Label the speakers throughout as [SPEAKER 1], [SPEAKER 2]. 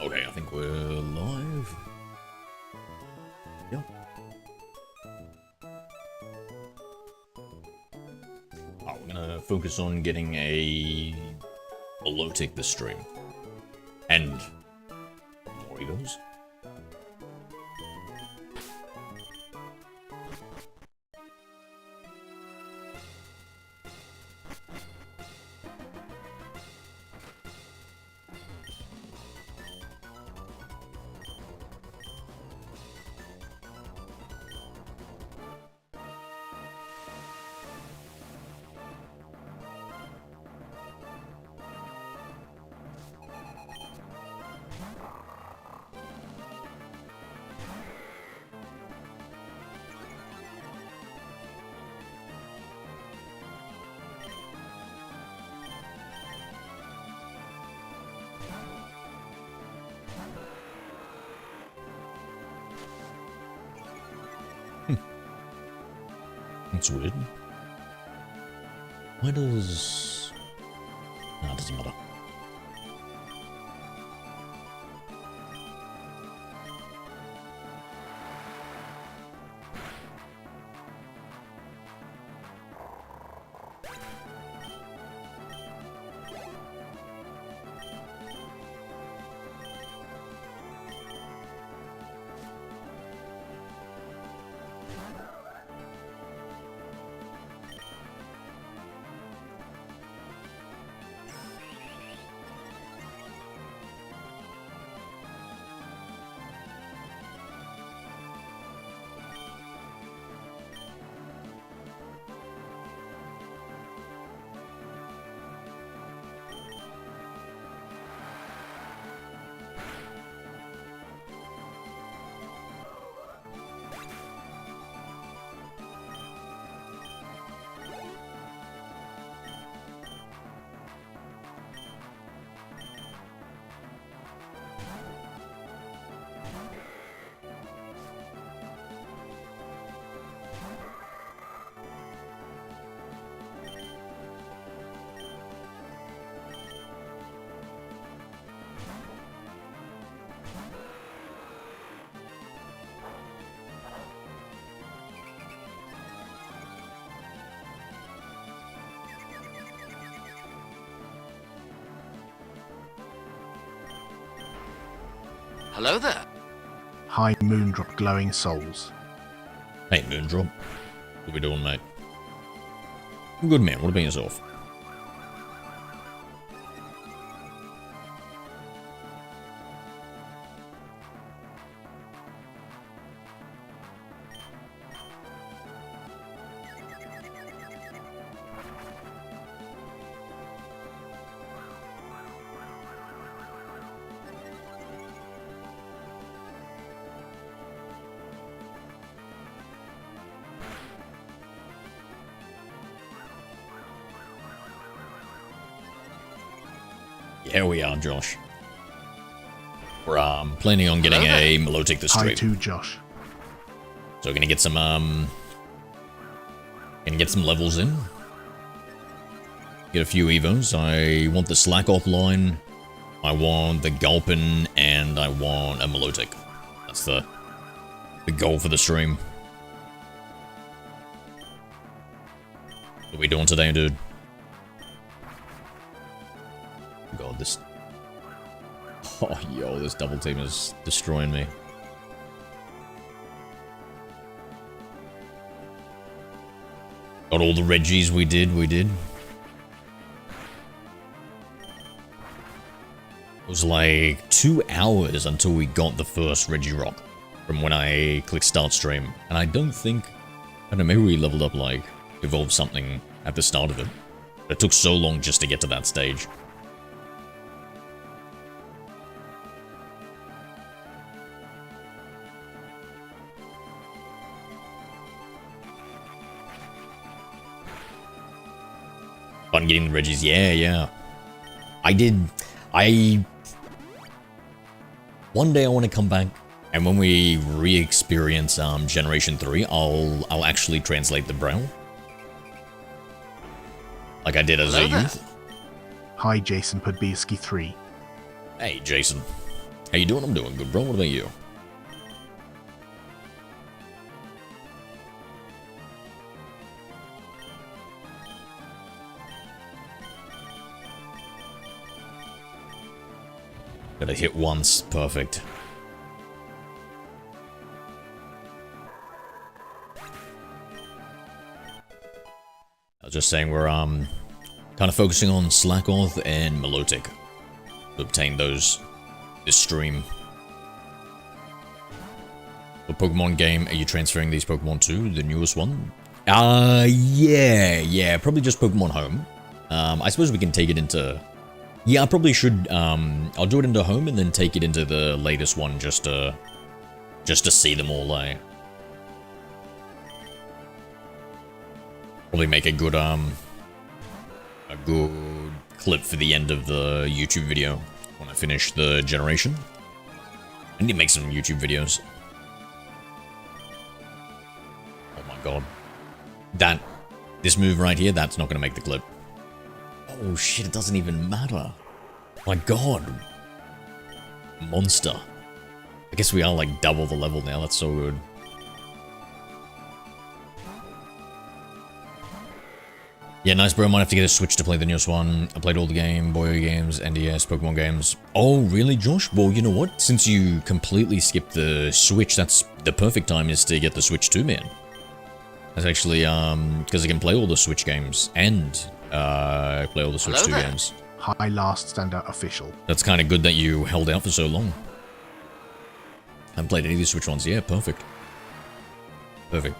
[SPEAKER 1] Okay, I think we're live. Yep. Oh, we're gonna focus on getting a low tick this stream. And more egos. That's weird. Why does... Nah, it doesn't matter.
[SPEAKER 2] Hello there.
[SPEAKER 3] Hi, Moondrop Glowing Souls.
[SPEAKER 1] Hey, Moondrop. What we doing, mate? I'm good, man. What about yourself? Here we are, Josh. We're planning on getting a Melodic this
[SPEAKER 3] Hi
[SPEAKER 1] stream.
[SPEAKER 3] to Josh.
[SPEAKER 1] So we're gonna get some levels in. Get a few evos. I want the Slack offline, I want the Gulpin, and I want a Melodic. That's the goal for the stream. What are we doing today, dude? God, this... Oh, yo, this double team is destroying me. Got all the Reggies we did. It was like 2 hours until we got the first Reggie Rock from when I clicked start stream. And I don't think... I don't know, maybe we leveled up, like, evolved something at the start of it. But it took so long just to get to that stage. Fun getting the Reggies, yeah. One day I want to come back, and when we re-experience Generation 3, I'll actually translate the Braille. Like I did as a youth.
[SPEAKER 3] Hi, Jason Podbielski 3.
[SPEAKER 1] Hey, Jason. How you doing? I'm doing good, bro. What about you? Gotta hit once. Perfect. I was just saying we're kind of focusing on Slackoth and Melotic to obtain those this stream. What Pokemon game are you transferring these Pokemon to? The newest one? Yeah, probably just Pokemon Home. I suppose we can take it into... Yeah, I probably should, I'll do it into Home and then take it into the latest one just to see them all, like... Probably make a good clip for the end of the YouTube video when I finish the generation. I need to make some YouTube videos. Oh my god. This move right here, that's not gonna make the clip. Oh shit, it doesn't even matter. My god. Monster. I guess we are like double the level now, that's so good. Yeah, nice bro, might have to get a Switch to play the newest one. I played all the Game Boy games, NDS, Pokemon games. Oh, really, Josh? Well, you know what? Since you completely skipped the Switch, that's the perfect time is to get the Switch too, man. That's actually, because I can play all the Switch games, and, play all the Switch 2 games.
[SPEAKER 3] Hi, last standout official.
[SPEAKER 1] That's kind of good that you held out for so long. I haven't played any of these Switch ones. Yeah, perfect. Perfect.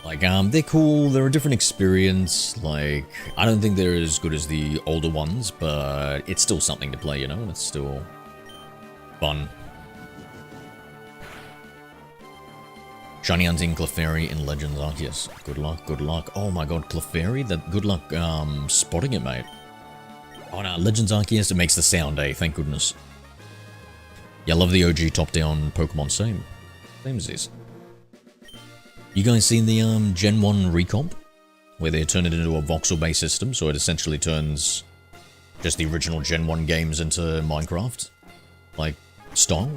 [SPEAKER 1] Like, they're cool, they're a different experience, like, I don't think they're as good as the older ones, but it's still something to play, you know, and it's still fun. Shiny hunting Clefairy in Legends Arceus. Good luck, good luck. Oh my god, Clefairy? Good luck, spotting it, mate. Oh no, Legends Arceus, it makes the sound, eh? Thank goodness. Yeah, I love the OG top-down Pokemon, same as this. You guys seen the Gen 1 recomp? Where they turn it into a voxel-based system, so it essentially turns just the original Gen 1 games into Minecraft? Like, style?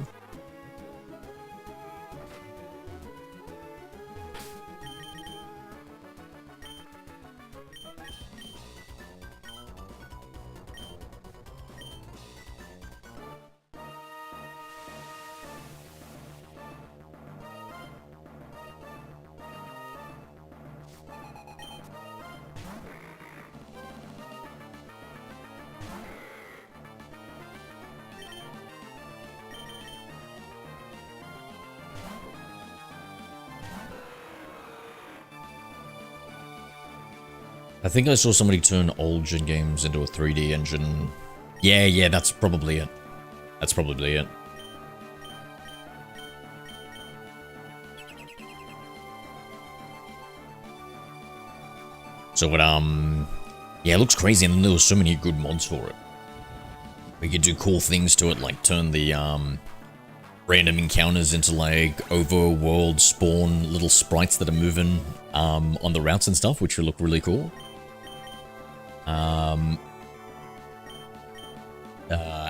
[SPEAKER 1] I think I saw somebody turn old gen games into a 3D engine. Yeah, that's probably it. That's probably it. So what, yeah, it looks crazy, and there were so many good mods for it. We could do cool things to it, like turn the, random encounters into, like, overworld spawn little sprites that are moving, on the routes and stuff, which would look really cool.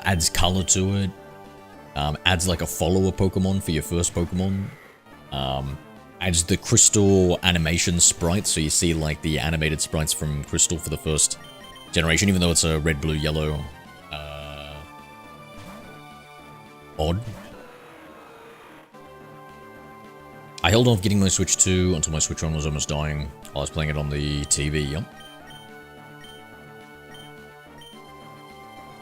[SPEAKER 1] Adds color to it. Adds like a follower Pokemon for your first Pokemon. Adds the Crystal animation sprites, so you see like the animated sprites from Crystal for the first generation, even though it's a red, blue, yellow mod. I held off getting my Switch 2 until my Switch 1 was almost dying while I was playing it on the TV, yep.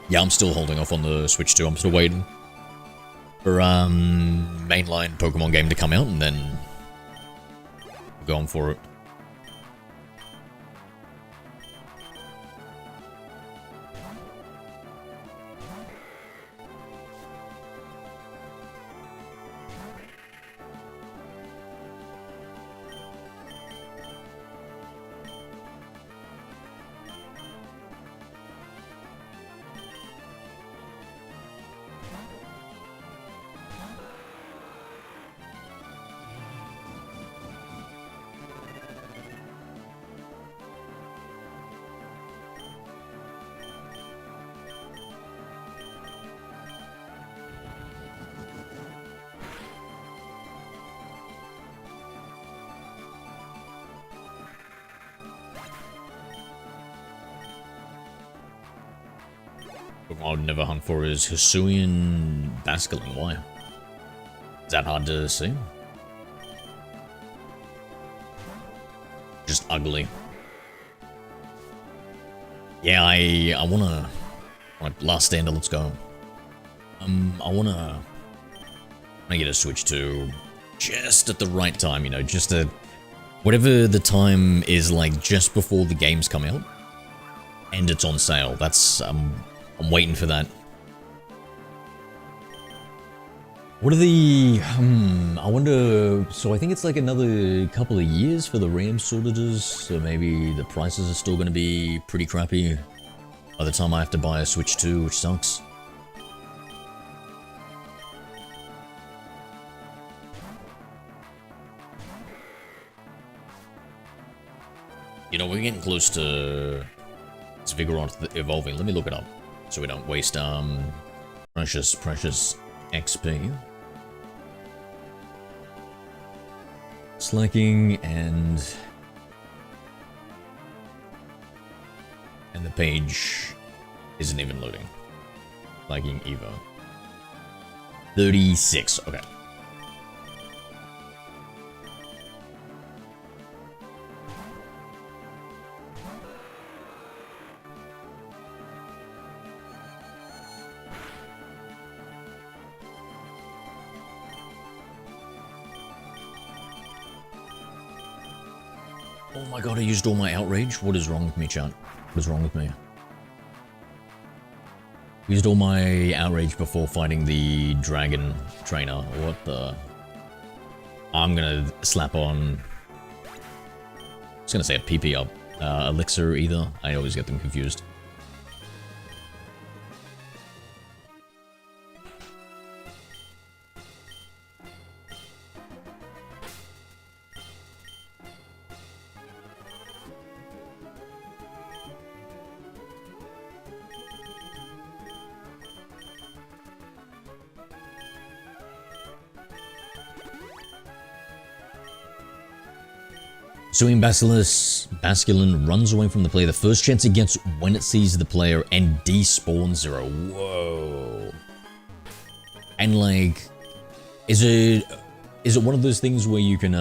[SPEAKER 1] Yeah, I'm still holding off on the Switch 2. I'm still waiting for mainline Pokemon game to come out, and then we're going for it. What I would never hunt for is Hisuian Basculin. Why? Is that hard to see? Just ugly. Yeah, I wanna... Like, last stander, let's go. I wanna get a Switch 2 just at the right time, you know, just at... Whatever the time is, like, just before the games come out. And it's on sale. That's... I'm waiting for that. What are the... I wonder... So I think it's like another couple of years for the RAM shortages, so maybe the prices are still going to be pretty crappy by the time I have to buy a Switch 2, which sucks. You know, we're getting close to Vigoroth evolving. Let me look it up so we don't waste precious XP. Slacking and the page isn't even loading. Slacking Evo. 36. Okay. Oh my god, I used all my outrage? What is wrong with me, chat? What is wrong with me? Used all my outrage before fighting the dragon trainer. What the... I'm gonna slap on... I was gonna say a PP up. Elixir either. I always get them confused. Hisuian Basculin runs away from the player the first chance it gets when it sees the player and despawns 0. Whoa. And like, is it one of those things where you can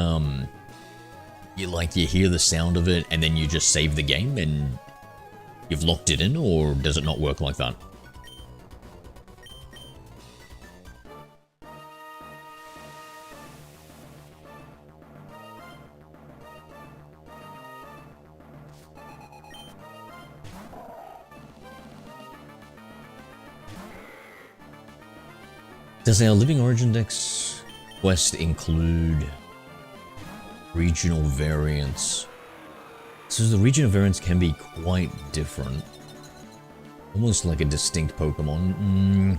[SPEAKER 1] you hear the sound of it and then you just save the game and you've locked it in, or does it not work like that? Does our Living OriginDex quest include regional variants? So the regional variants can be quite different. Almost like a distinct Pokemon.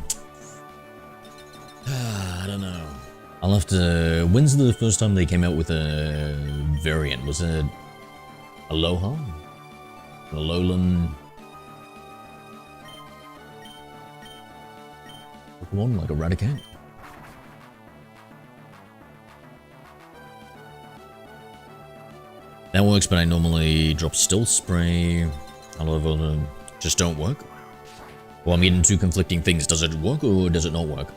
[SPEAKER 1] I don't know. I'll have to... When's the first time they came out with a variant? Was it Aloha? Alolan? Pokemon like Eradicate? That works, but I normally drop Stealth Spray. However, just don't work. Well, I'm getting two conflicting things. Does it work or does it not work?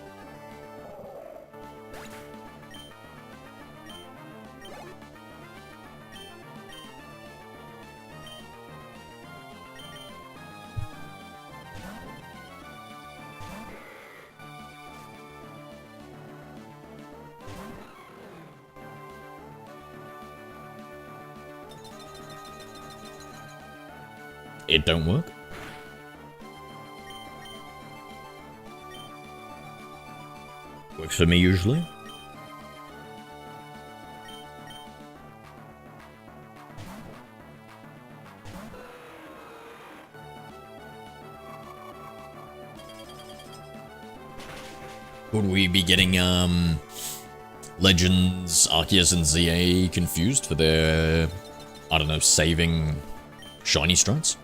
[SPEAKER 1] It don't work? Works for me usually. Would we be getting Legends, Arceus, and ZA confused for their, I don't know, saving shiny strats?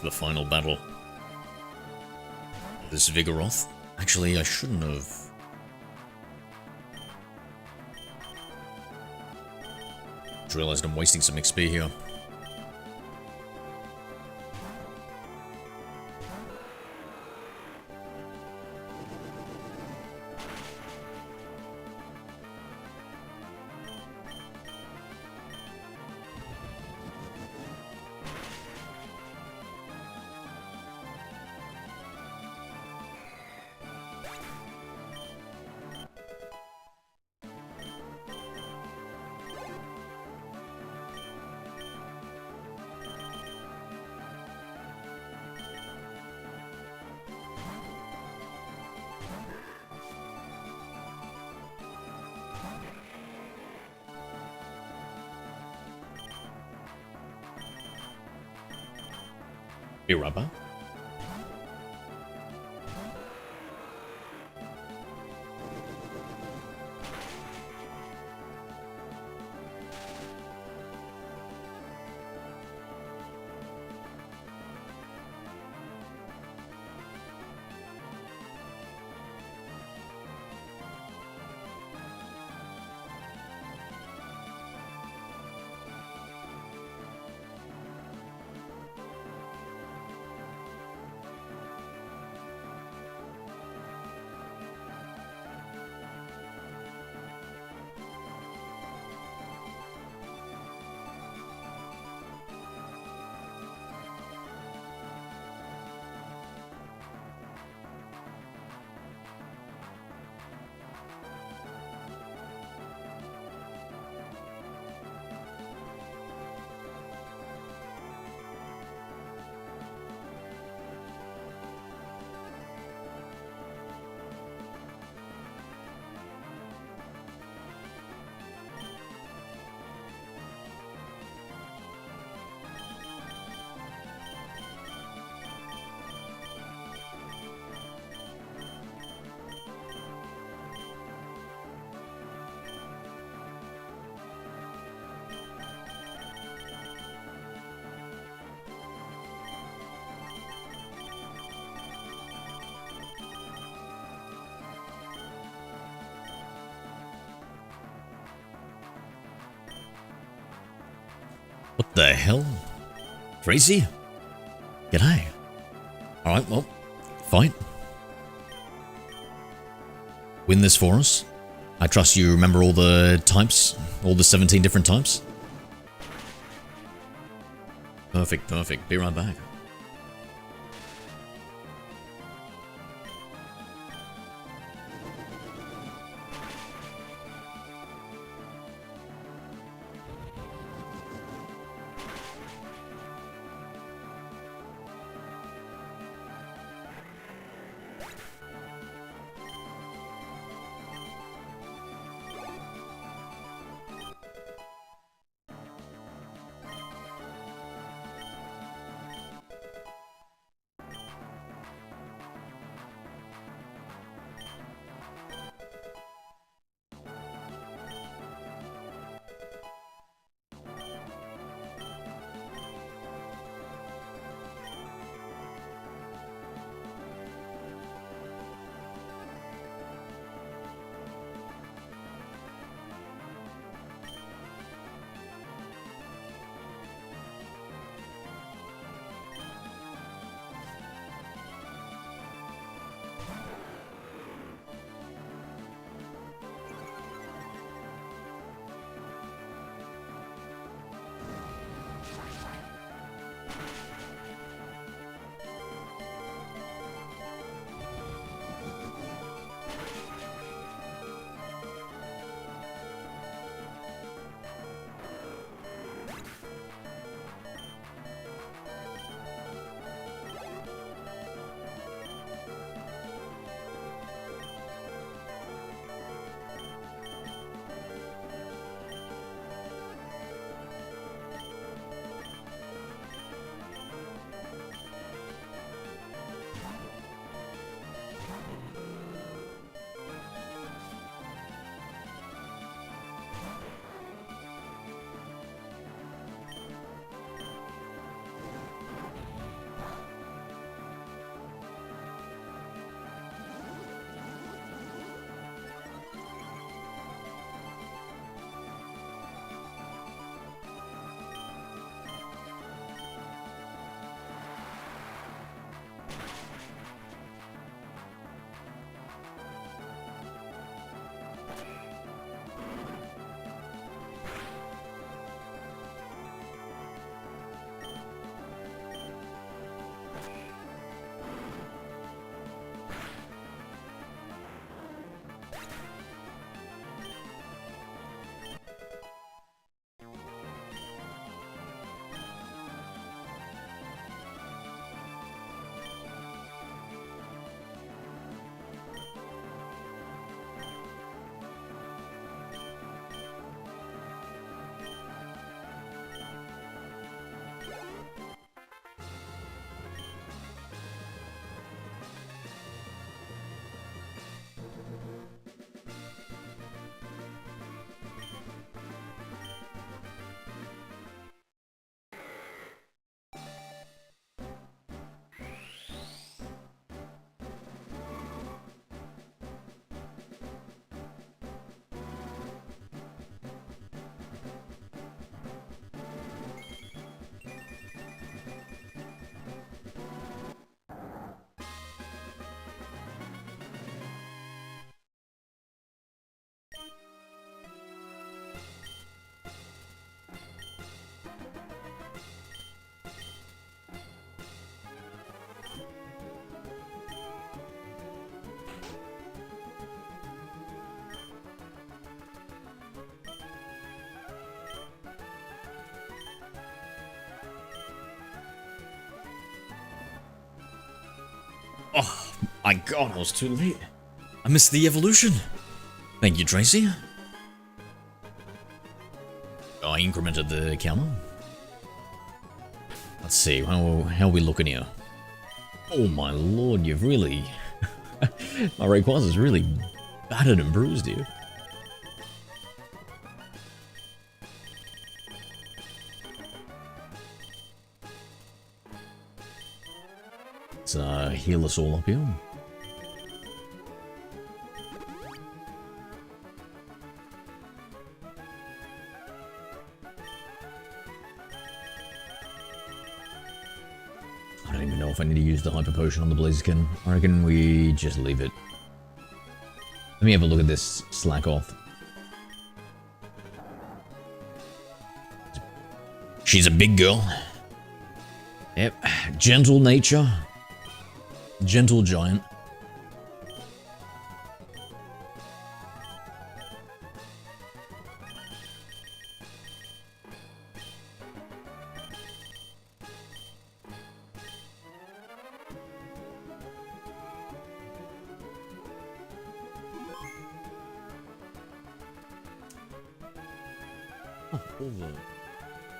[SPEAKER 1] The final battle. This Vigoroth. Actually, I shouldn't have. Just realized I'm wasting some XP here. Be right back. What the hell? Tracy? G'day. Alright, well, fight. Win this for us. I trust you remember all the types, all the 17 different types. Perfect, perfect. Be right back. Oh my god, I was too late. I missed the evolution. Thank you, Tracy. Oh, I incremented the counter. Let's see, how are we looking here? Oh my lord, you've really... my Rayquaza's really battered and bruised here. Let's heal us all up here. don't even know if I need to use the hyper potion on the Blaziken. I reckon we just leave it. Let me have a look at this slack off. She's a big girl. Yep. Gentle nature. Gentle giant. Oh, all the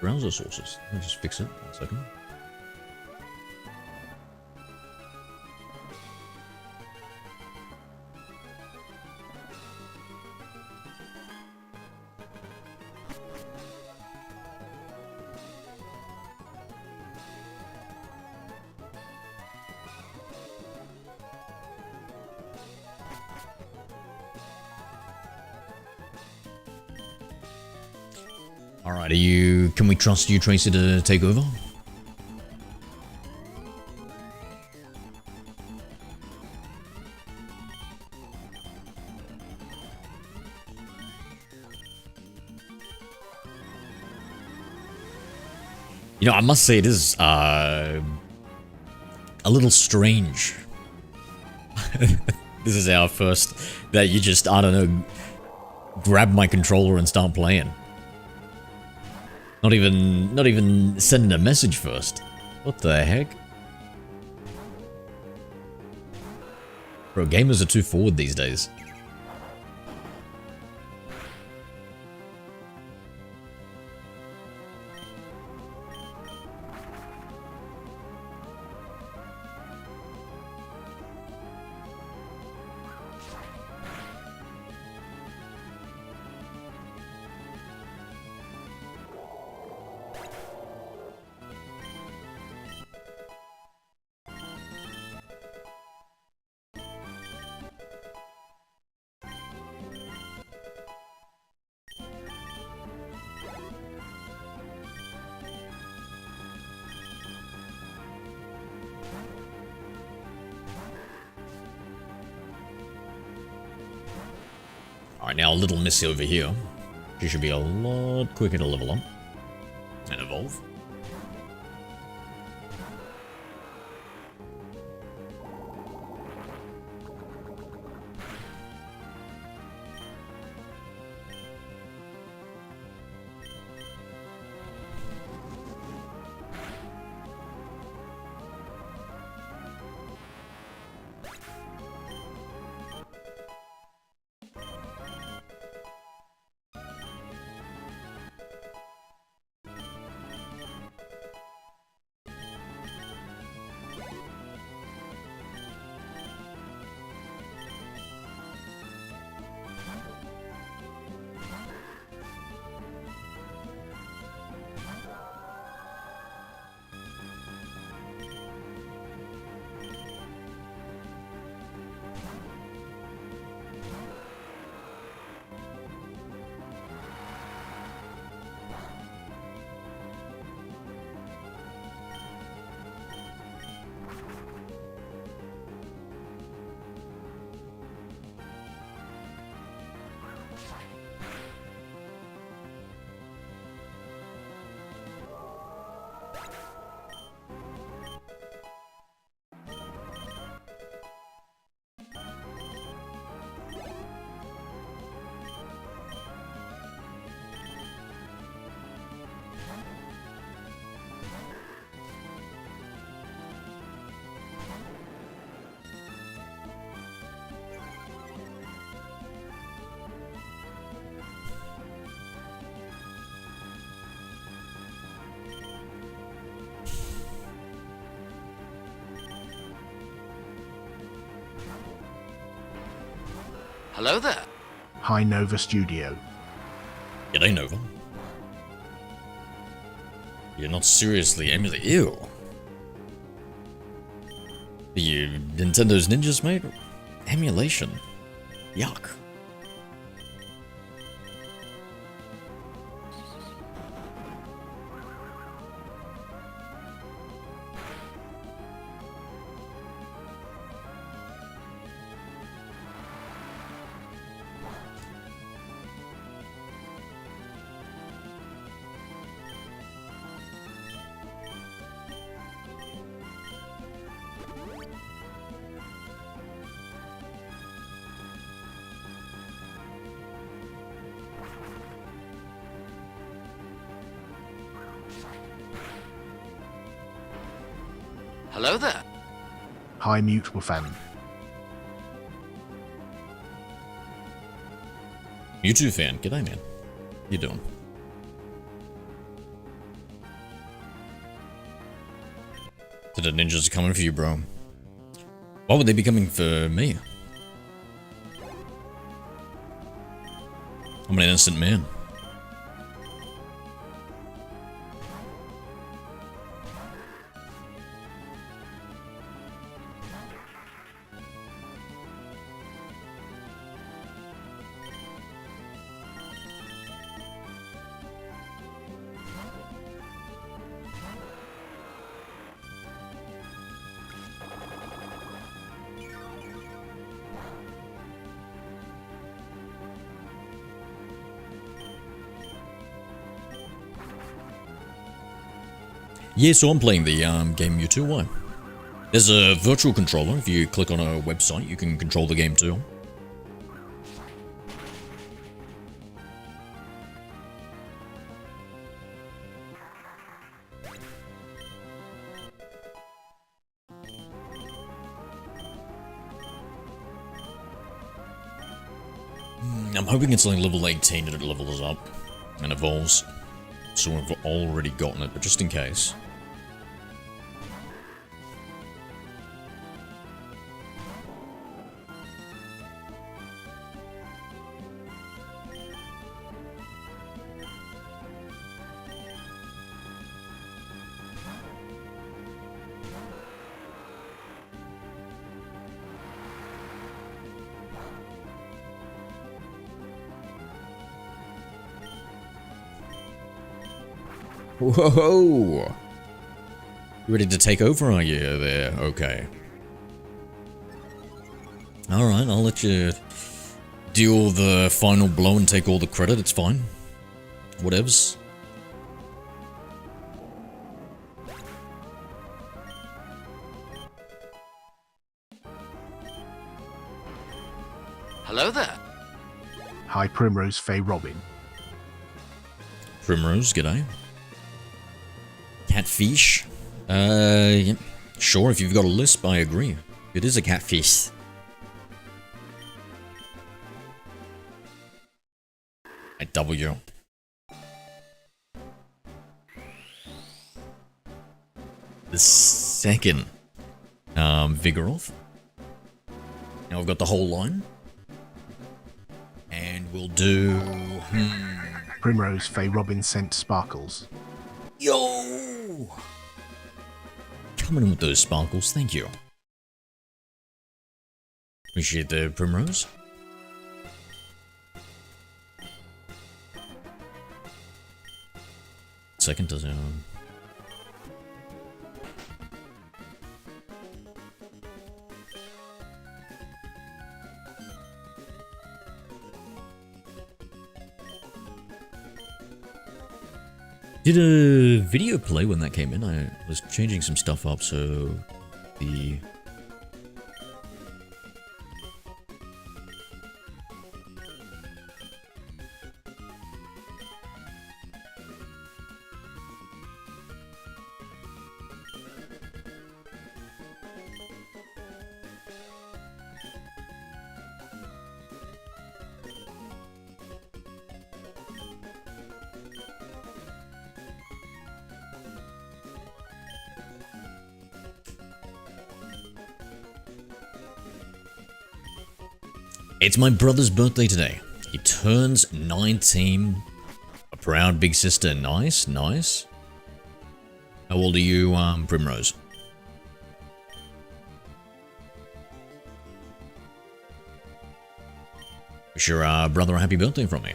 [SPEAKER 1] browser sources. Let me just fix it. 1 second. Alright, can we trust you, Tracy, to take over? You know, I must say it is, a little strange. This is our first, that you just, I don't know, grab my controller and start playing. Not even sending a message first. What the heck? Bro, gamers are too forward these days. Alright, now a little Missy over here. She should be a lot quicker to level up and evolve.
[SPEAKER 2] Hello there.
[SPEAKER 3] Hi Nova Studio.
[SPEAKER 1] G'day, Nova. You're not seriously emulating. Ew. Are you Nintendo's ninjas, mate? Emulation. Yuck.
[SPEAKER 2] Hello there.
[SPEAKER 3] Hi Mutual Fan.
[SPEAKER 1] Mewtwo fan, g'day man. You doing? So the ninjas are coming for you, bro. Why would they be coming for me? I'm an innocent man. Yeah, so I'm playing the game Mewtwo. Why? There's a virtual controller. If you click on a website, you can control the game too. I'm hoping it's like level 18 and it levels up and evolves. So we've already gotten it, but just in case. Whoa! You ready to take over, are you there? Okay. Alright, I'll let you deal the final blow and take all the credit, it's fine. Whatevs.
[SPEAKER 2] Hello there.
[SPEAKER 3] Hi Primrose Fay Robin.
[SPEAKER 1] Primrose, g'day. Catfish? Yeah. Sure, if you've got a lisp, I agree. It is a catfish. At W. The second Vigoroth. Now I've got the whole line. And we'll do...
[SPEAKER 3] Primrose Fay Robin sent sparkles.
[SPEAKER 1] Yo! Coming in with those sparkles, thank you. Appreciate the Primrose. Second does it. Did a video play when that came in? I was changing some stuff up, so the... It's my brother's birthday today. He turns 19. A proud big sister. Nice, nice. How old are you, Primrose? Wish your brother a happy birthday from me.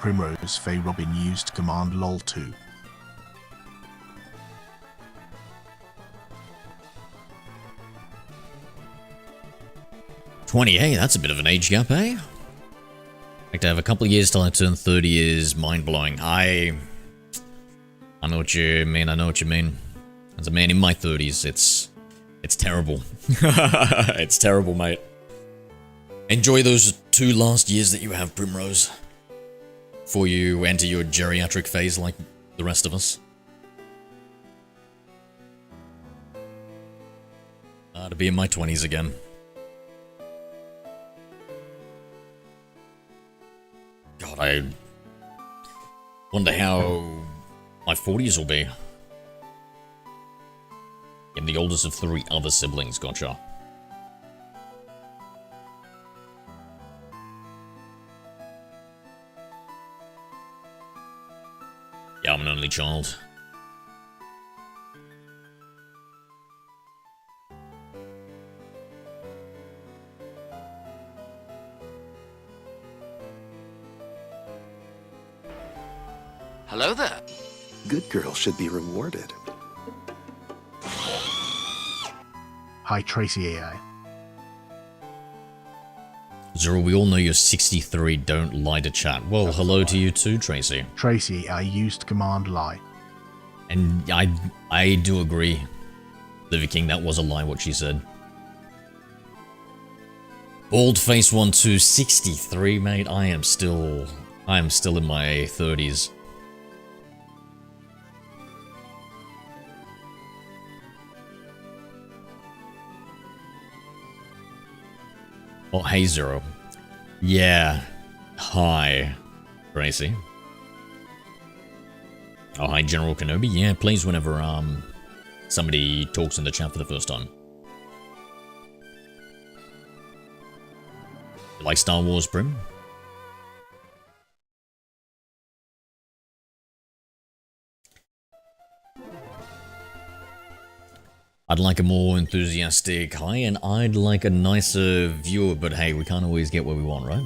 [SPEAKER 3] Primrose Fey Robin used command lol 2.
[SPEAKER 1] Hey, that's a bit of an age gap, eh? Like to have a couple of years till I turn 30 is mind-blowing. I know what you mean, I know what you mean. As a man in my 30s, it's terrible. It's terrible, mate. Enjoy those 2 last years that you have, Primrose. Before you enter your geriatric phase like the rest of us. To be in my 20s again. God, I wonder how my 40s will be. I'm the oldest of 3 other siblings, gotcha. Yeah, I'm an only child.
[SPEAKER 2] Hello there.
[SPEAKER 4] Good girls should be rewarded.
[SPEAKER 3] Hi Tracy AI.
[SPEAKER 1] Zero, we all know you're 63, don't lie to chat. Well, hello to you too, Tracy.
[SPEAKER 3] Tracy AI used command lie.
[SPEAKER 1] And I do agree, Livy King, that was a lie what she said. Bald face 1263, mate. I am still in my 30s. Oh, hey, Zero. Yeah. Hi, Tracy. Oh, hi, General Kenobi. Yeah, please whenever, somebody talks in the chat for the first time. You like Star Wars, Prim? I'd like a more enthusiastic hi, and I'd like a nicer viewer, but hey, we can't always get what we want, right?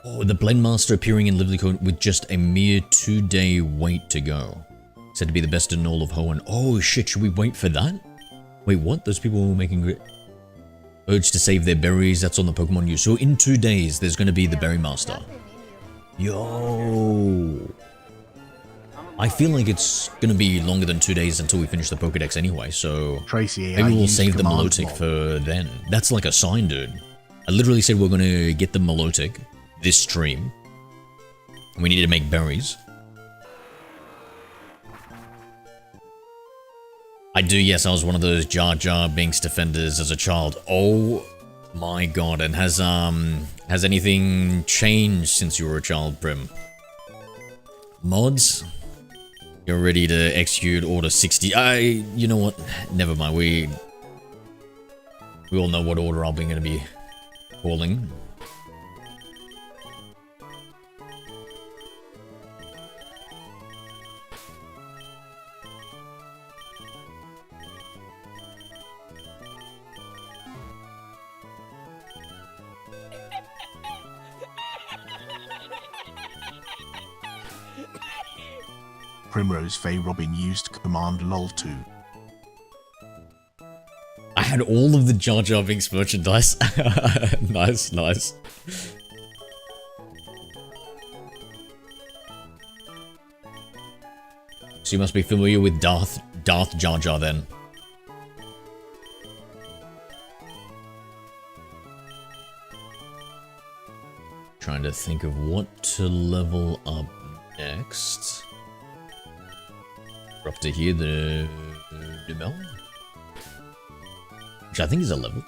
[SPEAKER 1] Oh, the Blend Master appearing in Lively Code with just a mere 2-day wait to go. Said to be the best in all of Hoenn. Oh shit, should we wait for that? Wait, what? Those people were making urge to save their berries, that's on the Pokemon news. So in 2 days, there's gonna be the Berry Master. Yo! I feel like it's gonna be longer than 2 days until we finish the Pokedex anyway, so
[SPEAKER 3] Tracy,
[SPEAKER 1] maybe we'll save the Milotic for then. That's like a sign, dude. I literally said we're gonna get the Milotic this stream. We need to make berries. I do, yes, I was one of those Jar Jar Binks defenders as a child. Oh my god, and has anything changed since you were a child, Prim? Mods? You're ready to execute Order 60. You know what? Never mind. We all know what order I'm going to be calling.
[SPEAKER 3] Primrose Fey Robin used command lol 2.
[SPEAKER 1] I had all of the Jar Jar Binks merchandise. Nice, nice. So you must be familiar with Darth Jar Jar then. Trying to think of what to level up next. We're up to here, the Dumel, which I think is a level.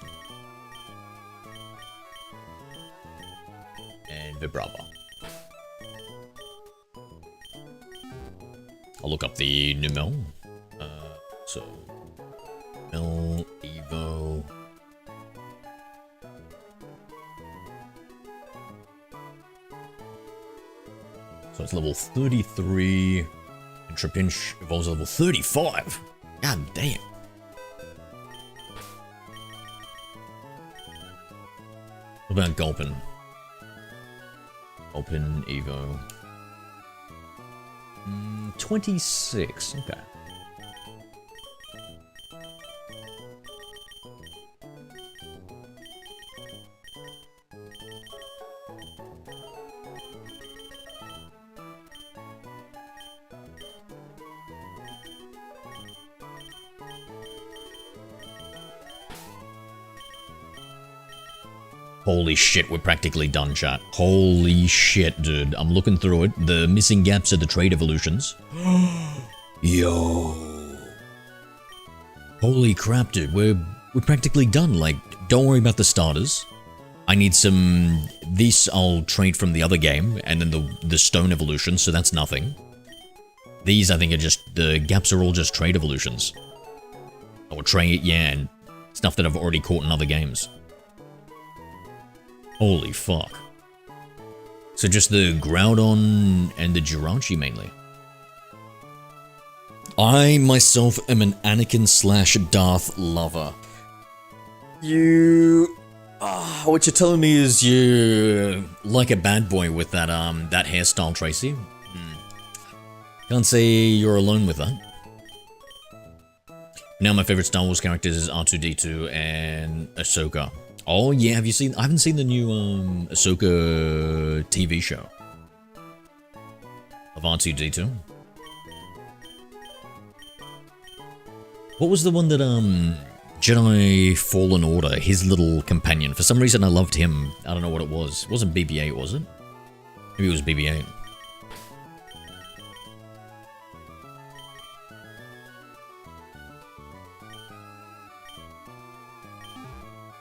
[SPEAKER 1] And Vibrava. I'll look up the Numel. So, Numel, Evo. So it's level 33. And Trapinch evolves level 35. God damn. What about Gulpin? Gulpin Evo. 26. Okay. Holy shit, we're practically done, chat. Holy shit, dude. I'm looking through it. The missing gaps are the trait evolutions. Yo. Holy crap, dude. We're practically done. Like, don't worry about the starters. I need some... This I'll trade from the other game, and then the stone evolution, so that's nothing. These, I think, are just... The gaps are all just trait evolutions. Or trait, yeah, and stuff that I've already caught in other games. Holy fuck. So just the Groudon and the Jirachi mainly. I myself am an Anakin / Darth lover. You... what you're telling me is you like a bad boy with that that hairstyle, Tracy. Can't say you're alone with that. Now my favorite Star Wars characters is R2-D2 and Ahsoka. Oh yeah, have you seen... I haven't seen the new Ahsoka TV show of R2-D2. What was the one that Jedi Fallen Order, his little companion? For some reason I loved him. I don't know what it was. It wasn't BB-8, was it? Maybe it was BB-8.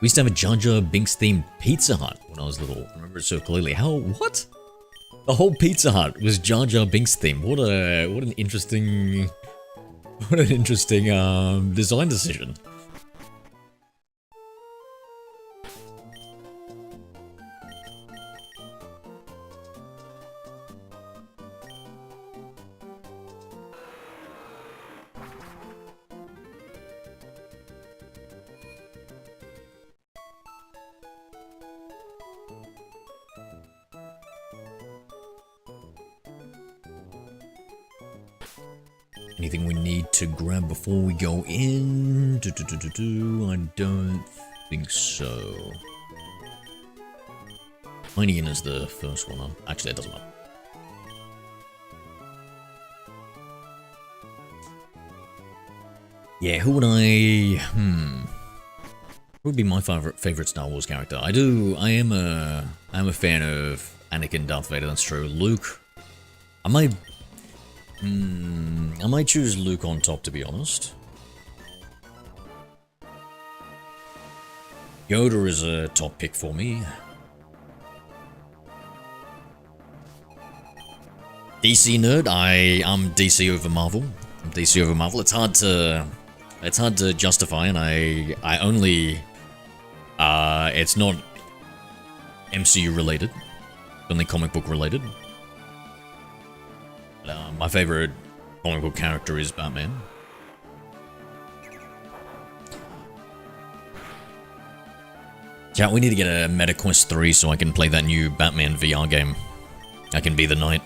[SPEAKER 1] We used to have a Jar Jar Binks themed Pizza Hut when I was little. I remember it so clearly. How? What? The whole Pizza Hut was Jar Jar Binks themed. What an interesting design decision. Anything we need to grab before we go in? I don't think so. Mining in is the first one, huh? Actually, that doesn't matter. Yeah, who would I... Who would be my favorite Star Wars character? I am a fan of Anakin, Darth Vader, that's true. Luke... I might choose Luke on top, to be honest. Yoda is a top pick for me. DC nerd, I'm DC over Marvel. I'm DC over Marvel. It's hard to justify, and I only it's not MCU related, only comic book related. My favorite comic book character is Batman. Chat, we need to get a MetaQuest 3 so I can play that new Batman VR game. I can be the Knight.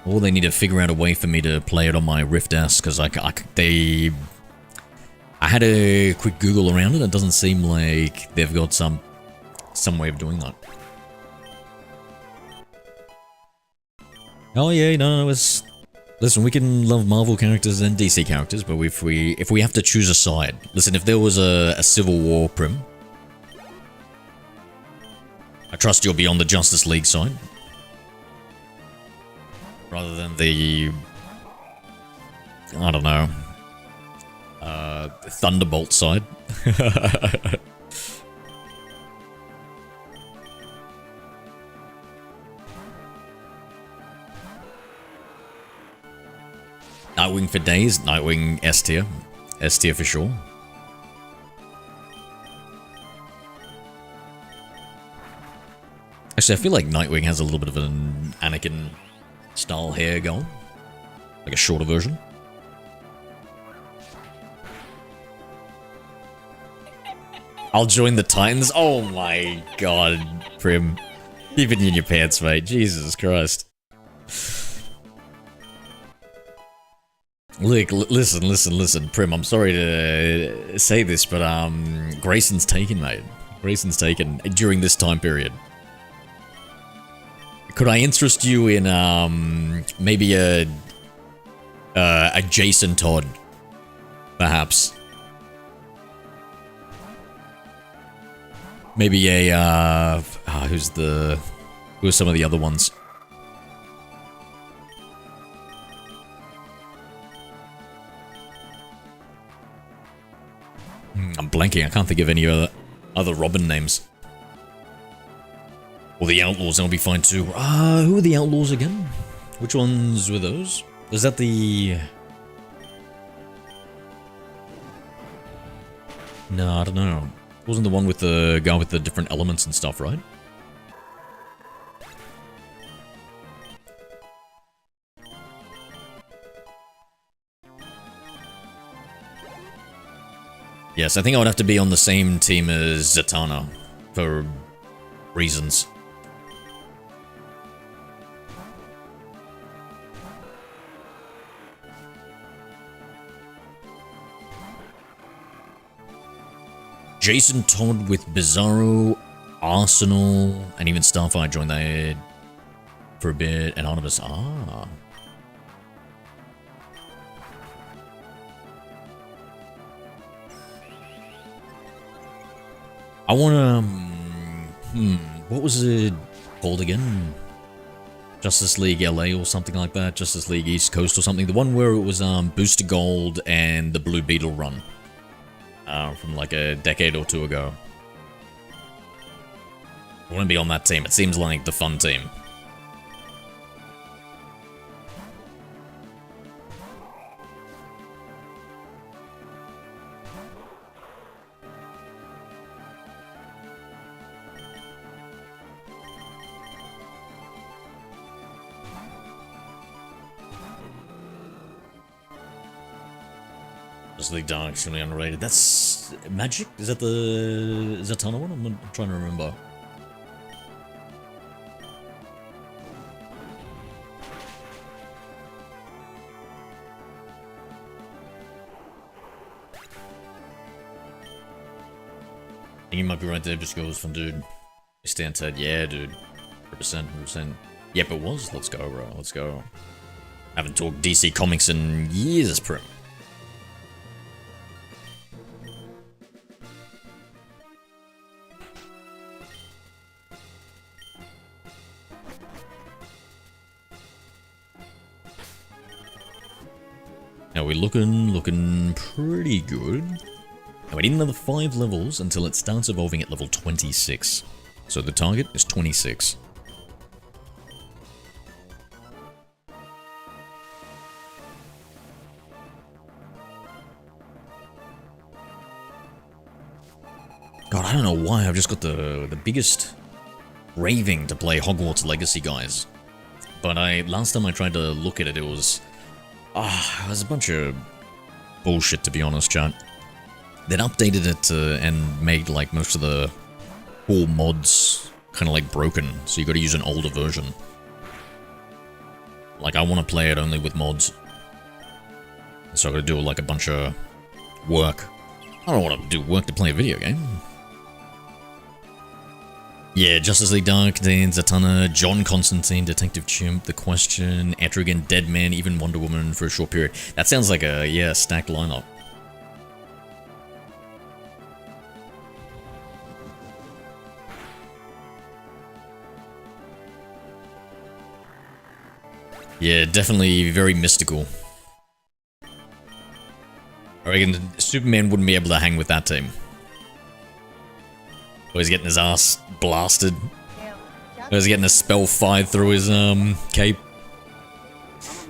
[SPEAKER 1] Or they need to figure out a way for me to play it on my Rift S, because I had a quick Google around it. It doesn't seem like they've got some way of doing that. Oh yeah, no, it's... Listen, we can love Marvel characters and DC characters, but if we have to choose a side... Listen, if there was a Civil War Prim... I trust you'll be on the Justice League side. Rather than the... I don't know... Thunderbolt side. Nightwing for days, Nightwing S tier. S tier for sure. Actually, I feel like Nightwing has a little bit of an Anakin style hair going. Like a shorter version. I'll join the Titans. Oh my god, Prim. Keep it in your pants, mate. Jesus Christ. Look, listen, Prim. I'm sorry to say this, but Grayson's taken, mate. Grayson's taken during this time period. Could I interest you in maybe a Jason Todd, perhaps? Maybe a who are some of the other ones? I'm blanking. I can't think of any other Robin names. Or the Outlaws, that'll be fine too. Who are the Outlaws again? Which ones were those? Was that the... No, I don't know. Wasn't the one with the guy with the different elements and stuff, right? Yes, I think I would have to be on the same team as Zatanna for reasons. Jason Todd with Bizarro, Arsenal, and even Starfire joined that for a bit. Anonymous, I wanna, what was it called again? Justice League LA or something like that? Justice League East Coast or something? The one where it was Booster Gold and the Blue Beetle run. From like a decade or two ago. I want to be on that team. It seems like the fun team. Justice League Dark, extremely underrated. That's Magic? Is that the Zatanna one? I'm trying to remember. I think you might be right there, just goes from dude. Stand Ted, yeah, dude. 100%, 100%. Yep, it was. Let's go, bro. Let's go. Haven't talked DC Comics in years, Prim. Now we're looking pretty good. Now we need another 5 levels until it starts evolving at level 26. So the target is 26. God, I don't know why, I've just got the biggest raving to play Hogwarts Legacy, guys. But last time I tried to look at it, it was a bunch of bullshit, to be honest, chat. They'd updated it and made like most of the core mods kind of like broken, so you got to use an older version. Like, I want to play it only with mods, so I got to do like a bunch of work. I don't want to do work to play a video game. Yeah, Justice League Dark contains Zatanna, John Constantine, Detective Chimp, The Question, Etrigan, Deadman, even Wonder Woman for a short period. That sounds like a, yeah, stacked lineup. Yeah, definitely very mystical. I reckon Superman wouldn't be able to hang with that team. Or he's getting his ass blasted. Or he's getting a spell fired through his cape.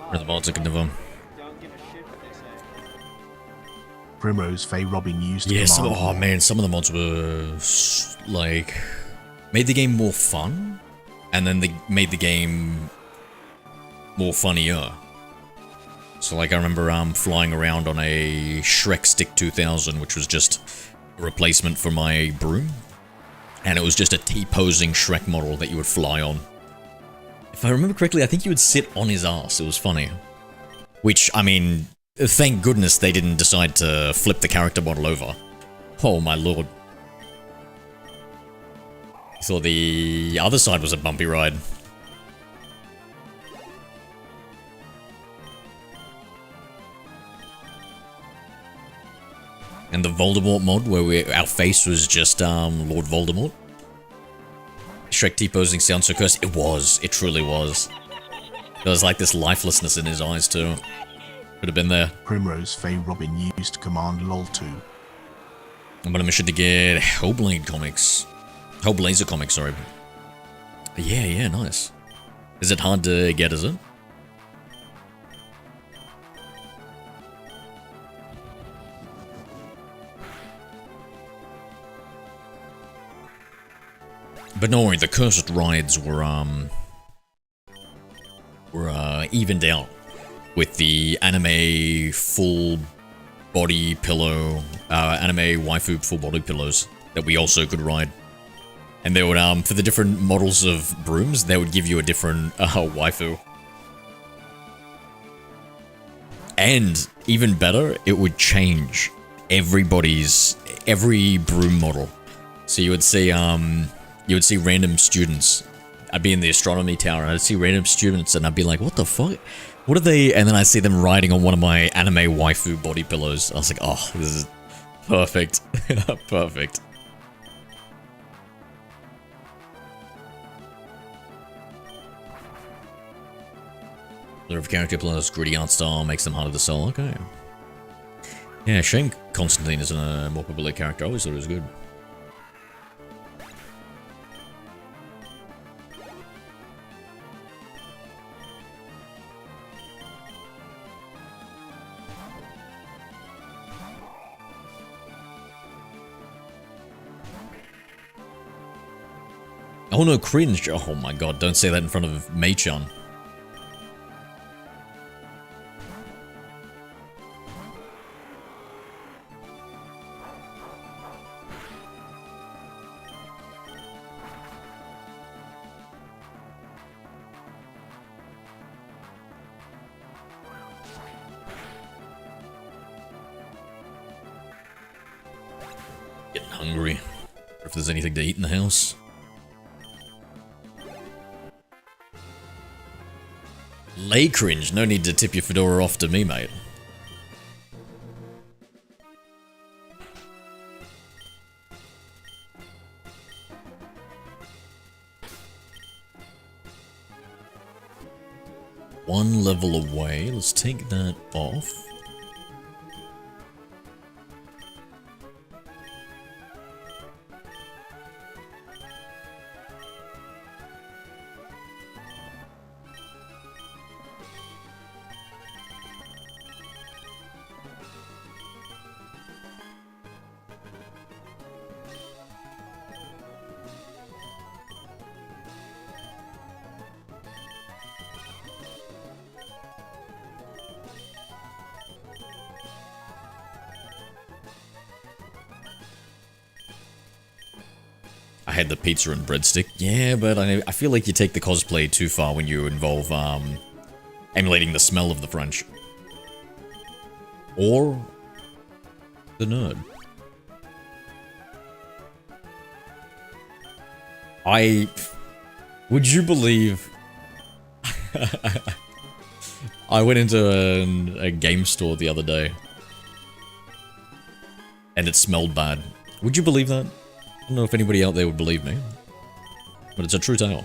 [SPEAKER 1] Or the mods can never.
[SPEAKER 3] Primrose, Faye Robin used to
[SPEAKER 1] Yeah,
[SPEAKER 3] command.
[SPEAKER 1] oh man, some of the mods were like made the game more fun, and then they made the game more funnier. So like I remember flying around on a Shrek Stick 2000, which was just replacement for my broom. And it was just a T-posing Shrek model that you would fly on. If I remember correctly, I think you would sit on his ass. It was funny. Which, I mean, thank goodness they didn't decide to flip the character model over. Oh my lord. I thought the other side was a bumpy ride. And the Voldemort mod, where our face was just Lord Voldemort. Shrek T-posing sounds so cursed. It was. It truly was. There was like this lifelessness in his eyes too. Could have been there.
[SPEAKER 3] Primrose Fey Robin used to command LOL2.
[SPEAKER 1] I'm on a mission to get Hellblade comics. Hellblazer comics, sorry. Yeah, nice. Is it hard to get, is it? But don't worry, the cursed rides were evened out with the anime full body pillow, anime waifu full body pillows that we also could ride. And they would, for the different models of brooms, they would give you a different waifu. And even better, it would change every broom model. So you would see random students. I'd be in the astronomy tower and I'd see random students and I'd be like, what the fuck? What are they? And then I'd see them riding on one of my anime waifu body pillows. I was like, oh, this is perfect. Perfect. Of character plus gritty art style makes them harder to sell. Okay. Yeah, shame Constantine isn't a more popular character. I always thought it was good. Oh no, cringe. Oh my god, don't say that in front of Mei-chan. Getting hungry. If there's anything to eat in the house. Lay cringe, no need to tip your fedora off to me, mate. One level away, let's take that off. I had the pizza and breadstick. Yeah, but I feel like you take the cosplay too far when you involve emulating the smell of the French. Or the nerd. Would you believe... I went into a game store the other day. And it smelled bad. Would you believe that? I don't know if anybody out there would believe me. But it's a true tale.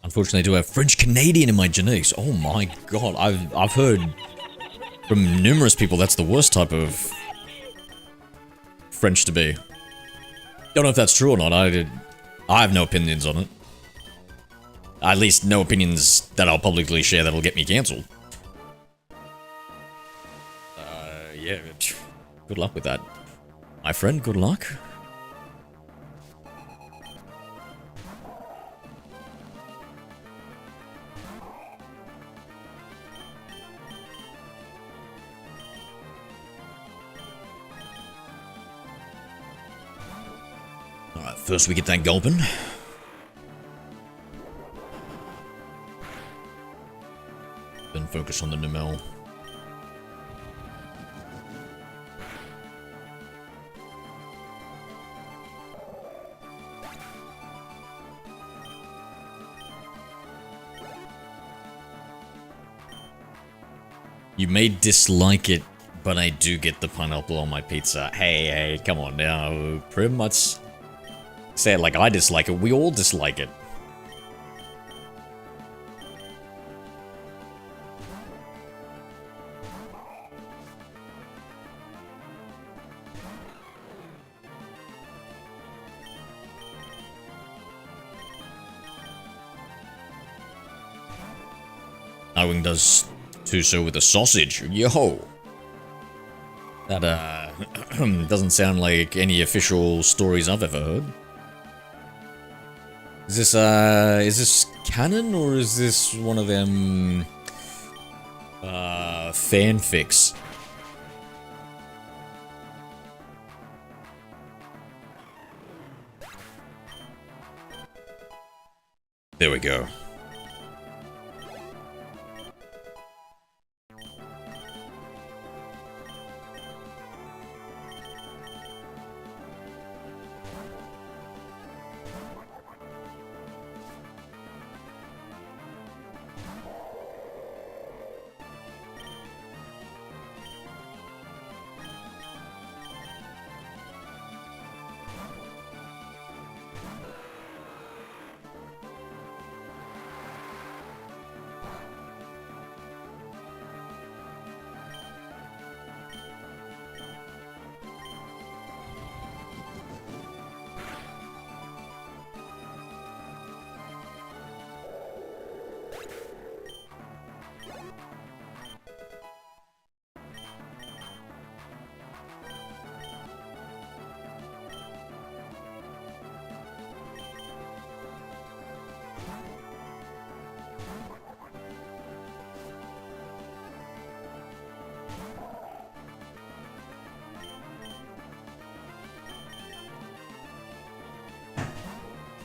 [SPEAKER 1] Unfortunately, I do have French Canadian in my genetics. Oh my god, I've heard from numerous people that's the worst type of French to be. Don't know if that's true or not. I have no opinions on it. At least no opinions that I'll publicly share that'll get me cancelled. Yeah. Good luck with that. My friend, good luck. Alright, first we get that gulpin. Then focus on the Numel. You may dislike it, but I do get the pineapple on my pizza. Hey, come on now. Pretty much say it like I dislike it. We all dislike it. Nightwing does too so with a sausage. Yo! That, doesn't sound like any official stories I've ever heard. Is this canon, or is this one of them, fanfics? There we go.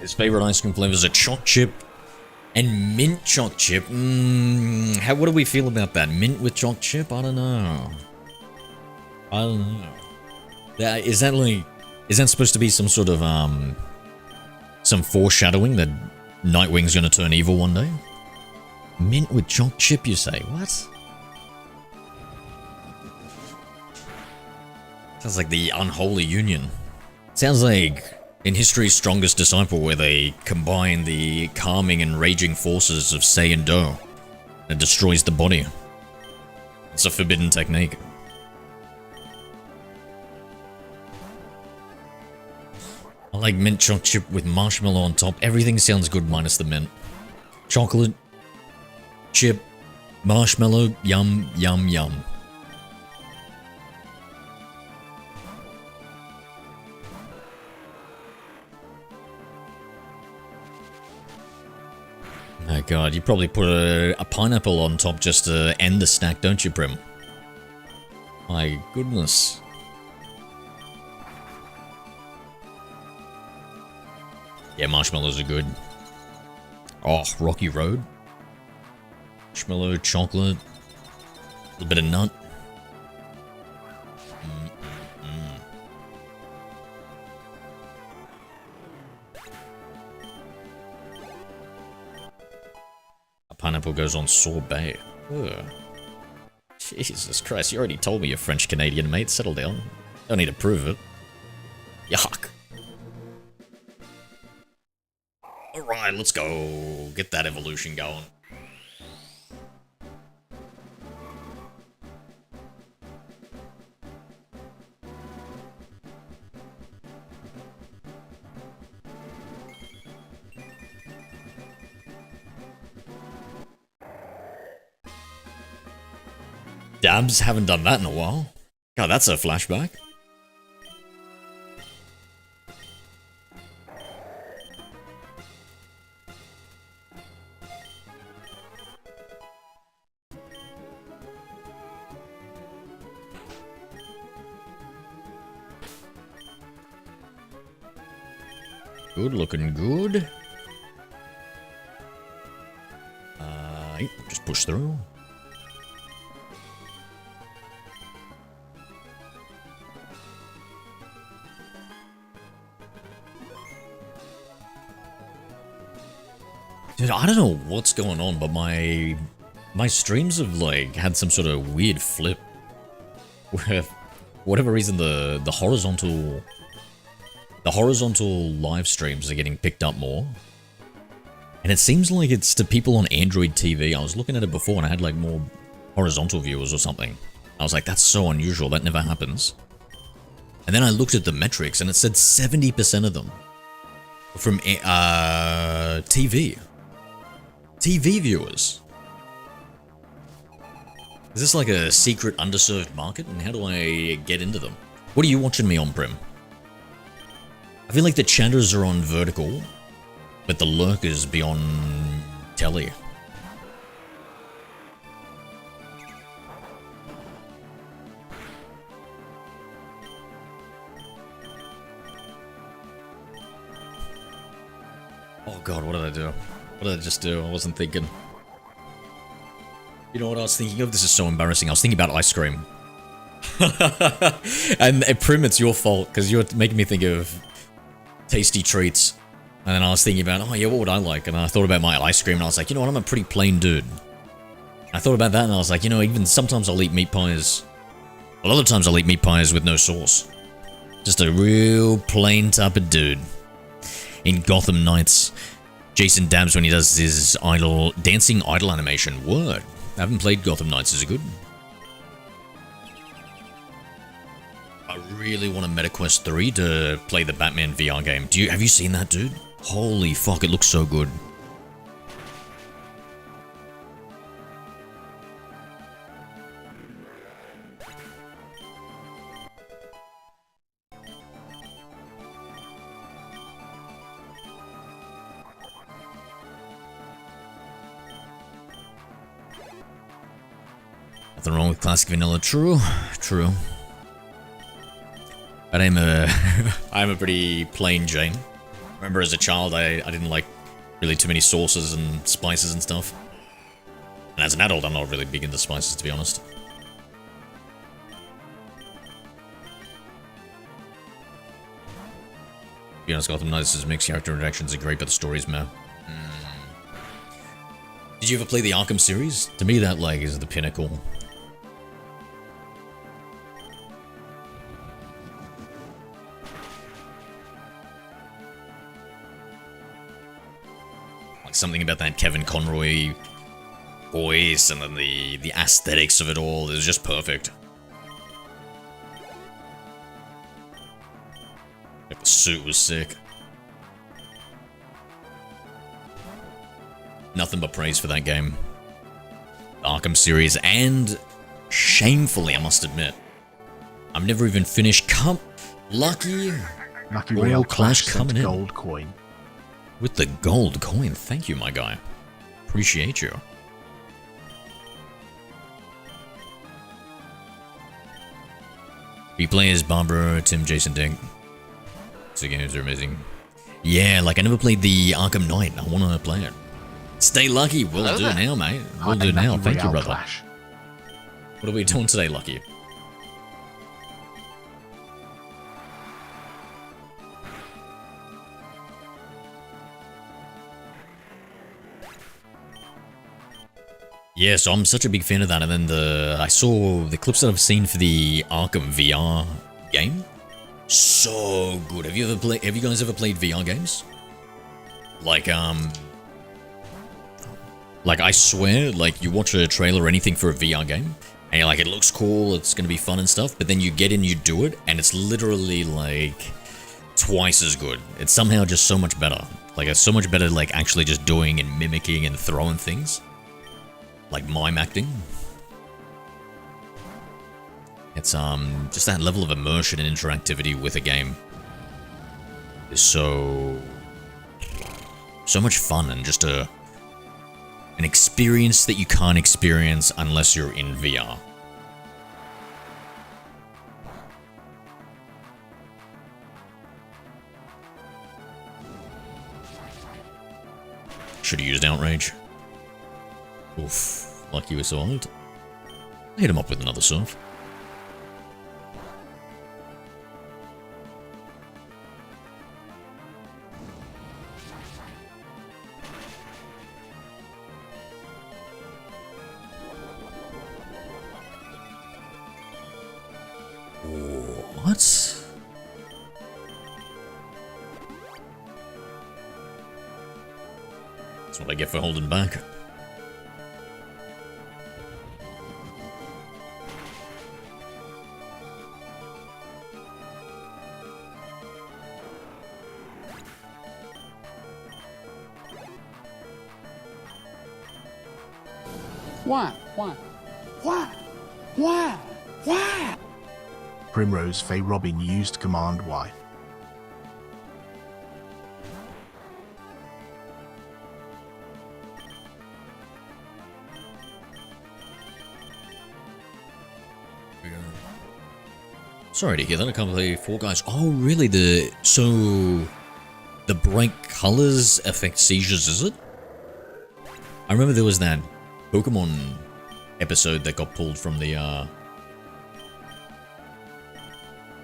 [SPEAKER 1] His favorite ice cream flavors are choc chip and mint choc chip. What do we feel about that? Mint with choc chip? I don't know. Is that supposed to be some sort of, some foreshadowing that Nightwing's gonna turn evil one day? Mint with choc chip, you say? What? Sounds like the unholy union. Sounds like in history's strongest disciple, where they combine the calming and raging forces of Sei and Do, and it destroys the body. It's a forbidden technique. I like mint choc chip with marshmallow on top. Everything sounds good minus the mint. Chocolate, chip, marshmallow, yum, yum, yum. Oh god, you probably put a pineapple on top just to end the stack, don't you, Prim? My goodness. Yeah, marshmallows are good. Oh, Rocky Road. Marshmallow, chocolate, a little bit of nut. Pineapple goes on sorbet. Ugh. Jesus Christ, you already told me you're French-Canadian, mate. Settle down. Don't need to prove it. Yuck. Alright, let's go. Get that evolution going. Dabs haven't done that in a while. God, that's a flashback. Good, looking good. Just push through. Dude, I don't know what's going on, but my streams have like had some sort of weird flip. Where, for whatever reason, the horizontal live streams are getting picked up more. And it seems like it's to people on Android TV. I was looking at it before and I had like more horizontal viewers or something. I was like, that's so unusual, that never happens. And then I looked at the metrics and it said 70% of them were from TV. TV viewers. Is this like a secret underserved market? And how do I get into them? What are you watching me on, Prim? I feel like the chatters are on vertical, but the lurkers be on telly. Oh god, what did I do? What did I just do? I wasn't thinking. You know what I was thinking of? This is so embarrassing. I was thinking about ice cream. And Prim, it's your fault, because you're making me think of tasty treats. And then I was thinking about, oh yeah, what would I like? And I thought about my ice cream, and I was like, you know what, I'm a pretty plain dude. I thought about that, and I was like, you know, even sometimes I'll eat meat pies. A lot of times I'll eat meat pies with no sauce. Just a real plain type of dude. In Gotham Knights, Jason dabs when he does his dancing idol animation. Word. I haven't played Gotham Knights. Is it good? I really want a MetaQuest 3 to play the Batman VR game. Have you seen that, dude? Holy fuck, it looks so good. Nothing wrong with classic vanilla. True. True. But I'm a pretty plain Jane. Remember as a child, I didn't like really too many sauces and spices and stuff. And as an adult, I'm not really big into spices, to be honest. To be honest, Gotham Knights' mixed character interactions are great, but the story's meh. Did you ever play the Arkham series? To me, that like is the pinnacle. Something about that Kevin Conroy voice and then the aesthetics of it all is just perfect. Like the suit was sick. Nothing but praise for that game. The Arkham series, and shamefully, I must admit, I've never even finished Lucky
[SPEAKER 3] Royal
[SPEAKER 1] Clash
[SPEAKER 3] Clash
[SPEAKER 1] coming in.
[SPEAKER 3] gold coin.
[SPEAKER 1] With the gold coin, thank you, my guy. Appreciate you. We play as Barbara, Tim, Jason, Dink. So games are amazing. Yeah, like I never played the Arkham Knight. I want to play it. Stay lucky. We'll do now, mate. We'll do now. Thank you,
[SPEAKER 3] Royale
[SPEAKER 1] brother.
[SPEAKER 3] Clash.
[SPEAKER 1] What are we doing today, Lucky? Yeah, so I'm such a big fan of that, and then I saw the clips that I've seen for the Arkham VR game. So good. Have you guys ever played VR games? Like I swear, like you watch a trailer or anything for a VR game, and you're like, it looks cool, it's gonna be fun and stuff, but then you get in, you do it, and it's literally like twice as good. It's somehow just so much better. Like it's so much better, like actually just doing and mimicking and throwing things. Like mime acting. It's just that level of immersion and interactivity with a game is so much fun, and just an experience that you can't experience unless you're in VR. Should have used Outrage. Oof. Lucky we survived. Hit him up with another surf. What? That's what I get for holding back.
[SPEAKER 5] Why?
[SPEAKER 3] Primrose Fey Robin used Command Y.
[SPEAKER 1] Sorry to hear that. I can't believe Fall Guys. Oh, really? So the bright colors affect seizures, is it? I remember there was that Pokemon episode that got pulled from the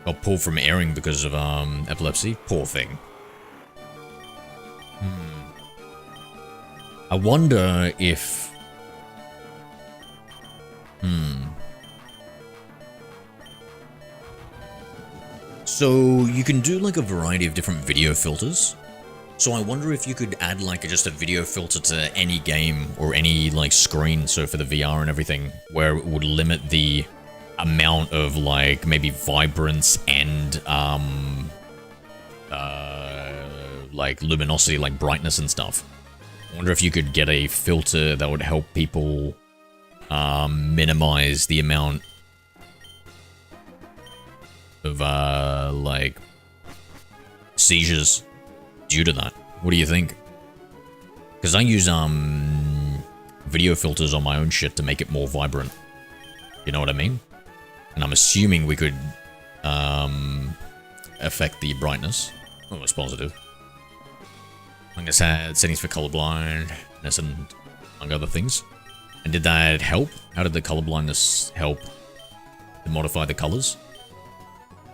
[SPEAKER 1] got pulled from airing because of epilepsy. Poor thing. I wonder if so you can do like a variety of different video filters. So I wonder if you could add like just a video filter to any game or any like screen, so for the VR and everything, where it would limit the amount of like maybe vibrance and like luminosity, like brightness and stuff. I wonder if you could get a filter that would help people minimize the amount of like seizures due to that. What do you think? Because I use video filters on my own shit to make it more vibrant. You know what I mean? And I'm assuming we could affect the brightness. Oh, it's positive. I guess had settings for colorblindness and among other things. And did that help? How did the colorblindness help to modify the colors?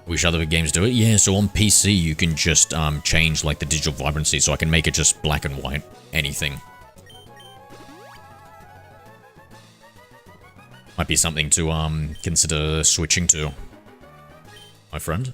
[SPEAKER 1] Wish other games do it? Yeah, so on PC you can just change like the digital vibrancy, so I can make it just black and white, anything. Might be something to consider switching to, my friend.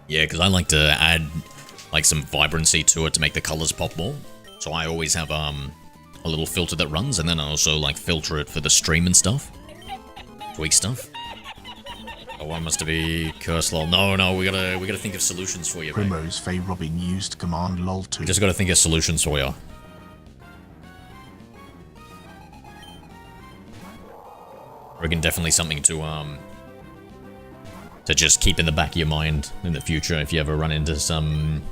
[SPEAKER 1] Yeah, because I like to add like some vibrancy to it to make the colors pop more. So I always have a little filter that runs, and then I also like filter it for the stream and stuff. Tweak stuff. Oh, I must be curse lol. No, we gotta think of solutions for you, mate.
[SPEAKER 3] Primrose Fey Robin used Command lol 2.
[SPEAKER 1] Just gotta think of solutions for you. I reckon definitely something to just keep in the back of your mind in the future if you ever run into some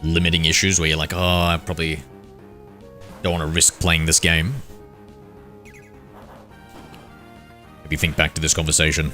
[SPEAKER 1] limiting issues where you're like, oh, I probably don't want to risk playing this game. Maybe think back to this conversation.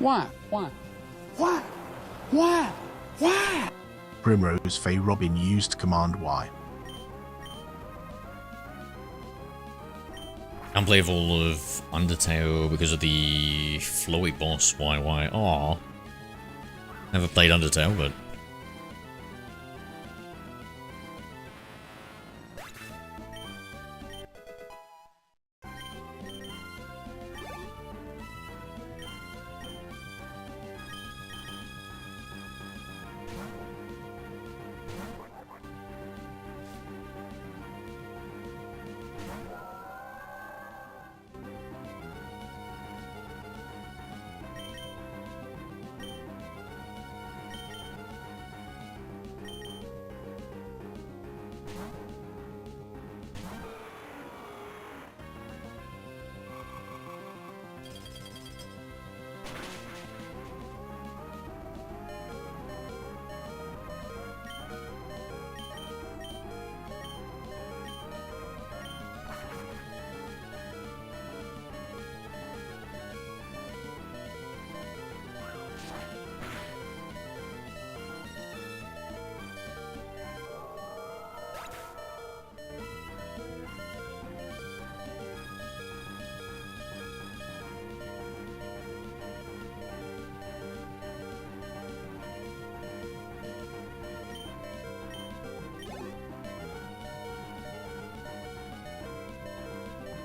[SPEAKER 5] Why?
[SPEAKER 3] Primrose Fey Robin used Command Y.
[SPEAKER 1] Can't play all of Undertale because of the flowy boss. Why? Aw. Never played Undertale, but...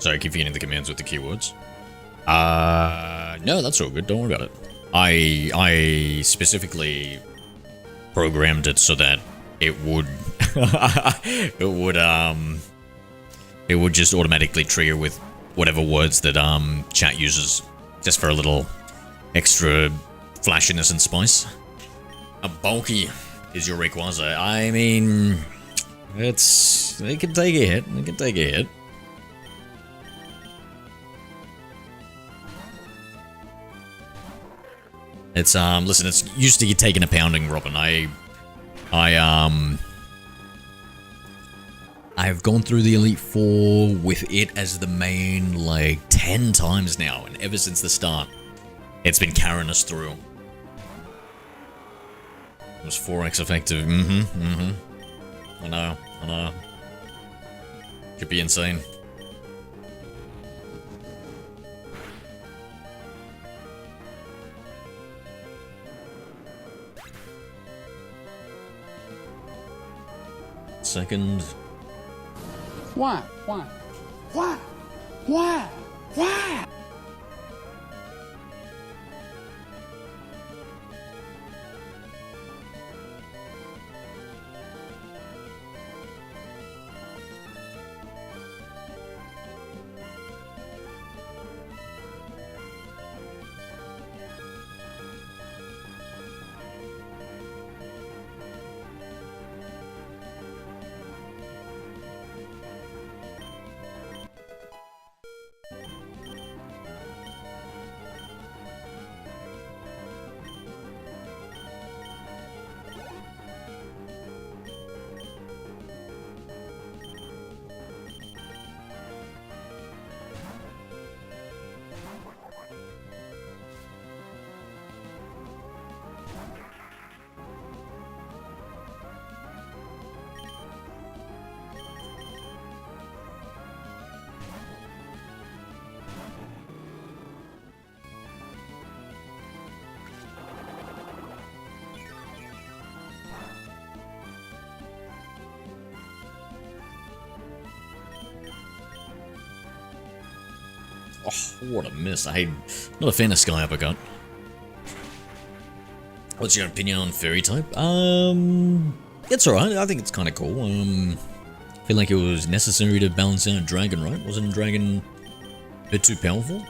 [SPEAKER 1] Sorry, I keep feeding the commands with the keywords. No, that's all good. Don't worry about it. I specifically programmed it so that it would, it would just automatically trigger with whatever words that, chat uses, just for a little extra flashiness and spice. A bulky is your Rayquaza. I mean, it can take a hit. It can take a hit. It's, listen, it's used to you taking a pounding, Robin. I've gone through the Elite Four with it as the main, like, 10 times now, and ever since the start, it's been carrying us through. It was 4x effective, I know. Could be insane. Second.
[SPEAKER 5] Why?
[SPEAKER 1] Oh, what a miss. Not a fan of Sky Uppercut. What's your opinion on Fairy type? It's alright. I think it's kind of cool. Feel like it was necessary to balance out Dragon, right? Wasn't Dragon a bit too powerful?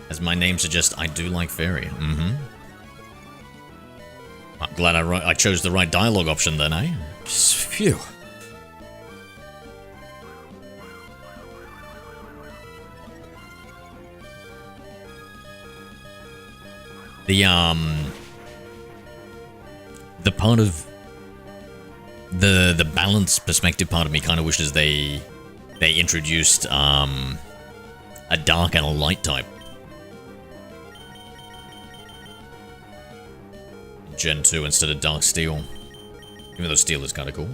[SPEAKER 1] As my name suggests, I do like Fairy. I'm glad I chose the right dialogue option then, eh? Phew. the part of the balance perspective part of me kind of wishes they introduced a dark and a light type. Gen 2 instead of Dark Steel. Even though Steel is kind of cool.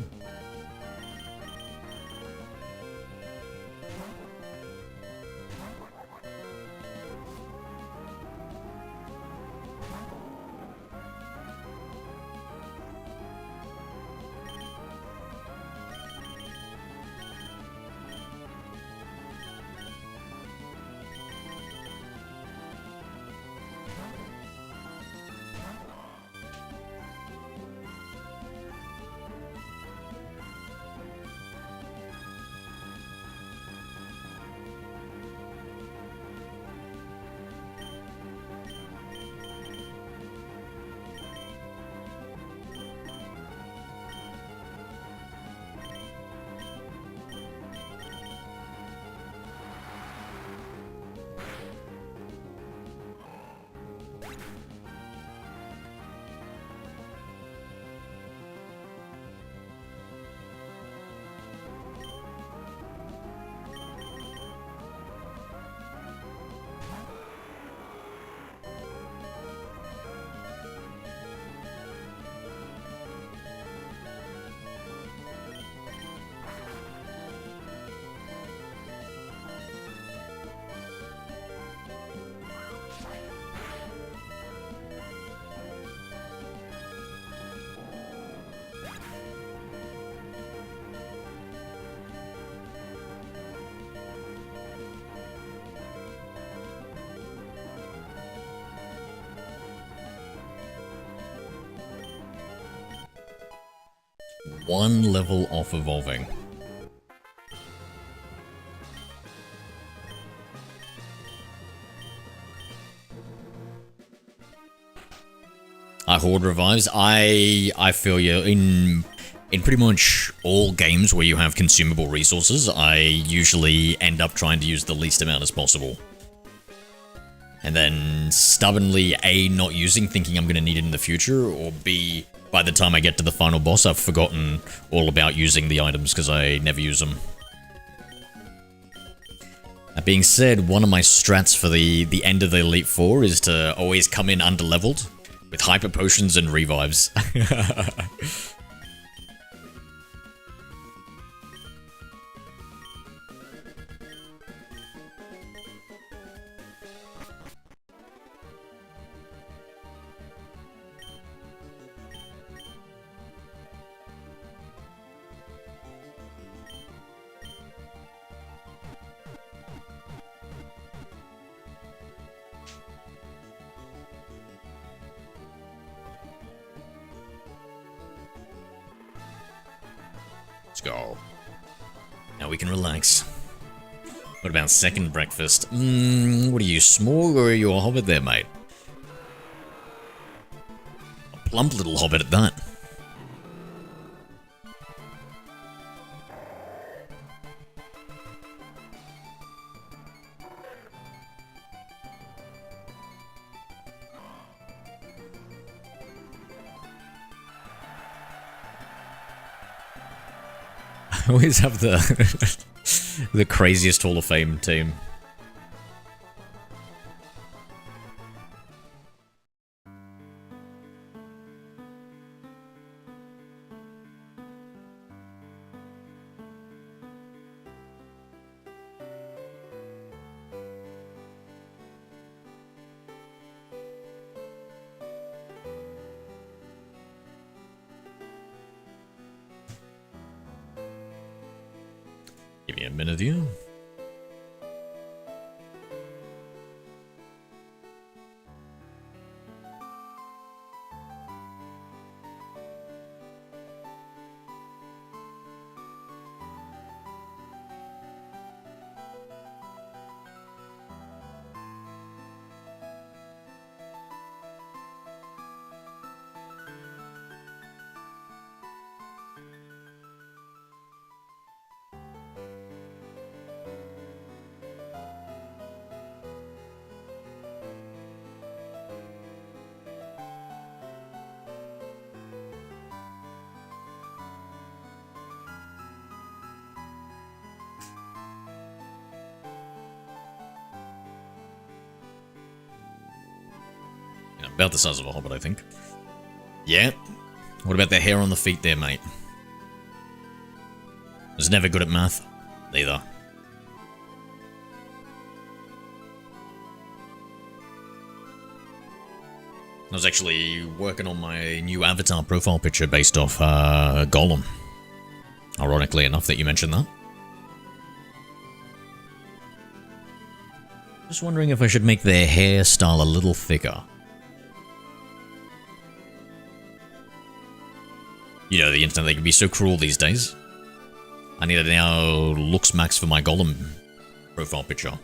[SPEAKER 1] One level off evolving. Horde revives. I feel you. In pretty much all games where you have consumable resources, I usually end up trying to use the least amount as possible. And then stubbornly A, not using, thinking I'm going to need it in the future, or B, by the time I get to the final boss, I've forgotten all about using the items because I never use them. That being said, one of my strats for the end of the Elite Four is to always come in underleveled with hyper potions and revives. Let's go. Now we can relax. What about second breakfast? What are you, small or are you a hobbit there, mate? A plump little hobbit at that. I always have the the craziest Hall of Fame team. Give me a minute here. About the size of a hobbit, I think. Yeah. What about the hair on the feet there, mate? Was never good at math. Neither. I was actually working on my new avatar profile picture based off Gollum. Ironically enough that you mentioned that. Just wondering if I should make their hairstyle a little thicker. You know, the internet, they can be so cruel these days. I need a now looks max for my Gollum profile picture.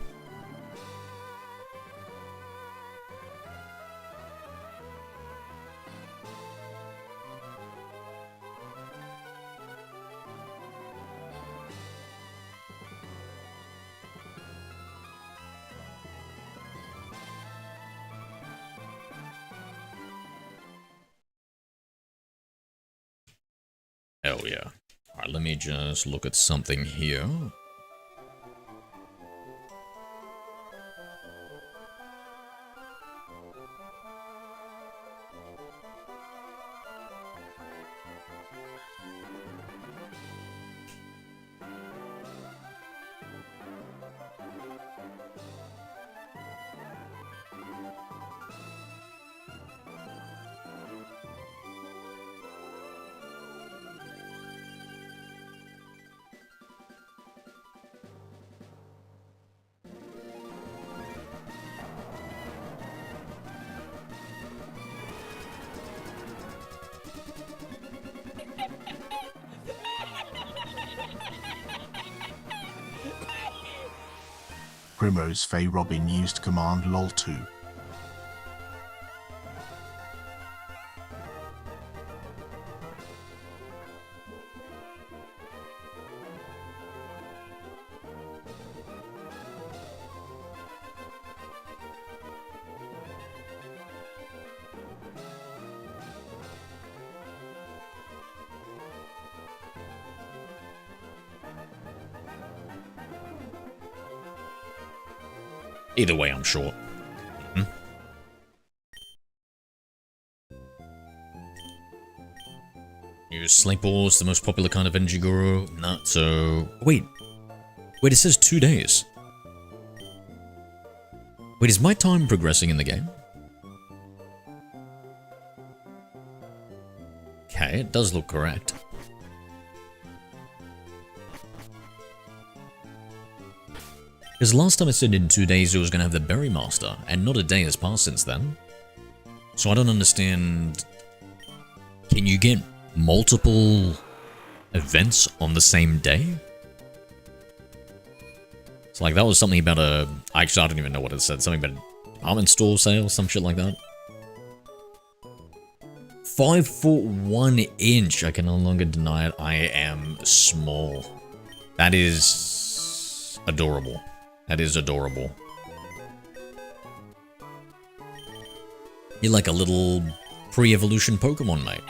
[SPEAKER 1] Hell yeah. Alright, let me just look at something here.
[SPEAKER 3] Primrose Fey Robin used command lol2.
[SPEAKER 1] Either way, I'm short. Use Slate Balls, the most popular kind of energy guru. Not so... Wait, it says 2 days. Wait, is my time progressing in the game? Okay, it does look correct. Because last time I said in 2 days it was going to have the Berry Master, and not a day has passed since then. So I don't understand... Can you get multiple events on the same day? It's like, that was something about a... Actually, I don't even know what it said. Something about an almond store sale, some shit like that. 5 foot 1 inch. I can no longer deny it. I am small. That is... adorable. That is adorable. You're like a little pre-evolution Pokemon, mate.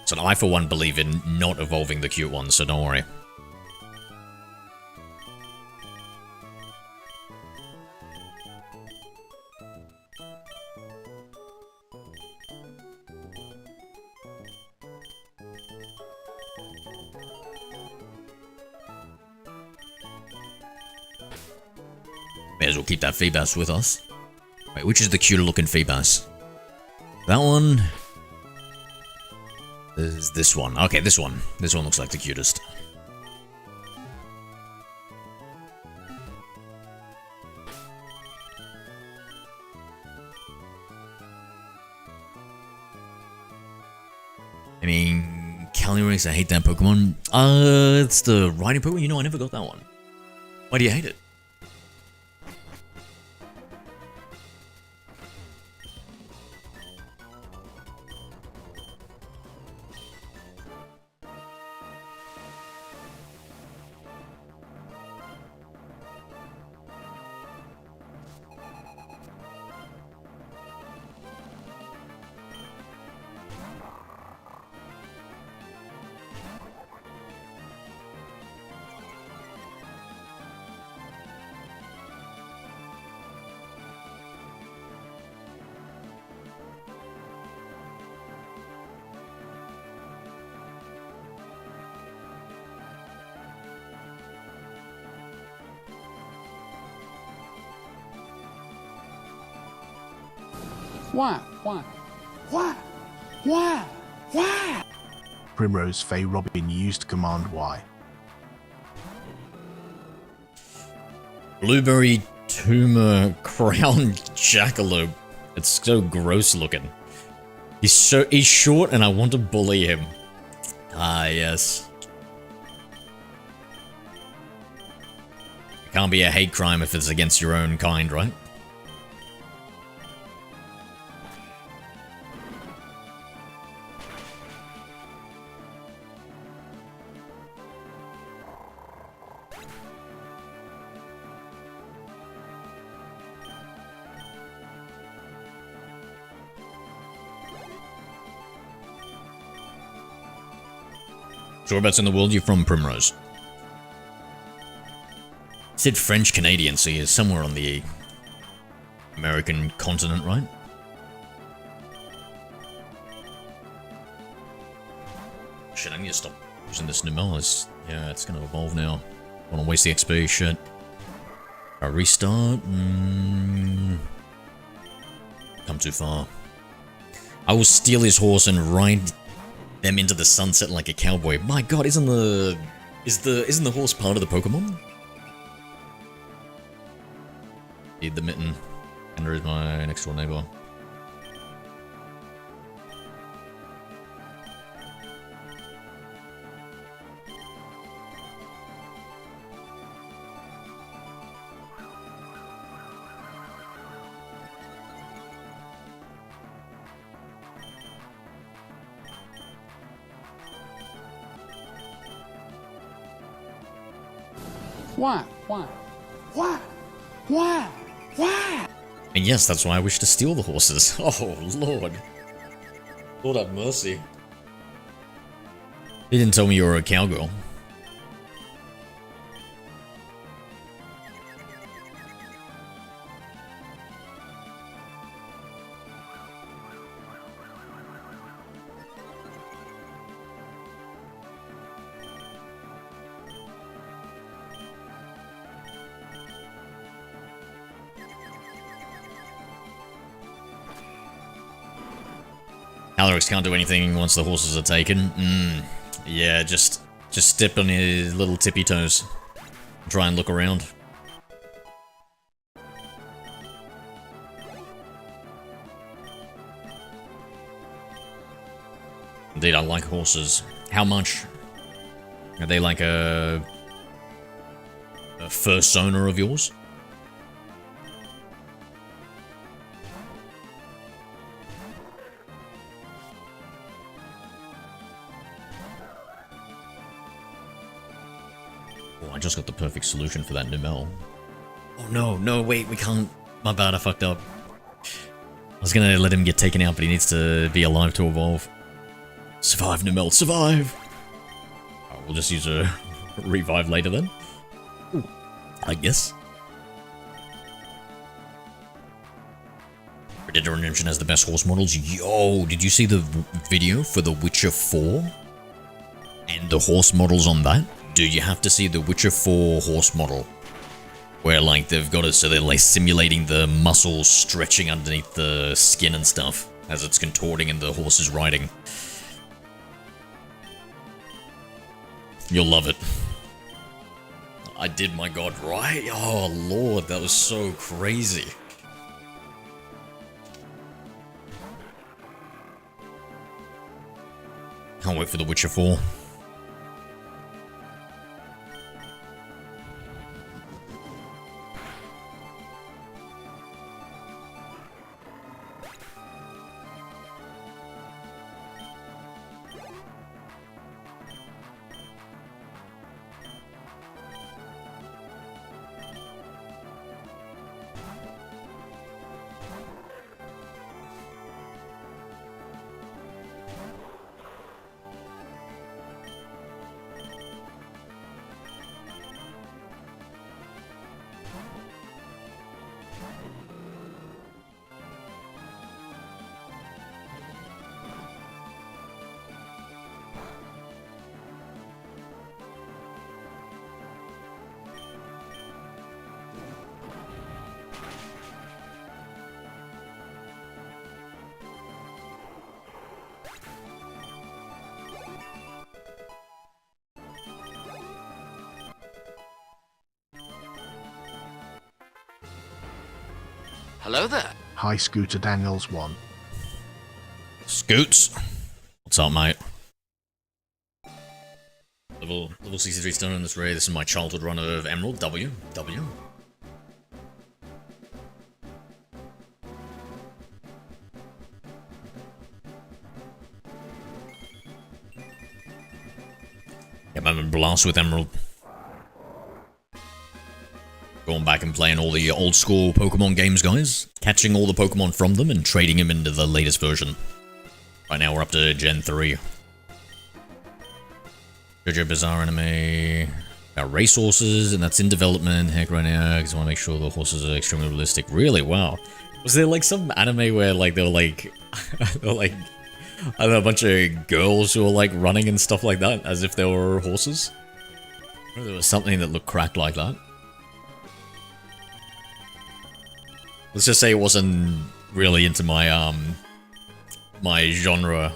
[SPEAKER 1] So I, for one, believe in not evolving the cute ones, so don't worry. May as well keep that Feebas with us. Wait, which is the cuter looking Feebas? That one? Is this one. Okay, this one. This one looks like the cutest. I mean, Calyrex, I hate that Pokemon. It's the riding Pokemon? You know, I never got that one. Why do you hate it?
[SPEAKER 5] Why? Why? Why? Why? Why?
[SPEAKER 3] Primrose Fey Robin used Command Y.
[SPEAKER 1] Blueberry tumor crown jackalope. It's so gross looking. He's short and I want to bully him. Ah, yes. It can't be a hate crime if it's against your own kind, right? So whereabouts in the world you're from, Primrose? It said French Canadian, so you're somewhere on the American continent, right? Shit, I need to stop using this Numel. Yeah, it's gonna evolve now. Don't wanna waste the XP, shit. I restart? Come too far. I will steal his horse and ride them into the sunset like a cowboy. My god, isn't the horse part of the Pokemon? Need the mitten. Ender is my next door neighbor.
[SPEAKER 5] Why? Why? Why? Why? Why?
[SPEAKER 1] And yes, that's why I wish to steal the horses. Oh, Lord. Lord have mercy. He didn't tell me you were a cowgirl. Calyrex can't do anything once the horses are taken. Yeah, just step on his little tippy toes. Try and look around. Indeed, I like horses. How much? Are they like a first owner of yours? Oh, I just got the perfect solution for that Numel. Oh no, wait, we can't. My bad, I fucked up. I was gonna let him get taken out, but he needs to be alive to evolve. Survive, Numel, survive! Oh, we'll just use a revive later then. I guess. Red Dead Redemption has the best horse models. Yo, did you see the video for The Witcher 4? And the horse models on that? Dude, you have to see the Witcher 4 horse model. Where, like, they've got it so they're, like, simulating the muscles stretching underneath the skin and stuff as it's contorting and the horse is riding. You'll love it. I did, my god, right? Oh, lord, that was so crazy. Can't wait for The Witcher 4.
[SPEAKER 2] Hello there.
[SPEAKER 3] Hi, Scooter Daniels 1.
[SPEAKER 1] Scoots. What's up, mate? Level 63 stone in this raid. This is my childhood run of Emerald. W. Yep, I'm in blast with Emerald. Going back and playing all the old school Pokemon games, guys. Catching all the Pokemon from them and trading them into the latest version. Right now we're up to Gen 3. JoJo Bizarre Anime. Got racehorses, and that's in development. Heck, right now, because I want to make sure the horses are extremely realistic. Really? Wow. Was there like some anime where like they were like, they were like, I don't know, a bunch of girls who were like running and stuff like that, as if they were horses? Or there was something that looked cracked like that. Let's just say it wasn't really into my my genre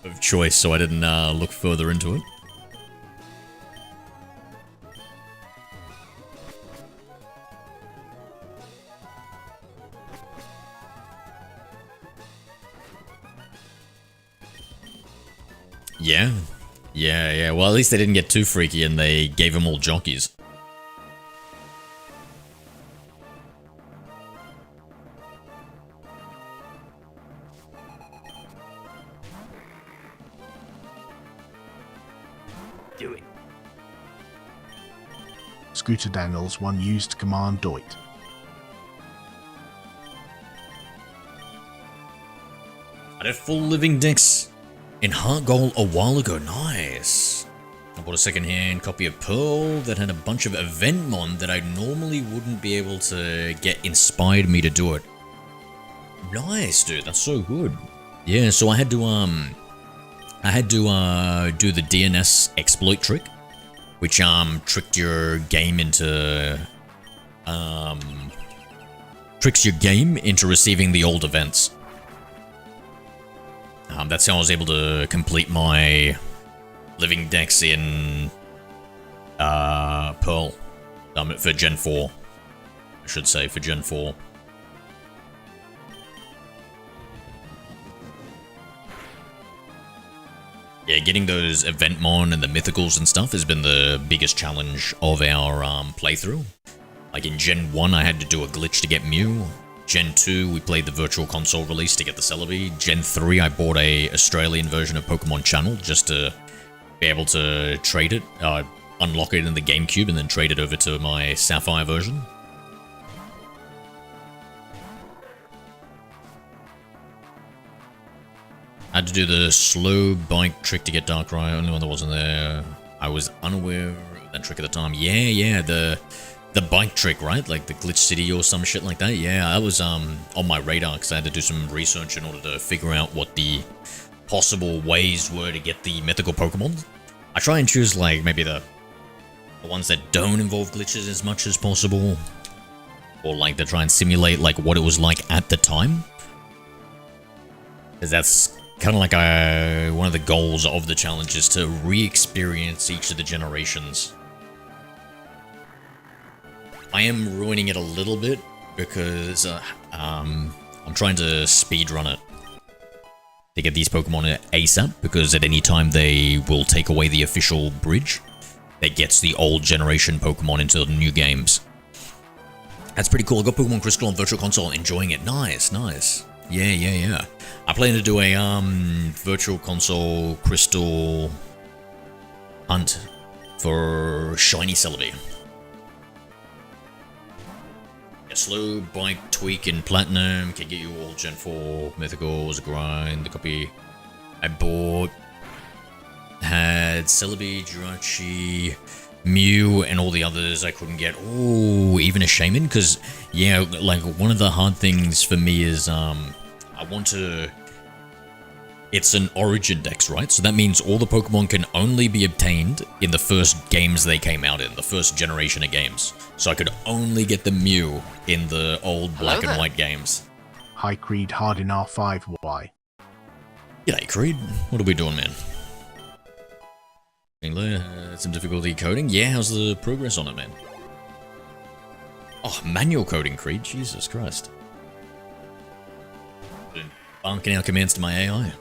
[SPEAKER 1] of choice, so I didn't look further into it. Yeah. Well, at least they didn't get too freaky and they gave them all jockeys.
[SPEAKER 2] Do it.
[SPEAKER 3] Scooter Daniels 1 used command Doit.
[SPEAKER 1] I had full living Dex in Heart Goal a while ago. Nice. I bought a second-hand copy of Pearl that had a bunch of event mon that I normally wouldn't be able to get inspired me to do it. Nice, dude. That's so good. Yeah, so I had to do the DNS exploit trick, which tricked your game into receiving the old events. That's how I was able to complete my living Dex in Pearl for Gen 4. I should say, for Gen 4. Yeah, getting those event mon and the mythicals and stuff has been the biggest challenge of our playthrough. Like in Gen 1, I had to do a glitch to get Mew. Gen 2, we played the Virtual Console release to get the Celebi. Gen 3, I bought a Australian version of Pokemon Channel just to be able to trade it, unlock it in the GameCube and then trade it over to my Sapphire version. I had to do the slow bike trick to get Darkrai, only one that wasn't there. I was unaware of that trick at the time. Yeah, the bike trick, right? Like the Glitch City or some shit like that. Yeah, that was on my radar because I had to do some research in order to figure out what the possible ways were to get the mythical Pokemon. I try and choose like maybe the ones that don't involve glitches as much as possible, or like to try and simulate like what it was like at the time, because that's kind of like one of the goals of the challenge is to re-experience each of the generations. I am ruining it a little bit because I'm trying to speedrun it to get these Pokemon ASAP, because at any time they will take away the official bridge that gets the old generation Pokemon into the new games. That's pretty cool. I got Pokemon Crystal on Virtual Console, enjoying it. Nice. Yeah. I plan to do a Virtual Console Crystal hunt for Shiny Celebi. Slow bike tweak in Platinum can get you all Gen 4 Mythicals, grind. The copy I bought had Celebi, Jirachi, Mew, and all the others I couldn't get. Oh, even a Shaman, because yeah, like one of the hard things for me is I want to. It's an OriginDex, right? So that means all the Pokemon can only be obtained in the first games they came out in, the first generation of games. So I could only get the Mew in the old black and white games.
[SPEAKER 3] Hi, Creed Hardin R5Y.
[SPEAKER 1] G'day, Creed. What are we doing, man? Some difficulty coding? Yeah, how's the progress on it, man? Oh, manual coding, Creed. Jesus Christ. Been barking out commands to my AI.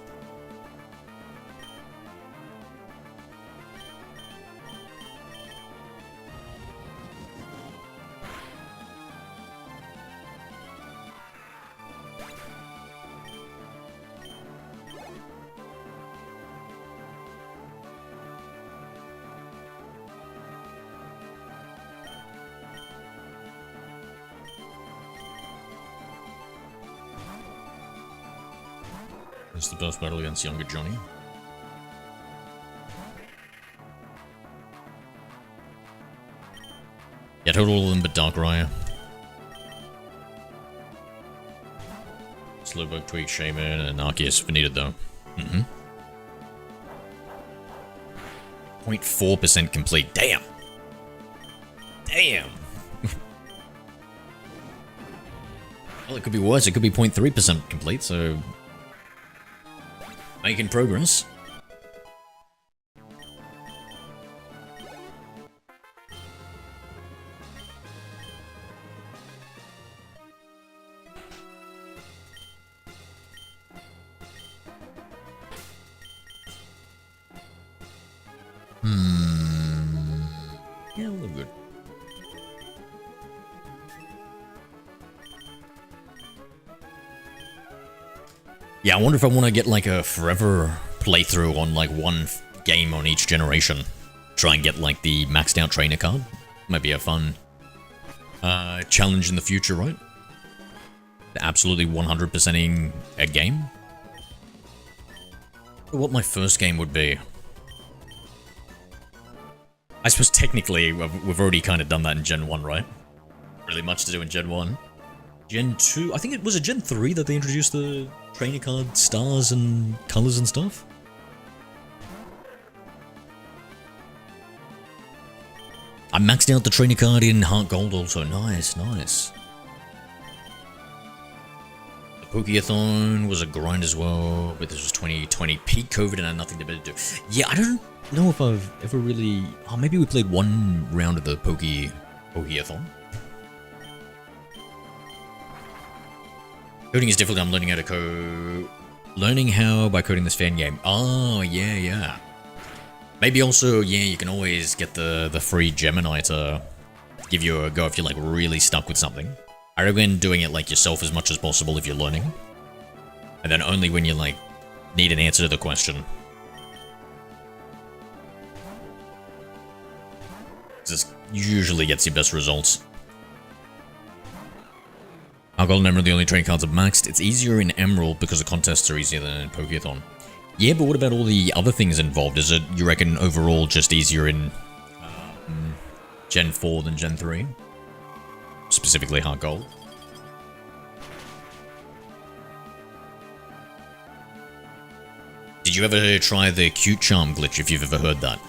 [SPEAKER 1] It's the boss battle against younger Johnny. Yeah, total all of them but Darkrai. Slowpoke, Tweak, Shaman, and Arceus if needed though. 0.4% complete. Damn! Damn! Well, it could be worse. It could be 0.3% complete, so... making progress. Yeah, we'll look good. Yeah, I wonder if I want to get like a forever playthrough on like one game on each generation. Try and get like the maxed out trainer card. Might be a fun challenge in the future, right? Absolutely 100%ing a game. What my first game would be. I suppose technically we've already kind of done that in Gen 1, right? Really much to do in Gen 1. Gen 2, I think it was a Gen 3 that they introduced the trainer card stars and colors and stuff. I maxed out the trainer card in Heart Gold also. Nice, nice. The Pokeathon was a grind as well, but this was 2020 peak COVID and had nothing to do. Yeah, I don't know if I've ever really... Oh, maybe we played one round of the Pokeathon. Coding is difficult. I'm learning how to code. Learning how by coding this fan game. Oh, yeah, yeah. Maybe also, yeah, you can always get the free Gemini to give you a go if you're like really stuck with something. I recommend doing it like yourself as much as possible if you're learning. And then only when you like need an answer to the question. This usually gets you best results. Our Gold and Emerald, the only training cards are maxed. It's easier in Emerald because the contests are easier than in Pokeathon. Yeah, but what about all the other things involved? Is it, you reckon, overall just easier in Gen 4 than Gen 3? Specifically Heart Gold? Did you ever try the Cute Charm glitch, if you've ever heard that?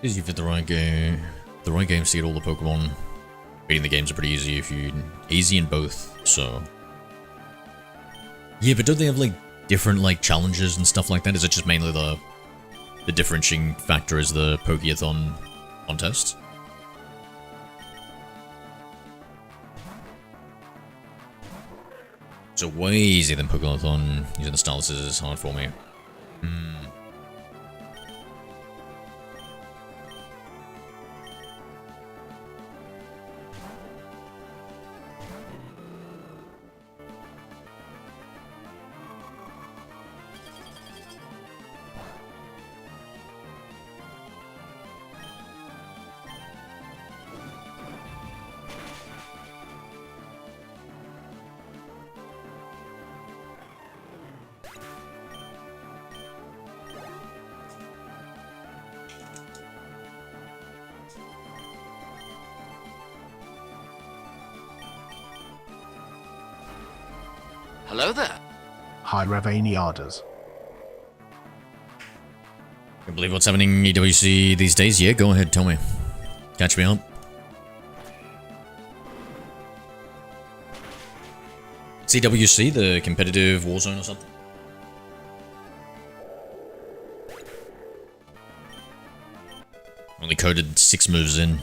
[SPEAKER 1] If you fit the right game, to get all the Pokemon. Beating the games are pretty easy if you easy in both. So yeah, but don't they have like different like challenges and stuff like that? Is it just mainly the differentiating factor is the Pokeathon contest? So way easier than Pokeathon. Using the stylus is hard for me.
[SPEAKER 2] Hello there.
[SPEAKER 3] Hi, Ravaniadas.
[SPEAKER 1] Can't believe what's happening in EWC these days. Yeah, go ahead, tell me. Catch me up. CWC, the competitive Warzone or something? Only coded 6 moves in.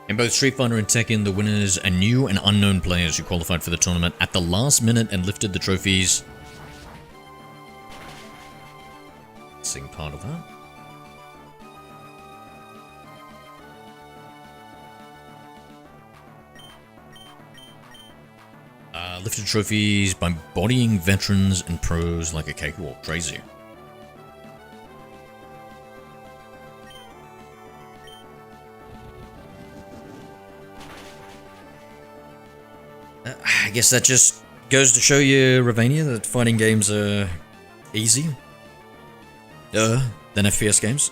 [SPEAKER 1] In both Street Fighter and Tekken, the winners are new and unknown players who qualified for the tournament at the last minute and lifted the trophies. Missing part of that. Lifted trophies by bodying veterans and pros like a cakewalk. Crazy. I guess that just goes to show you, Ravania, that fighting games are easy than FPS games.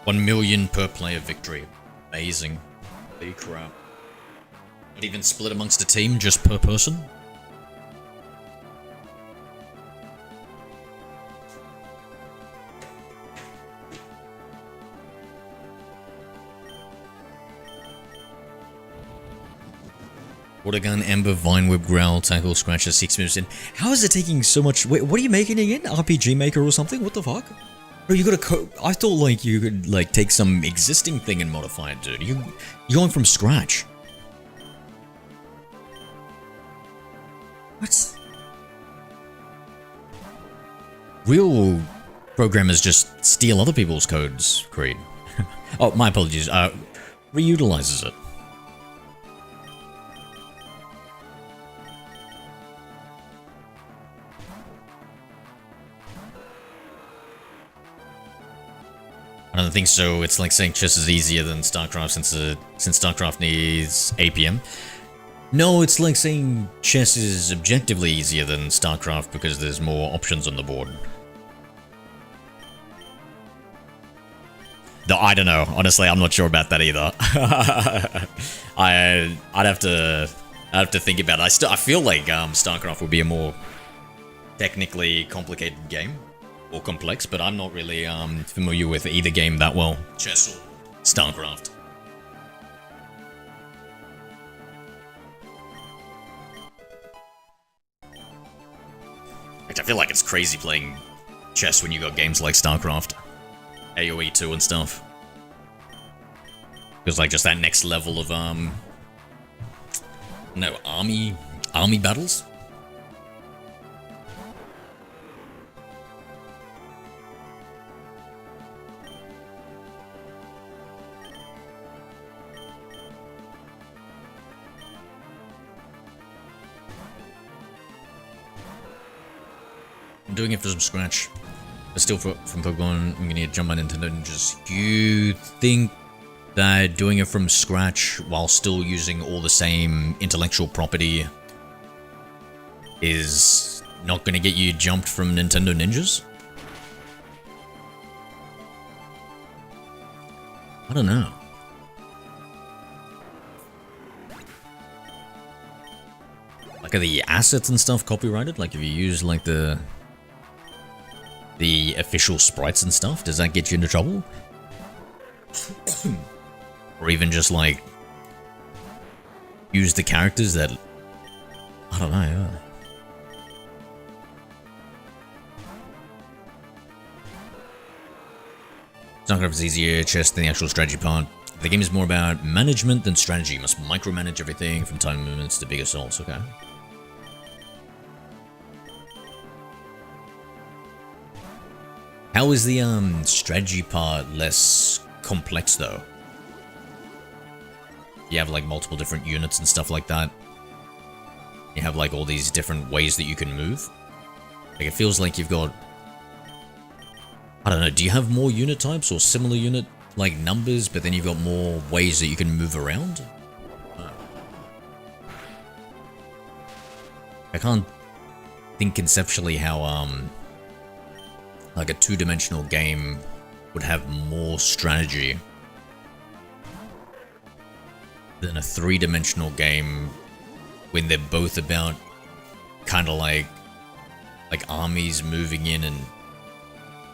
[SPEAKER 1] $1 million per player victory. Amazing. Holy crap. Not even split amongst a team, just per person? Watergun, Ember, Vine Whip, Growl, Tackle, Scratcher, 6 moves in. How is it taking so much? Wait, what are you making again? RPG Maker or something? What the fuck? Bro, you gotta I thought like you could like take some existing thing and modify it, dude. You're going from scratch. What? Real programmers just steal other people's codes, Creed. Oh, my apologies. Reutilizes it. I don't think so. It's like saying chess is easier than StarCraft since StarCraft needs APM. No, it's like saying chess is objectively easier than StarCraft because there's more options on the board. No, I don't know. Honestly, I'm not sure about that either. I'd have to think about it. I feel like StarCraft would be a more technically complicated game. Or complex, but I'm not really familiar with either game that well. Chess or StarCraft. I feel like it's crazy playing chess when you got games like StarCraft, AoE 2 and stuff. Feels like just that next level of no, army battles. I'm doing it from scratch. But still from Pokemon, I'm gonna jump on Nintendo Ninjas. Do you think that doing it from scratch while still using all the same intellectual property is not gonna get you jumped from Nintendo Ninjas? I don't know. Like, are the assets and stuff copyrighted? Like, if you use, like, the official sprites and stuff, does that get you into trouble? Or even just, like, use the characters that... I don't know, yeah. StarCraft is easier chess than the actual strategy part. The game is more about management than strategy. You must micromanage everything from tiny movements to big assaults, okay. How is the strategy part less complex though? You have like multiple different units and stuff like that. You have like all these different ways that you can move. Like it feels like you've got... I don't know, do you have more unit types or similar unit like numbers, but then you've got more ways that you can move around? I can't think conceptually how like a two-dimensional game would have more strategy than a three-dimensional game when they're both about kind of like armies moving in and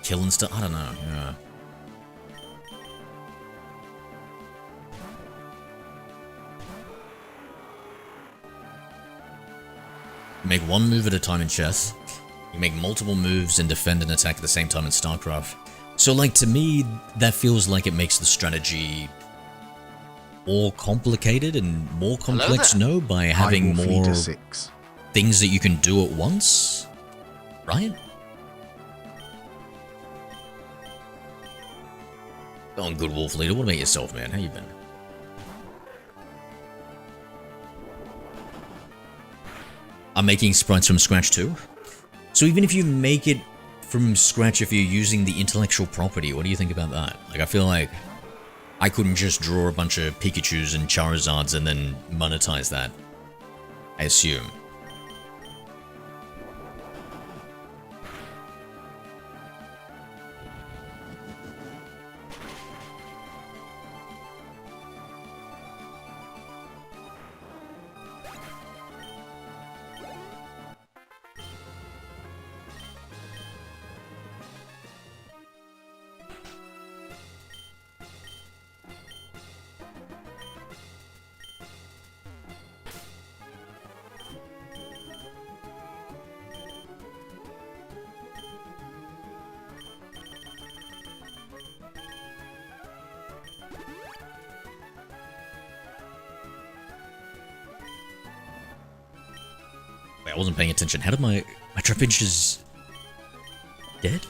[SPEAKER 1] killing stuff. I don't know. Yeah. You make one move at a time in chess. You make multiple moves and defend and attack at the same time in StarCraft. So, like, to me, that feels like it makes the strategy more complicated and more complex, no? By having more things that you can do at once, right? Go on, good wolf leader. What about yourself, man? How you been? I'm making sprites from scratch too. So even if you make it from scratch, if you're using the intellectual property, what do you think about that? Like, I feel like I couldn't just draw a bunch of Pikachus and Charizards and then monetize that, I assume. Wait, I wasn't paying attention. How did my Trapinch's dead?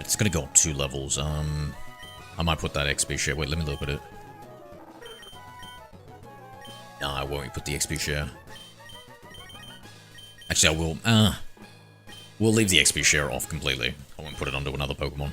[SPEAKER 1] It's gonna go up 2 levels. I might put that XP share. Wait, let me look at it. Nah, I won't put the XP share. Actually, I will. We'll leave the XP share off completely. I won't put it onto another Pokemon.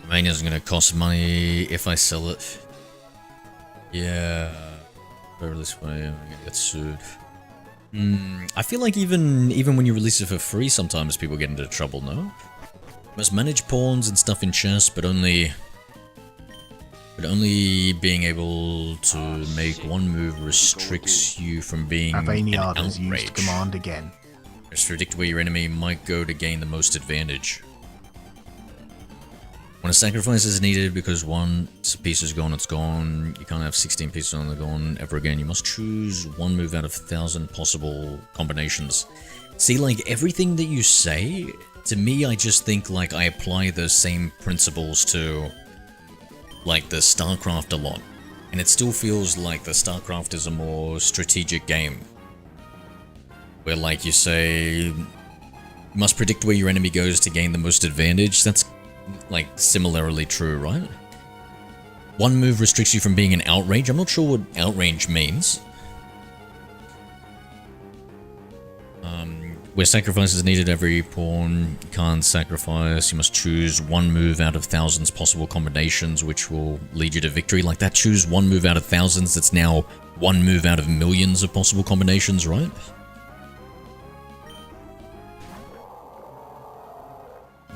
[SPEAKER 1] Mania is gonna cost money if I sell it. Yeah, over this way, I'm gonna get sued. I feel like even when you release it for free, sometimes people get into trouble. No, you must manage pawns and stuff in chess, but only being able to make one move restricts you from being an outrage.
[SPEAKER 3] Used command again.
[SPEAKER 1] Just predict where your enemy might go to gain the most advantage. When a sacrifice is needed because one piece is gone, it's gone. You can't have 16 pieces on the gone ever again. You must choose one move out of 1,000 possible combinations. See, like, everything that you say to me, I just think like I apply those same principles to like the StarCraft a lot, and it still feels like the StarCraft is a more strategic game, where like you say, you must predict where your enemy goes to gain the most advantage. That's like similarly true, right? One move restricts you from being in outrange. I'm not sure what outrange means. Where sacrifice is needed, every pawn you can't sacrifice. You must choose one move out of thousands possible combinations, which will lead you to victory. Like that, choose one move out of thousands. That's now one move out of millions of possible combinations, right?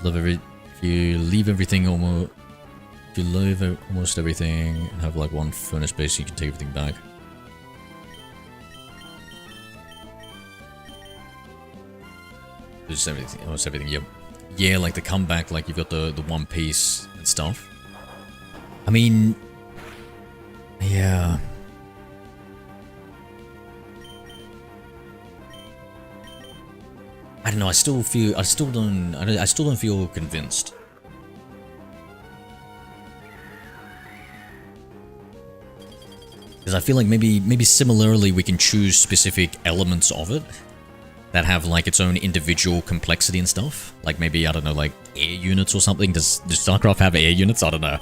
[SPEAKER 1] If you leave everything almost... If you leave almost everything and have like one furnace base, you can take everything back. Just everything, almost everything, yep. Yeah, like the comeback, like you've got the one piece and stuff. I mean... Yeah... I don't know, I still don't feel convinced. Because I feel like maybe similarly we can choose specific elements of it that have like its own individual complexity and stuff. Like maybe, I don't know, like air units or something. Does StarCraft have air units? I don't know.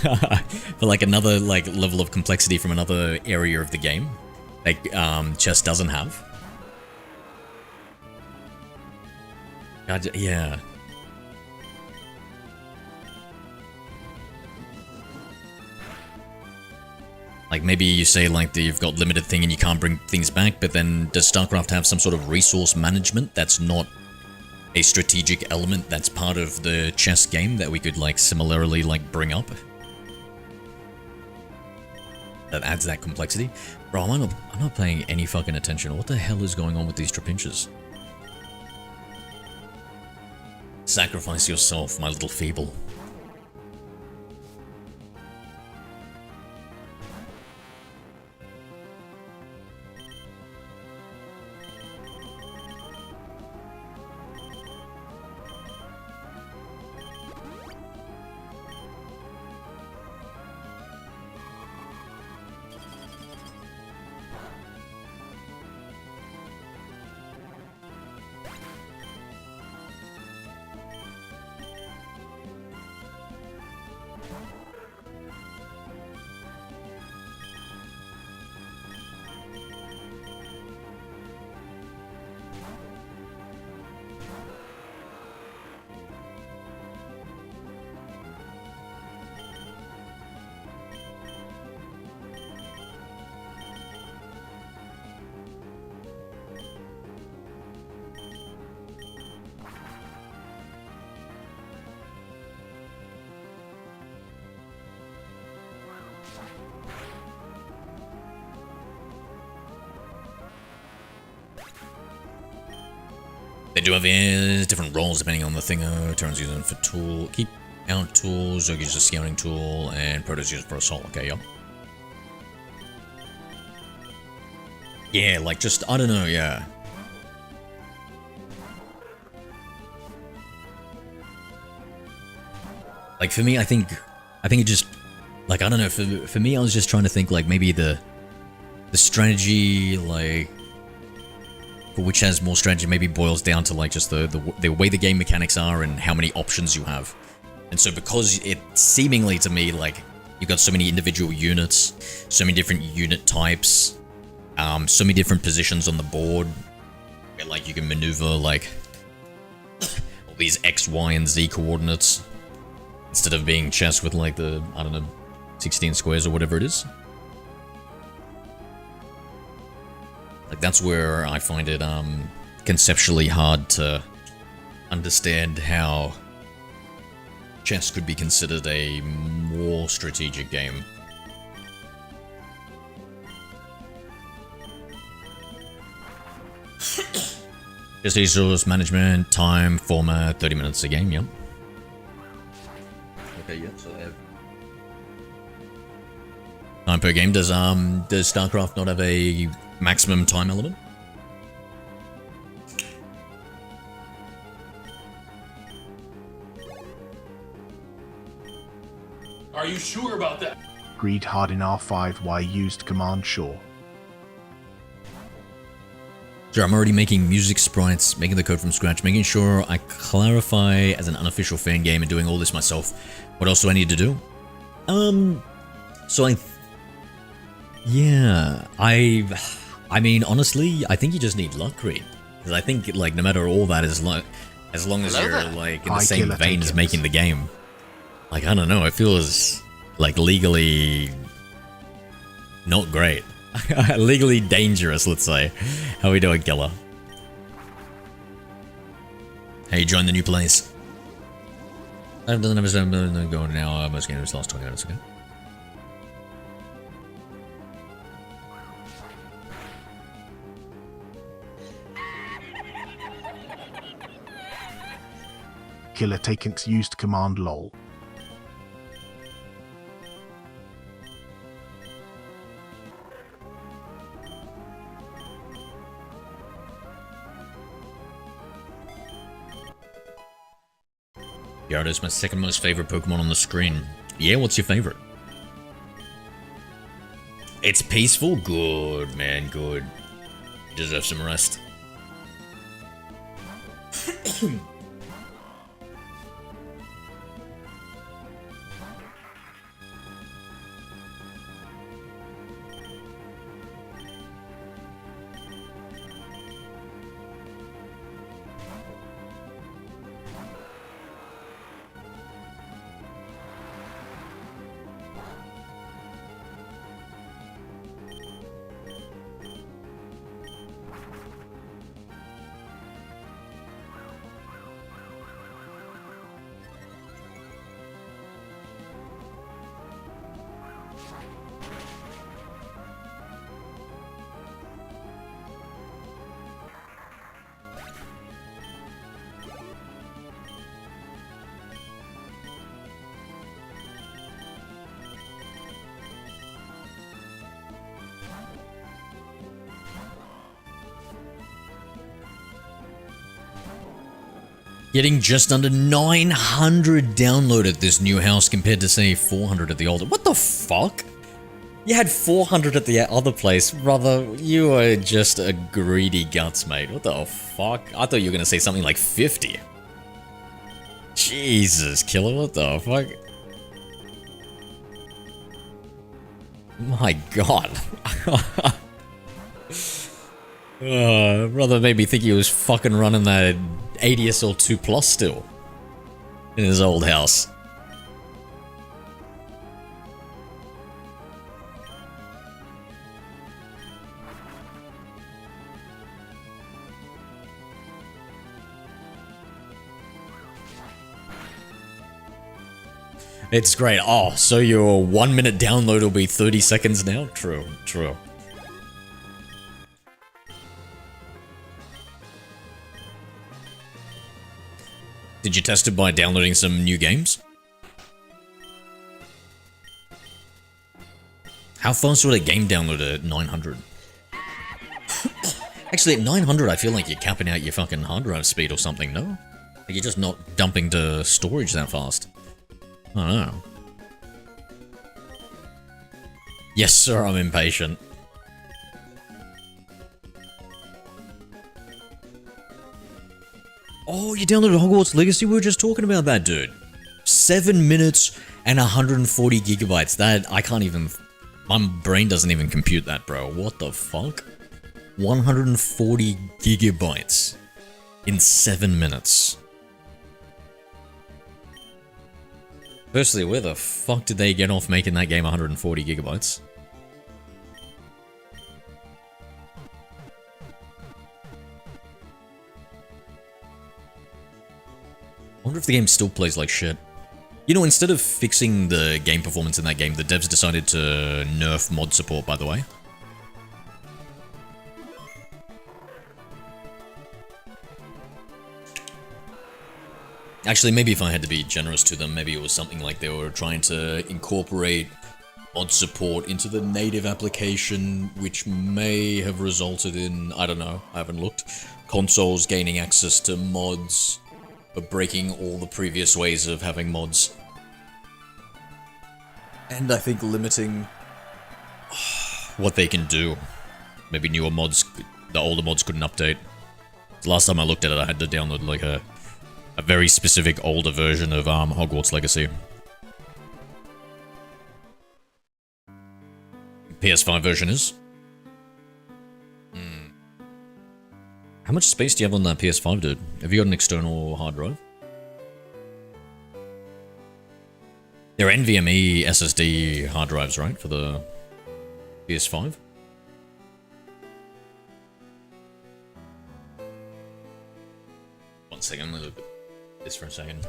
[SPEAKER 1] But like another like level of complexity from another area of the game like chess doesn't have. Yeah. Like maybe you say like you've got limited thing and you can't bring things back, but then does StarCraft have some sort of resource management that's not a strategic element that's part of the chess game that we could like similarly like bring up? That adds that complexity? Bro, I'm not paying any fucking attention. What the hell is going on with these trapinches? Sacrifice yourself, my little feeble. They do have different roles depending on the thinger. Turns using for tool, keep out tools, Zerg uses a scouting tool, and Protoss uses for assault. Okay, yep. Yeah, like just, I don't know, yeah. Like for me, I think it just, like, I don't know, for me, I was just trying to think like maybe the strategy, like, for which has more strategy maybe boils down to like just the way the game mechanics are and how many options you have. And so because it seemingly to me like you've got so many individual units, so many different unit types, so many different positions on the board, where like you can maneuver like all these X, Y, and Z coordinates instead of being chess with like the, I don't know, 16 squares or whatever it is. Like that's where I find it conceptually hard to understand how chess could be considered a more strategic game. Just resource management, time, format, 30 minutes a game, yep. Okay, yeah, so they have time per game. Does StarCraft not have a maximum time element?
[SPEAKER 5] Are you sure about that?
[SPEAKER 3] Read hard in R5 while used command sure.
[SPEAKER 1] So I'm already making music sprites, making the code from scratch, making sure I clarify as an unofficial fan game and doing all this myself. What else do I need to do? I mean, honestly, I think you just need luck, Reed. Because I think, like, no matter all that, as long as
[SPEAKER 2] Hello
[SPEAKER 1] you're,
[SPEAKER 2] there.
[SPEAKER 1] like, in the
[SPEAKER 3] Hi,
[SPEAKER 1] same
[SPEAKER 3] Killer
[SPEAKER 1] vein as
[SPEAKER 3] Tickets.
[SPEAKER 1] making the game, like, I don't know, it feels, like, legally not great. Legally dangerous, let's say. How we doing, Killer? Hey, join the new place. I've done an episode going now. Most games last 20 minutes ago.
[SPEAKER 3] Killer Taken's used command lol.
[SPEAKER 1] Gyarados, my second most favorite Pokemon on the screen. Yeah, what's your favorite? It's peaceful? Good, man, good. You deserve some rest. Getting just under 900 download at this new house compared to, say, 400 at the older. What the fuck? You had 400 at the other place. Brother, you are just a greedy guts, mate. What the fuck? I thought you were going to say something like 50. Jesus, Killer, what the fuck? My god. Brother made me think he was fucking running that ADSL 2 Plus still in his old house. It's great. Oh, so your 1 minute download will be 30 seconds now? True, true. Did you test it by downloading some new games? How fast would a game download at 900? Actually, at 900, I feel like you're capping out your fucking hard drive speed or something, no? Like you're just not dumping to storage that fast. I don't know. Yes, sir, I'm impatient. Oh, you downloaded Hogwarts Legacy? We were just talking about that, dude. 7 minutes and 140 gigabytes. That, I can't even... My brain doesn't even compute that, bro. What the fuck? 140 gigabytes in 7 minutes. Firstly, where the fuck did they get off making that game 140 gigabytes? I wonder if the game still plays like shit. You know, instead of fixing the game performance in that game, the devs decided to nerf mod support, by the way. Actually, maybe if I had to be generous to them, maybe it was something like they were trying to incorporate mod support into the native application, which may have resulted in, I don't know, I haven't looked, consoles gaining access to mods, but breaking all the previous ways of having mods. And I think limiting what they can do. Maybe newer mods, the older mods couldn't update. The last time I looked at it, I had to download like a very specific older version of Hogwarts Legacy. PS5 version is. How much space do you have on that PS5, dude? Have you got an external hard drive? They're NVMe SSD hard drives, right? For the PS5? One second, I'm gonna look at this for a second.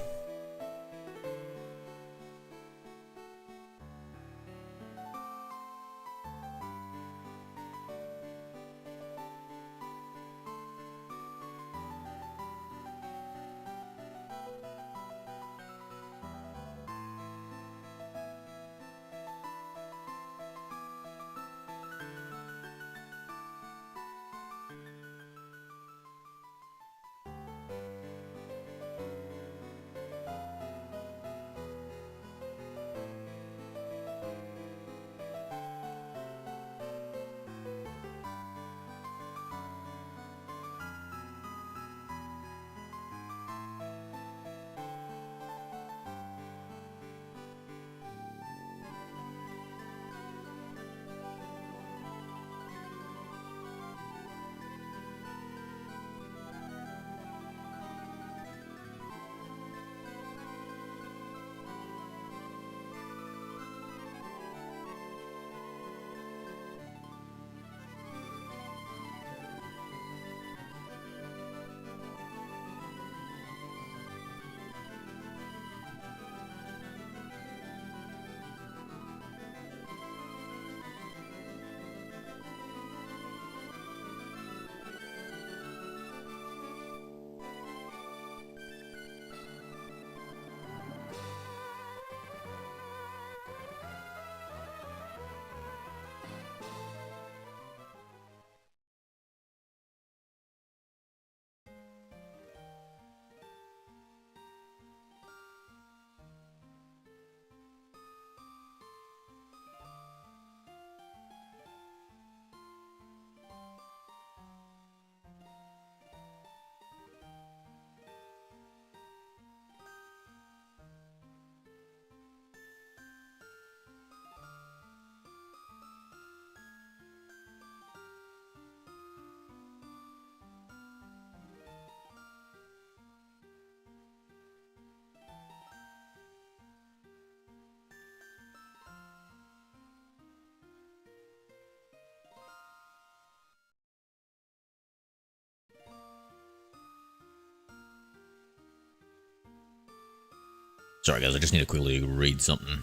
[SPEAKER 1] Sorry guys, I just need to quickly read something.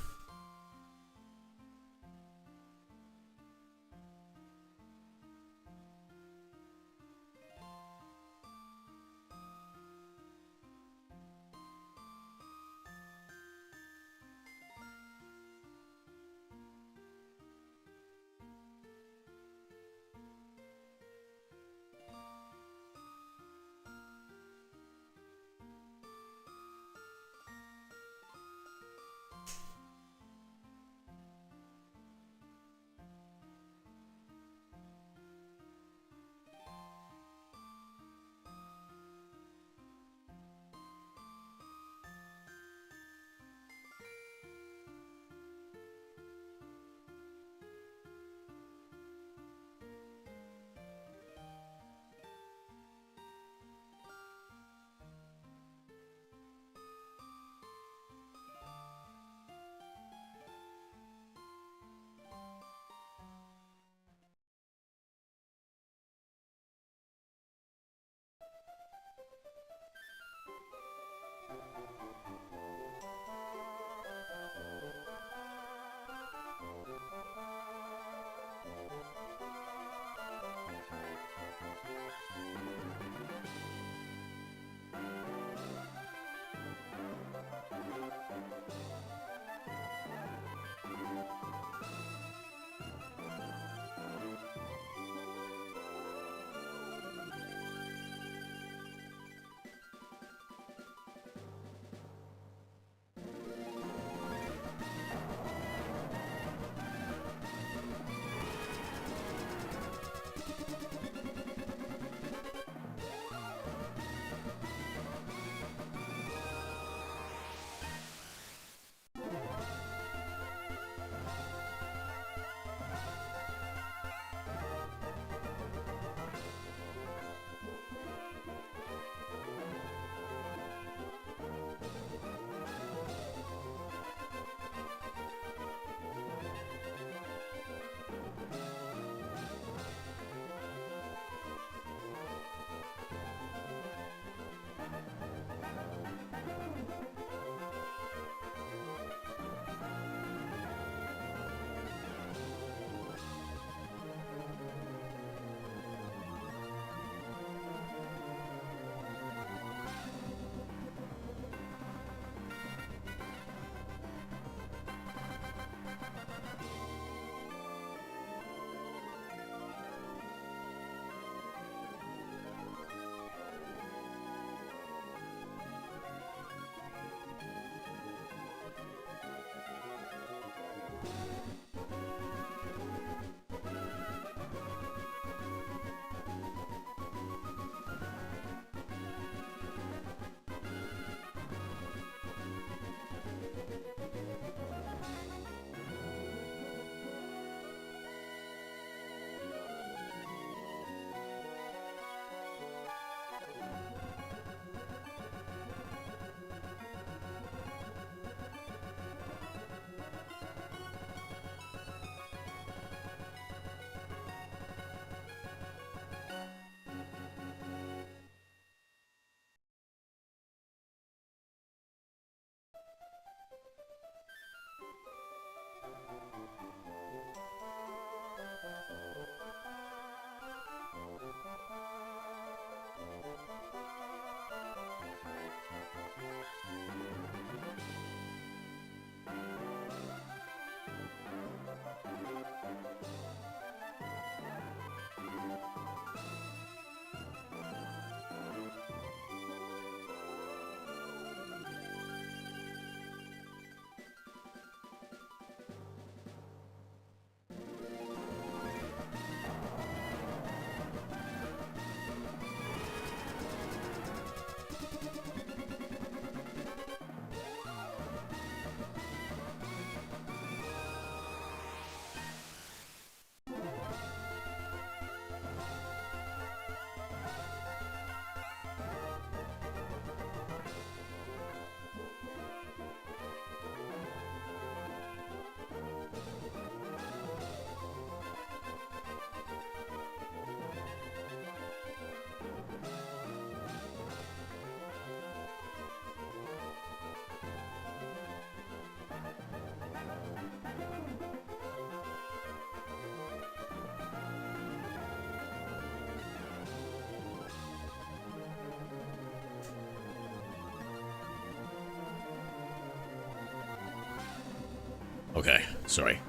[SPEAKER 1] Okay, sorry.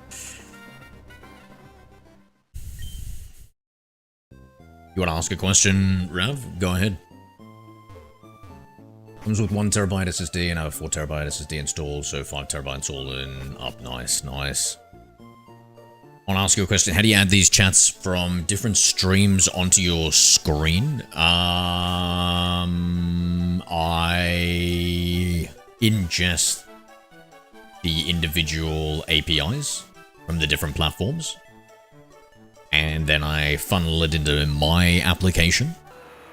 [SPEAKER 1] You want to ask a question, Rav? Go ahead. Comes with 1TB SSD and I have a 4TB SSD installed, so 5TB all in. Up, nice, nice. I want to ask you a question. How do you add these chats from different streams onto your screen? I ingest the individual APIs from the different platforms, and then I funnel it into my application,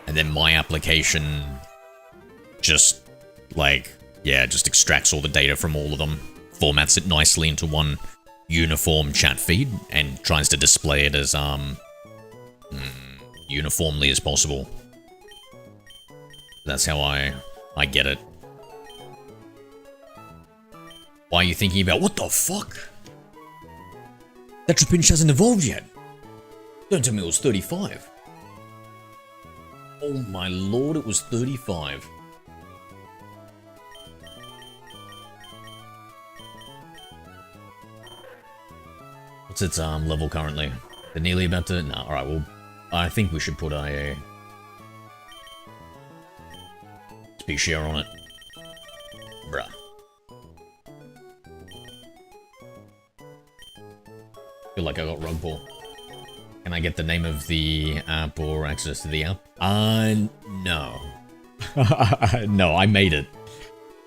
[SPEAKER 1] and then my application just, like, yeah, just extracts all the data from all of them, formats it nicely into one uniform chat feed, and tries to display it as, uniformly as possible. That's how I get it. Why are you thinking about, what the fuck? That Trapinch hasn't evolved yet. Don't tell me it was 35. Oh my lord, it was 35. What's its level currently? They're nearly about to... No, alright, well, I think we should put a speed share on it. Bruh. Feel like I got rug pull. Can I get the name of the app or access to the app? No. No, I made it.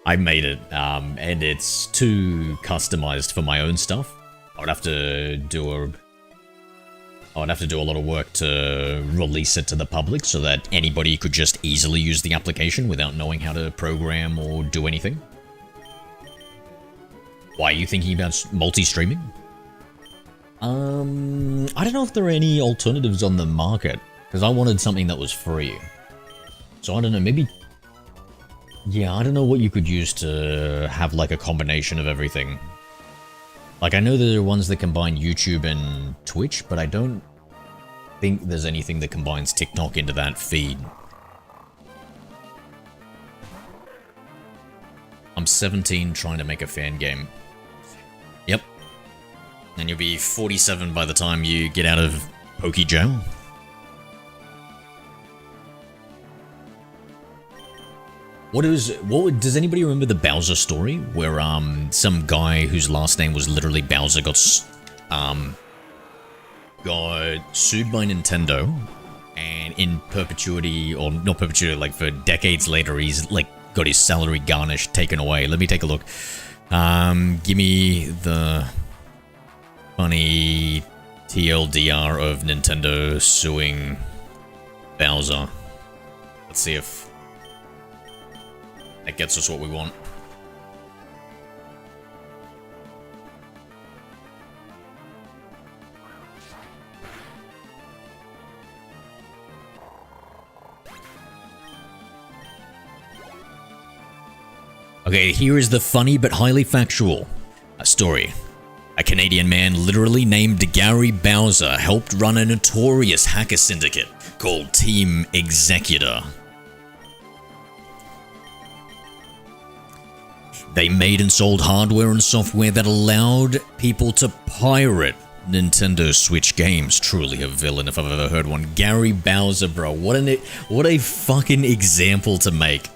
[SPEAKER 1] I made it, and it's too customized for my own stuff. I would have to do a lot of work to release it to the public so that anybody could just easily use the application without knowing how to program or do anything. Why are you thinking about multi-streaming? I don't know if there are any alternatives on the market, because I wanted something that was free. So I don't know, maybe... Yeah, I don't know what you could use to have like a combination of everything. Like, I know there are ones that combine YouTube and Twitch, but I don't think there's anything that combines TikTok into that feed. I'm 17 trying to make a fan game. Yep. And you'll be 47 by the time you get out of Poke Jail. Does anybody remember the Bowser story? Where, some guy whose last name was literally Bowser got sued by Nintendo, and in perpetuity, or not perpetuity, like for decades later, he's, like, got his salary garnished, taken away. Let me take a look. Give me the funny TLDR of Nintendo suing Bowser. Let's see if that gets us what we want. Okay, here is the funny but highly factual story. A Canadian man literally named Gary Bowser helped run a notorious hacker syndicate called Team Executor. They made and sold hardware and software that allowed people to pirate Nintendo Switch games. Truly a villain if I've ever heard one. Gary Bowser, bro. What a fucking example to make.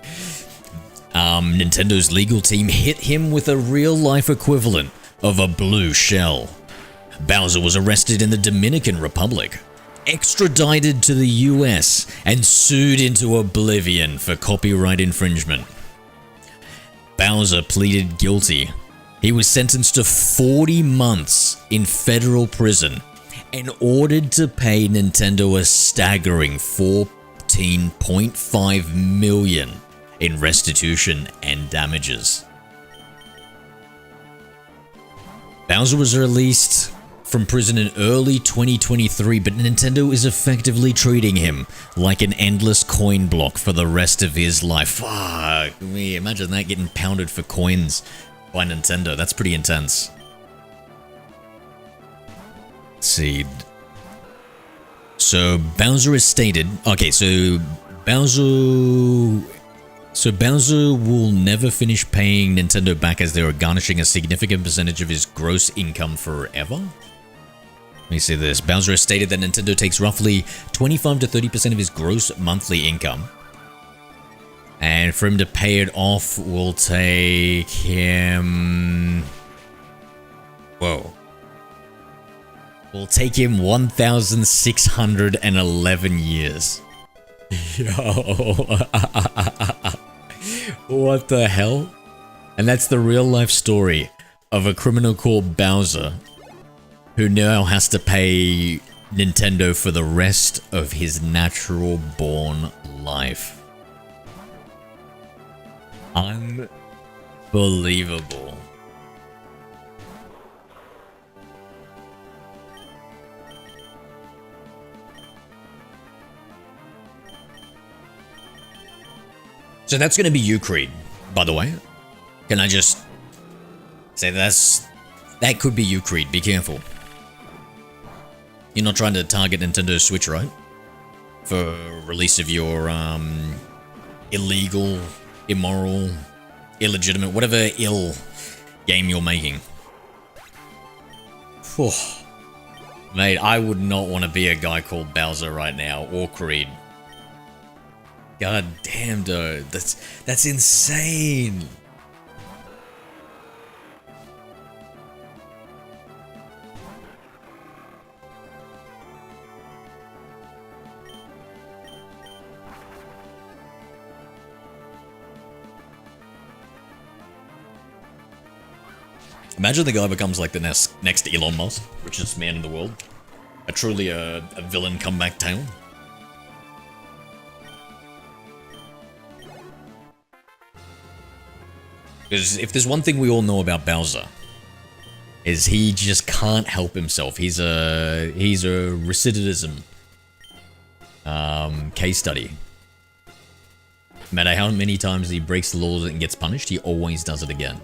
[SPEAKER 1] Nintendo's legal team hit him with a real-life equivalent of a blue shell. Bowser was arrested in the Dominican Republic, extradited to the US, and sued into oblivion for copyright infringement. Bowser pleaded guilty. He was sentenced to 40 months in federal prison and ordered to pay Nintendo a staggering $14.5 million in restitution and damages. Bowser was released from prison in early 2023, but Nintendo is effectively treating him like an endless coin block for the rest of his life. Fuck me, imagine that, getting pounded for coins by Nintendo. That's pretty intense. Let's see. So Bowser has stated... Okay, so Bowser So Bowser will never finish paying Nintendo back as they are garnishing a significant percentage of his gross income forever? Let me see this. Bowser has stated that Nintendo takes roughly 25 to 30% of his gross monthly income. And for him to pay it off will take him... Whoa. Will take him 1,611 years. Yo. What the hell? And that's the real life story of a criminal called Bowser who now has to pay Nintendo for the rest of his natural born life. Unbelievable. So that's going to be you, Creed, by the way. Can I just say that could be you, Creed. Be careful. You're not trying to target Nintendo Switch, right? For release of your illegal, immoral, illegitimate, whatever ill game you're making. Whew. Mate, I would not want to be a guy called Bowser right now, or Creed. God damn, dude. That's insane. Imagine the guy becomes like the next Elon Musk, richest man in the world. Truly a villain comeback tale. Because if there's one thing we all know about Bowser, is he just can't help himself. He's a recidivism case study. No matter how many times he breaks the laws and gets punished, he always does it again.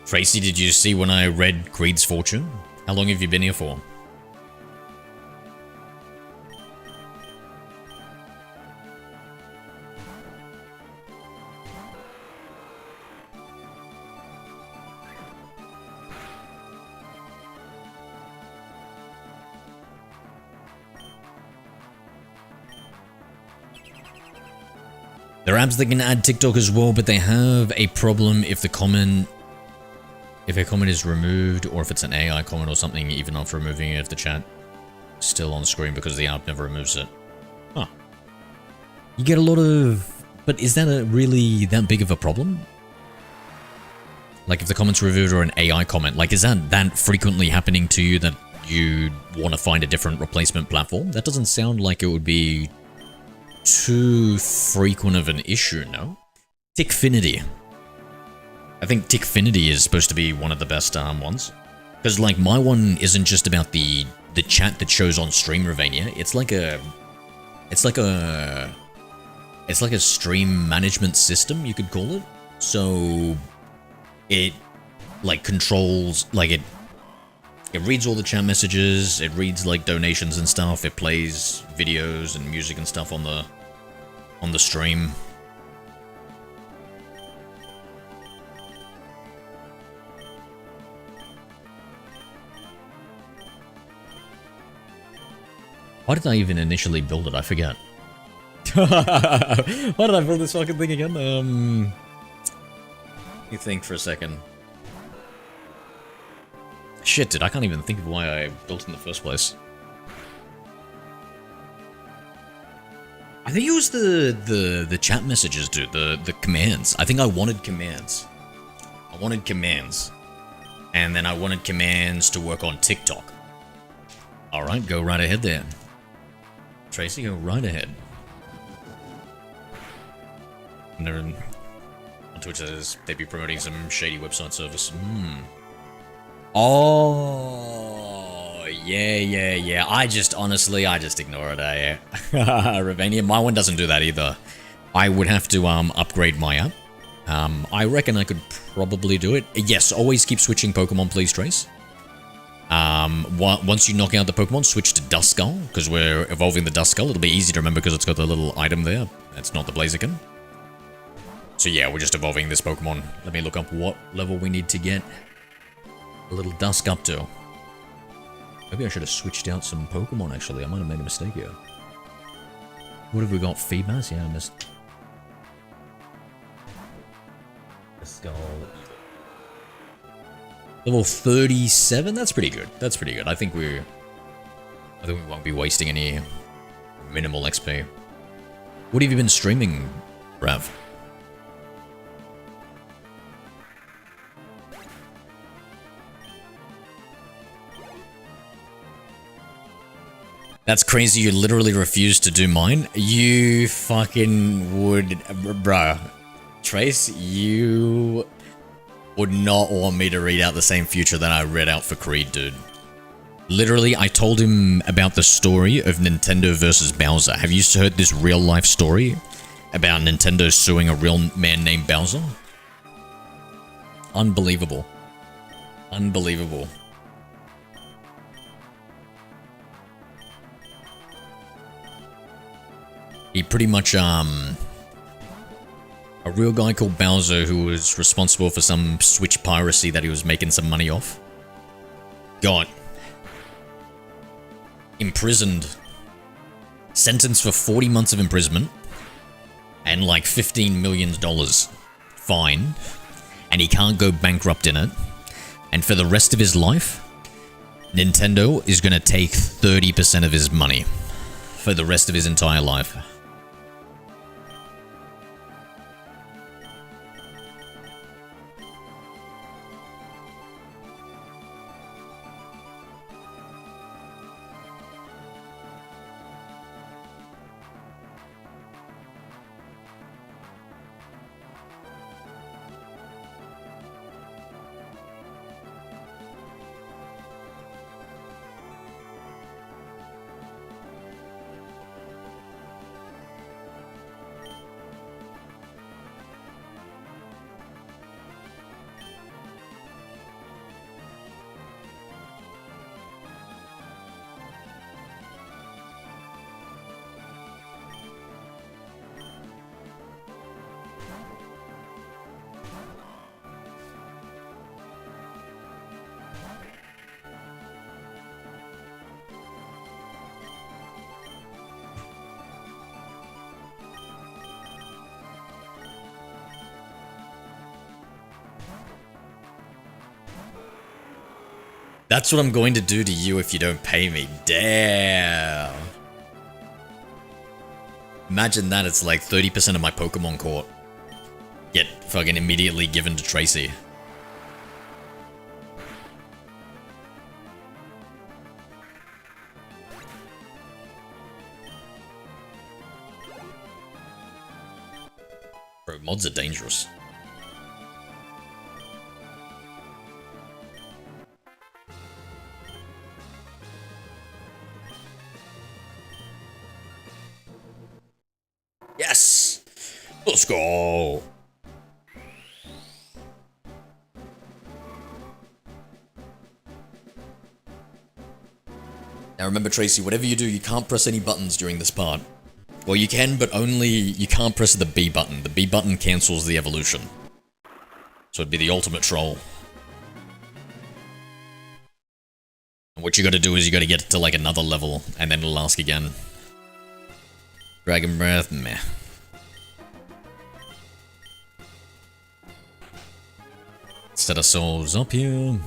[SPEAKER 1] Tracy, did you see when I read Creed's fortune? How long have you been here for? There are apps that can add TikTok as well, but they have a problem if the comment... If a comment is removed, or if it's an AI comment or something, even after removing it, if the chat is still on screen because the app never removes it. Huh. You get a lot of... But is that really that big of a problem? Like if the comment's removed or an AI comment, like is that frequently happening to you that you want to find a different replacement platform? That doesn't sound like it would be too frequent of an issue, no? Tickfinity. I think Tickfinity is supposed to be one of the best ones. Because like my one isn't just about the chat that shows on Stream Ravania. It's like a stream management system, you could call it. So it like controls, like it reads all the chat messages, it reads like donations and stuff, it plays videos and music and stuff on the stream. Why did I even initially build it? I forget. Why did I build this fucking thing again? Let me think for a second. Shit, dude, I can't even think of why I built in the first place. I think it was the chat messages, dude, the commands. I think I wanted commands. I wanted commands. And then I wanted commands to work on TikTok. Alright, go right ahead there. Tracy, go right ahead. And then on Twitch says they'd be promoting some shady website service. Oh, yeah. I just ignore it, eh? Ravania, my one doesn't do that either. I would have to upgrade my app. I reckon I could probably do it. Yes, always keep switching Pokemon, please, Trace. Once you knock out the Pokemon, switch to Duskull, because we're evolving the Duskull. It'll be easy to remember because it's got the little item there. It's not the Blaziken. So yeah, we're just evolving this Pokemon. Let me look up what level we need to get a little Dusk up to. Maybe I should have switched out some Pokemon, actually. I might have made a mistake here. What have we got? Feedbass? Yeah, I missed. Skull. Level 37? That's pretty good. That's pretty good. I think we won't be wasting any minimal XP. What have you been streaming, Rav? That's crazy, you literally refused to do mine? You fucking would... Bruh. Trace, you would not want me to read out the same future that I read out for Creed, dude. Literally, I told him about the story of Nintendo versus Bowser. Have you heard this real-life story about Nintendo suing a real man named Bowser? Unbelievable. Unbelievable. He pretty much, a real guy called Bowser who was responsible for some Switch piracy that he was making some money off, got imprisoned, sentenced for 40 months of imprisonment, and like $15 million fine, and he can't go bankrupt in it, and for the rest of his life, Nintendo is gonna take 30% of his money for the rest of his entire life. That's what I'm going to do to you if you don't pay me. Damn. Imagine that, it's like 30% of my Pokemon caught get fucking immediately given to Tracy. Bro, mods are dangerous. Yes! Let's go! Now remember, Tracy, whatever you do, you can't press any buttons during this part. Well, you can, but only you can't press the B button. The B button cancels the evolution. So it'd be the ultimate troll. And what you gotta do is you gotta get to like another level, and then it'll ask again. Dragon Breath, meh. set ourselves up here.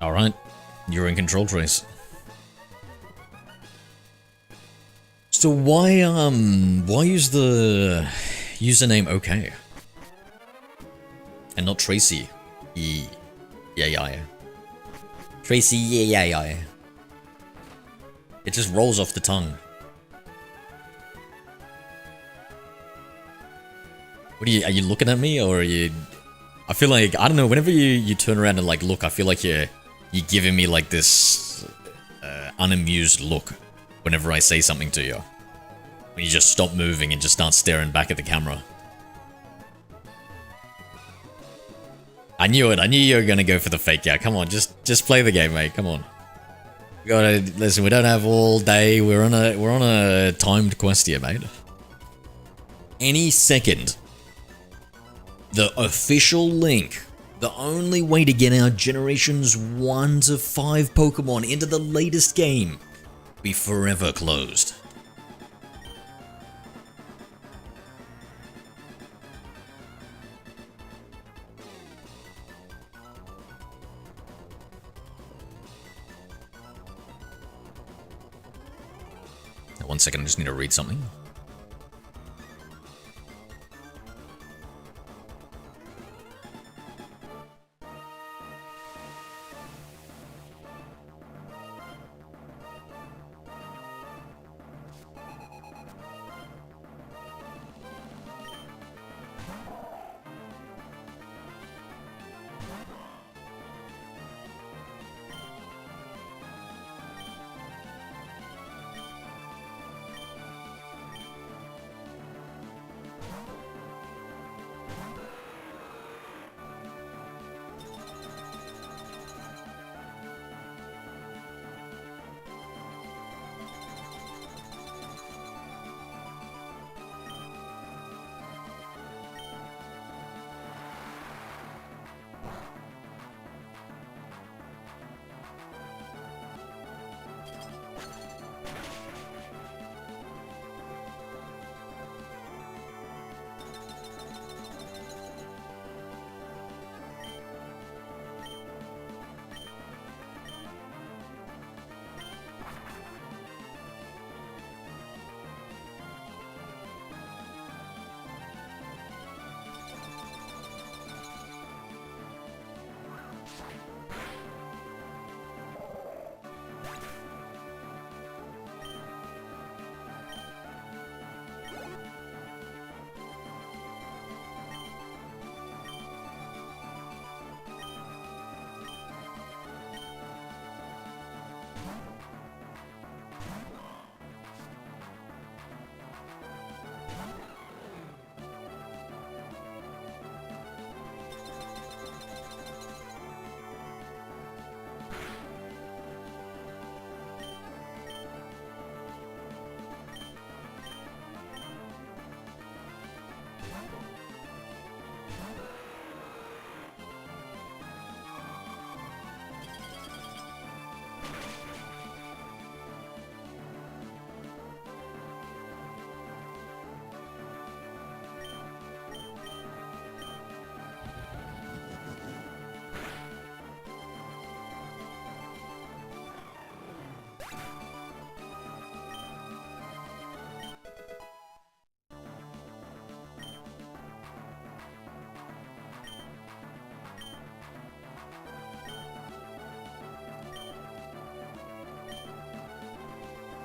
[SPEAKER 1] Alright, you're in control, Trace. So why use the username OK? And not Tracy? Yeah. Tracy, yeah. It just rolls off the tongue. What are you looking at me, or are you... I feel like, I don't know, whenever you turn around and like look, I feel like you're giving me like this unamused look whenever I say something to you. When you just stop moving and just start staring back at the camera. I knew it. I knew you were gonna go for the fake out. Come on, just play the game, mate. Come on. We gotta listen. We don't have all day. We're on a timed quest here, mate. Any second, the official link, the only way to get our generations 1 to 5 Pokemon into the latest game, be forever closed. Now, 1 second, I just need to read something.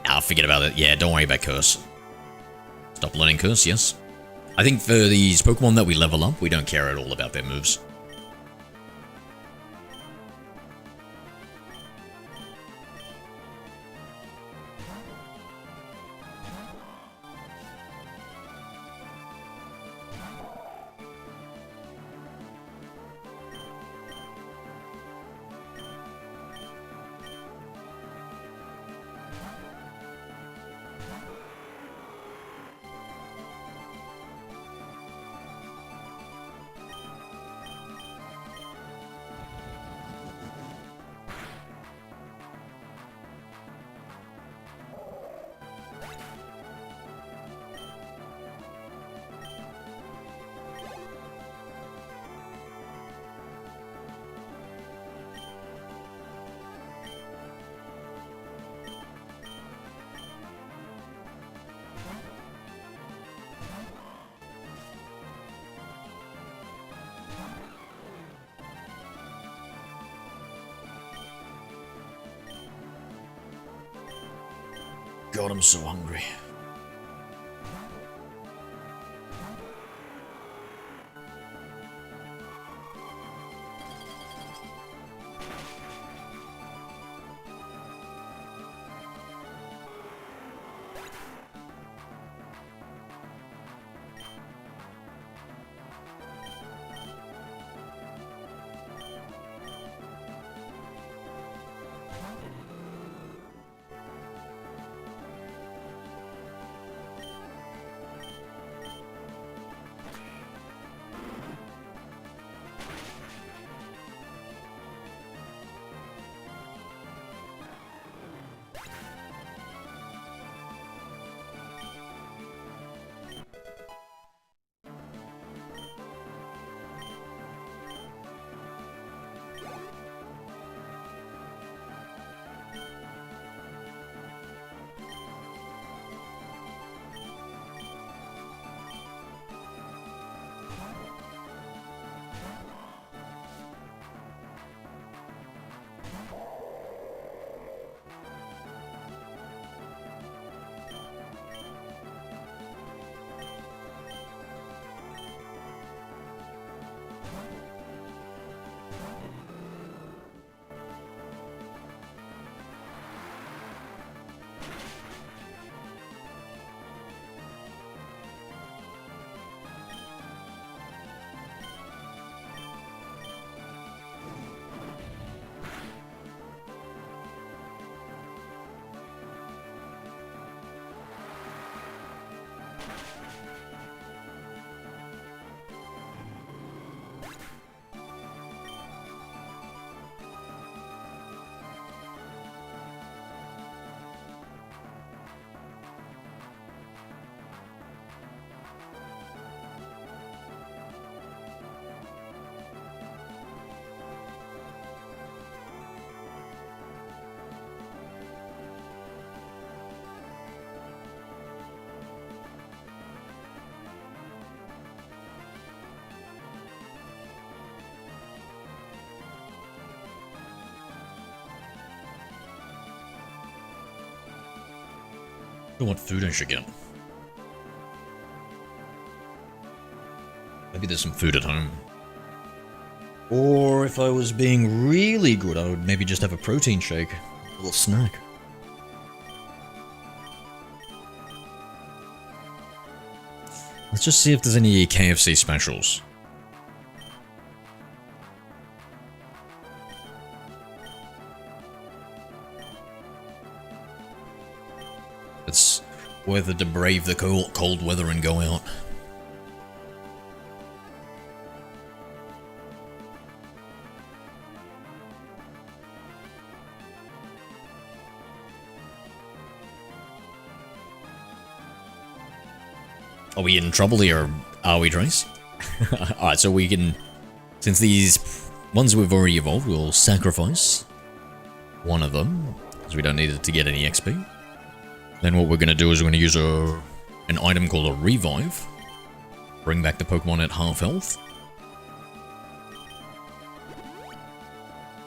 [SPEAKER 1] Ah, forget about it. Yeah, don't worry about Curse. Stop learning Curse, yes. I think for these Pokemon that we level up, we don't care at all about their moves. God, I'm so hungry. I don't know what food I should get. Maybe there's some food at home. Or if I was being really good, I would maybe just have a protein shake. A little snack. Let's just see if there's any KFC specials. It's worth it to brave the cold weather and go out. Are we in trouble here? Are we, Trace? Alright, so we can... Since these ones we've already evolved, we'll sacrifice one of them, because we don't need it to get any XP. Then what we're going to do is we're going to use an item called a Revive. Bring back the Pokemon at half health.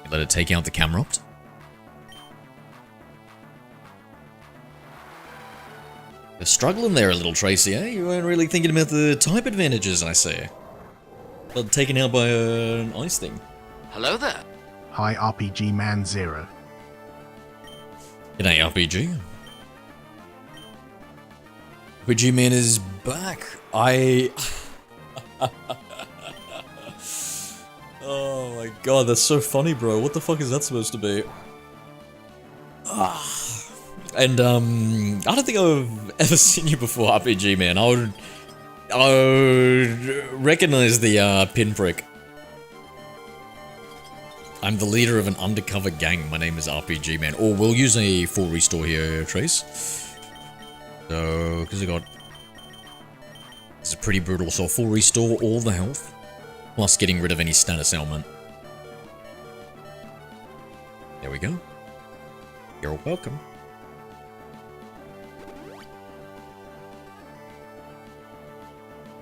[SPEAKER 1] Let it take out the Camerupt. You're struggling there a little, Tracy, eh? You weren't really thinking about the type advantages, I see. Got taken out by an ice thing.
[SPEAKER 2] Hello there.
[SPEAKER 3] Hi, RPG Man Zero.
[SPEAKER 1] G'day, RPG. RPG Man is back. Oh my god, that's so funny, bro. What the fuck is that supposed to be? And, I don't think I've ever seen you before, RPG Man. I would recognize the, pinprick. I'm the leader of an undercover gang. My name is RPG Man. Or we'll use a full restore here, Trace. So, because I got... This is pretty brutal, so full restore all the health. Plus getting rid of any status ailment. There we go. You're welcome.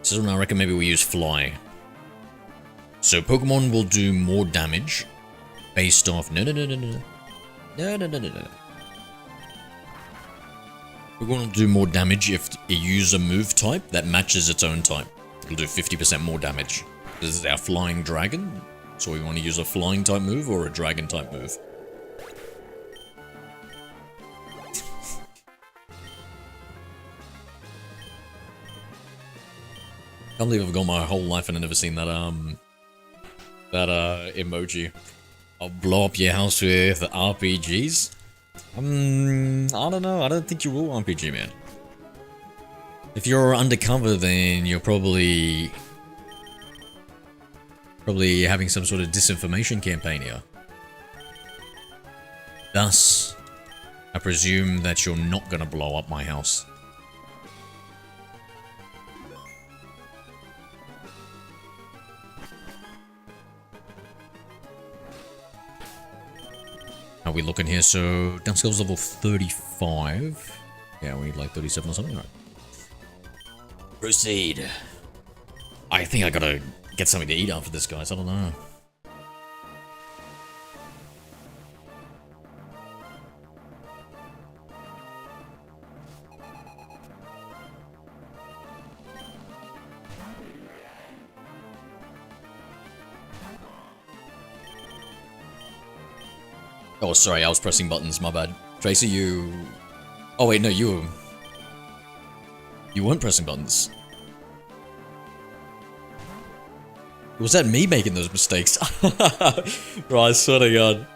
[SPEAKER 1] So I reckon maybe we use Fly. So Pokemon will do more damage based off... No. We're going to do more damage if you use a move type that matches its own type. It'll do 50% more damage. This is our flying dragon. So we want to use a flying type move or a dragon type move. Can't believe I've gone my whole life and I've never seen that emoji. I'll blow up your house with RPGs. I don't know. I don't think you will RPG, man. If you're undercover, then you're probably having some sort of disinformation campaign here. Thus, I presume that you're not gonna blow up my house. How are we looking here? So, down skills level 35. Yeah, we need like 37 or something, right? Proceed. I think I gotta get something to eat after this, guys. I don't know. Oh, sorry, I was pressing buttons, my bad. Tracy, you... Oh, wait, no, you weren't pressing buttons. Was that me making those mistakes? Right, I swear to God.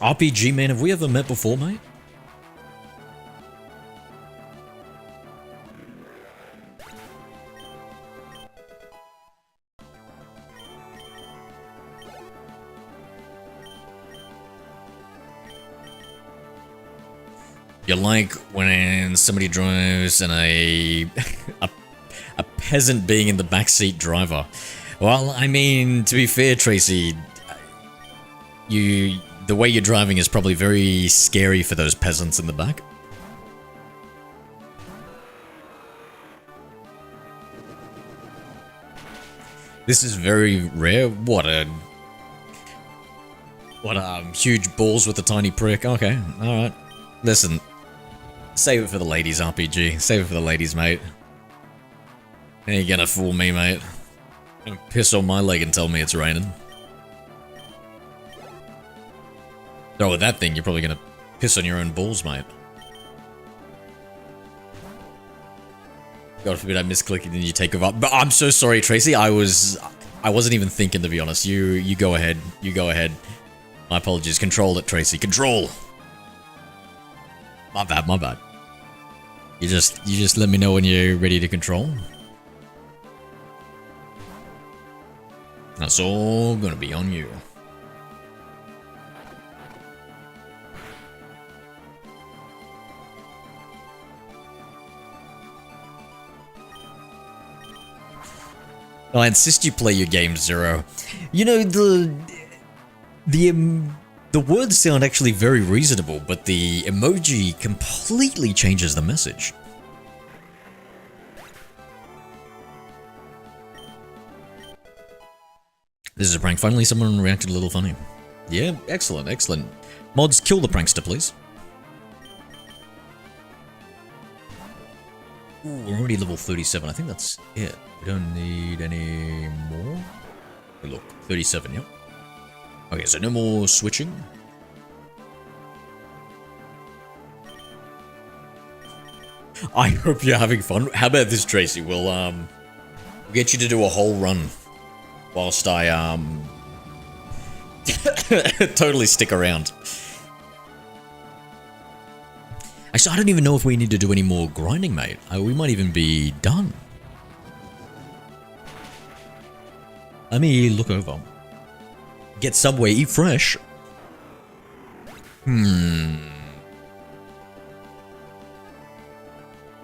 [SPEAKER 1] RPG, man, have we ever met before, mate? You're like when somebody drives and a peasant being in the backseat driver. Well, I mean, to be fair, Tracy, the way you're driving is probably very scary for those peasants in the back. This is very rare. What huge balls with a tiny prick. Okay, all right. Listen. Save it for the ladies, RPG. Save it for the ladies, mate. Ain't gonna fool me, mate. Don't piss on my leg and tell me it's raining. Oh, with that thing, you're probably gonna piss on your own balls, mate. God forbid I misclick and you take over. But I'm so sorry, Tracy. I wasn't even thinking, to be honest. You go ahead. You go ahead. My apologies. Control it, Tracy. Control! My bad, my bad. You just let me know when you're ready to control. That's all gonna be on you. I insist you play your game, Zero. You know, the words sound actually very reasonable, but the emoji completely changes the message. This is a prank. Finally, someone reacted a little funny. Yeah, excellent, excellent. Mods, kill the prankster, please. Ooh, we're already level 37. I think that's it. We don't need any more. Hey, look, 37, yep. Okay, so no more switching. I hope you're having fun. How about this, Tracy? We'll get you to do a whole run whilst I totally stick around. Actually, I don't even know if we need to do any more grinding, mate. We might even be done. Let me look over. Get Subway, eat fresh. You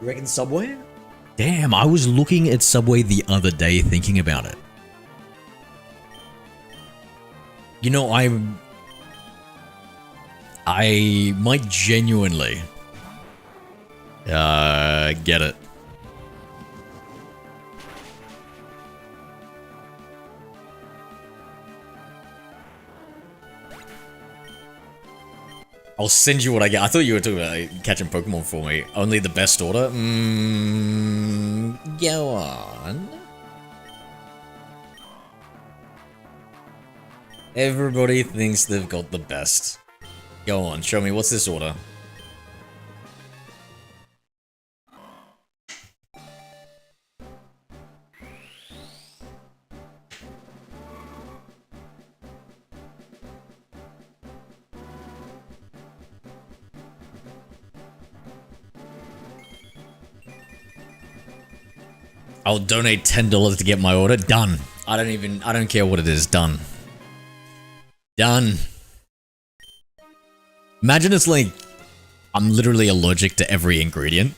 [SPEAKER 1] reckon Subway? Damn, I was looking at Subway the other day thinking about it. You know, I might genuinely get it. I'll send you what I get. I thought you were talking about catching Pokemon for me. Only the best order? Go on. Everybody thinks they've got the best. Go on, show me. What's this order? I'll donate $10 to get my order. Done. I don't care what it is. Done. Done. Imagine it's like, I'm literally allergic to every ingredient.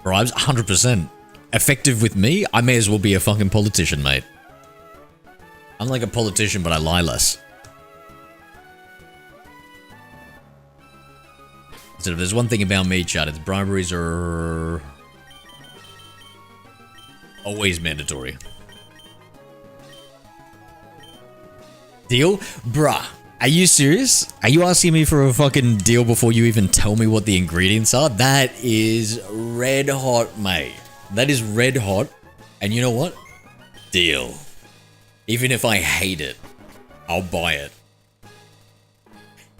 [SPEAKER 1] Bribes, 100%. Effective with me, I may as well be a fucking politician, mate. I'm like a politician, but I lie less. So if there's one thing about me, chat, it's briberies are always mandatory. Deal? Bruh, are you serious? Are you asking me for a fucking deal before you even tell me what the ingredients are? That is red hot, mate. That is red hot. And you know what? Deal. Even if I hate it, I'll buy it.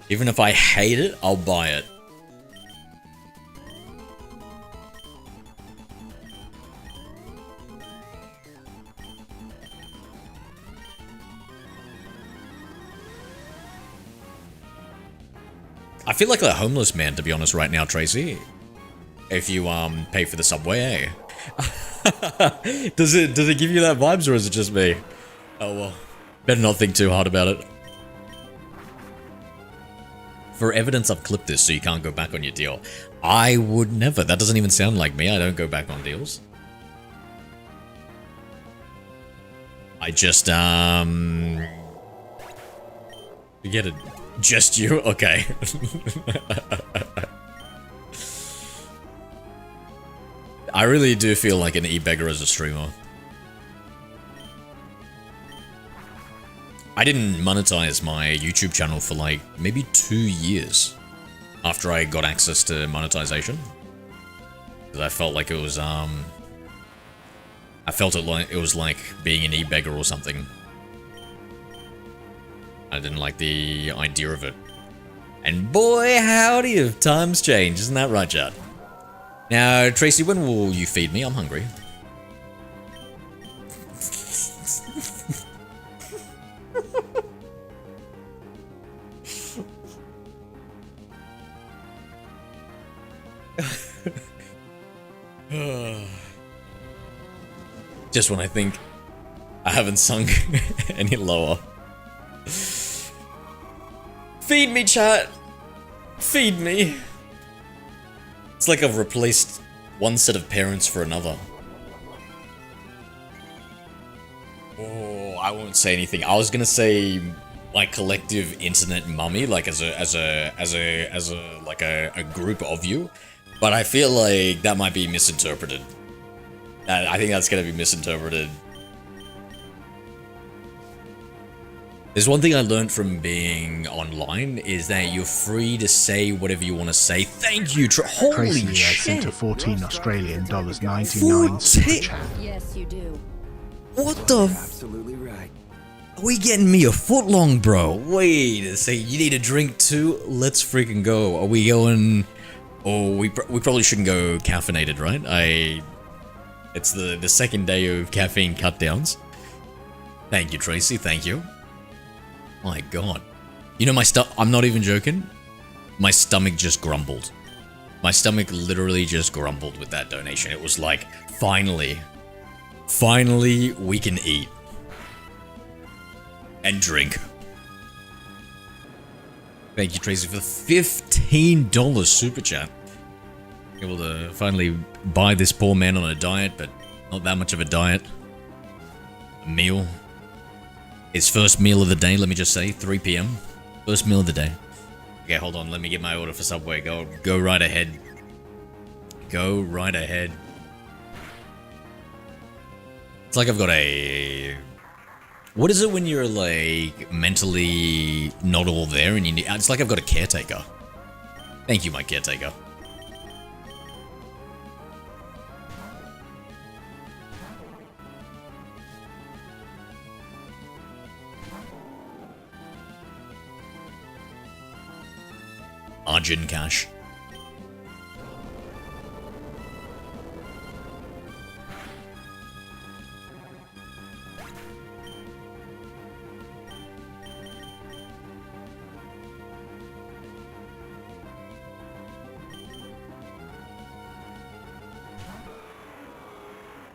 [SPEAKER 1] Even if I hate it, I'll buy it. I feel like a homeless man, to be honest, right now, Tracy. If you pay for the subway, eh? Does it give you that vibes, or is it just me? Oh well, better not think too hard about it. For evidence, I've clipped this, so you can't go back on your deal. I would never. That doesn't even sound like me. I don't go back on deals. I just forget it. Just you? Okay. I really do feel like an e-beggar as a streamer. I didn't monetize my YouTube channel for like maybe 2 years after I got access to monetization. Because I felt like it was I felt it was like being an e-beggar or something. I didn't like the idea of it. And boy, howdy if times change, isn't that right, Chad? Now, Tracy, when will you feed me? I'm hungry. Just when I think I haven't sunk any lower. Feed me, chat! Feed me! It's like I've replaced one set of parents for another. Oh, I won't say anything. I was gonna say my collective internet mummy, like as a group of you, but I feel like that might be misinterpreted. I think that's gonna be misinterpreted. There's one thing I learned from being online is that you're free to say whatever you want to say. Thank you, holy
[SPEAKER 3] Tracy
[SPEAKER 1] shit!
[SPEAKER 3] sent a 14 Australian dollars 99 super chat.
[SPEAKER 6] Yes, you do.
[SPEAKER 1] What the f-
[SPEAKER 4] Absolutely right.
[SPEAKER 1] Are we getting me a foot long, bro? Wait a second, you need a drink too? Let's freaking go. Are we going... Oh, we probably shouldn't go caffeinated, right? It's the second day of caffeine cut downs. Thank you, Tracy, thank you. My god. You know, I'm not even joking. My stomach just grumbled. My stomach literally just grumbled with that donation. It was like, finally we can eat. And drink. Thank you, Tracy, for the $15 super chat. Able to finally buy this poor man on a diet, but not that much of a diet. A meal. His first meal of the day, let me just say, 3 p.m. First meal of the day. Okay, hold on, let me get my order for Subway. Go right ahead. Go right ahead. It's like I've got a... What is it when you're, like, mentally not all there and you need... It's like I've got a caretaker. Thank you, my caretaker. Arjun Cash.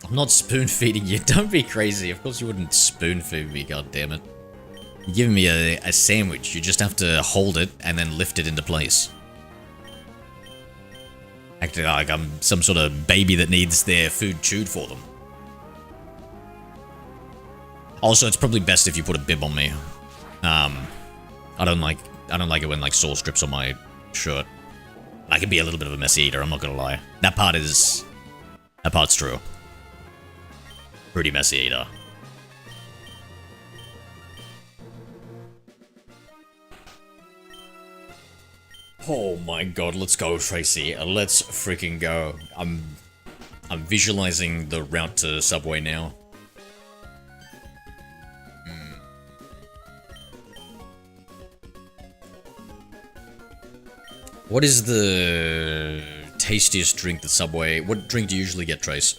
[SPEAKER 1] I'm not spoon feeding you. Don't be crazy. Of course you wouldn't spoon feed me, god damn it. You're giving me a sandwich. You just have to hold it and then lift it into place. Acting like I'm some sort of baby that needs their food chewed for them. Also, it's probably best if you put a bib on me. I don't like it when like sore strips on my shirt. I can be a little bit of a messy eater, I'm not gonna lie. That part's true. Pretty messy eater. Oh my god, let's go, Tracy. Let's freaking go. I'm visualizing the route to Subway now. What is the tastiest drink that Subway... What drink do you usually get, Trace?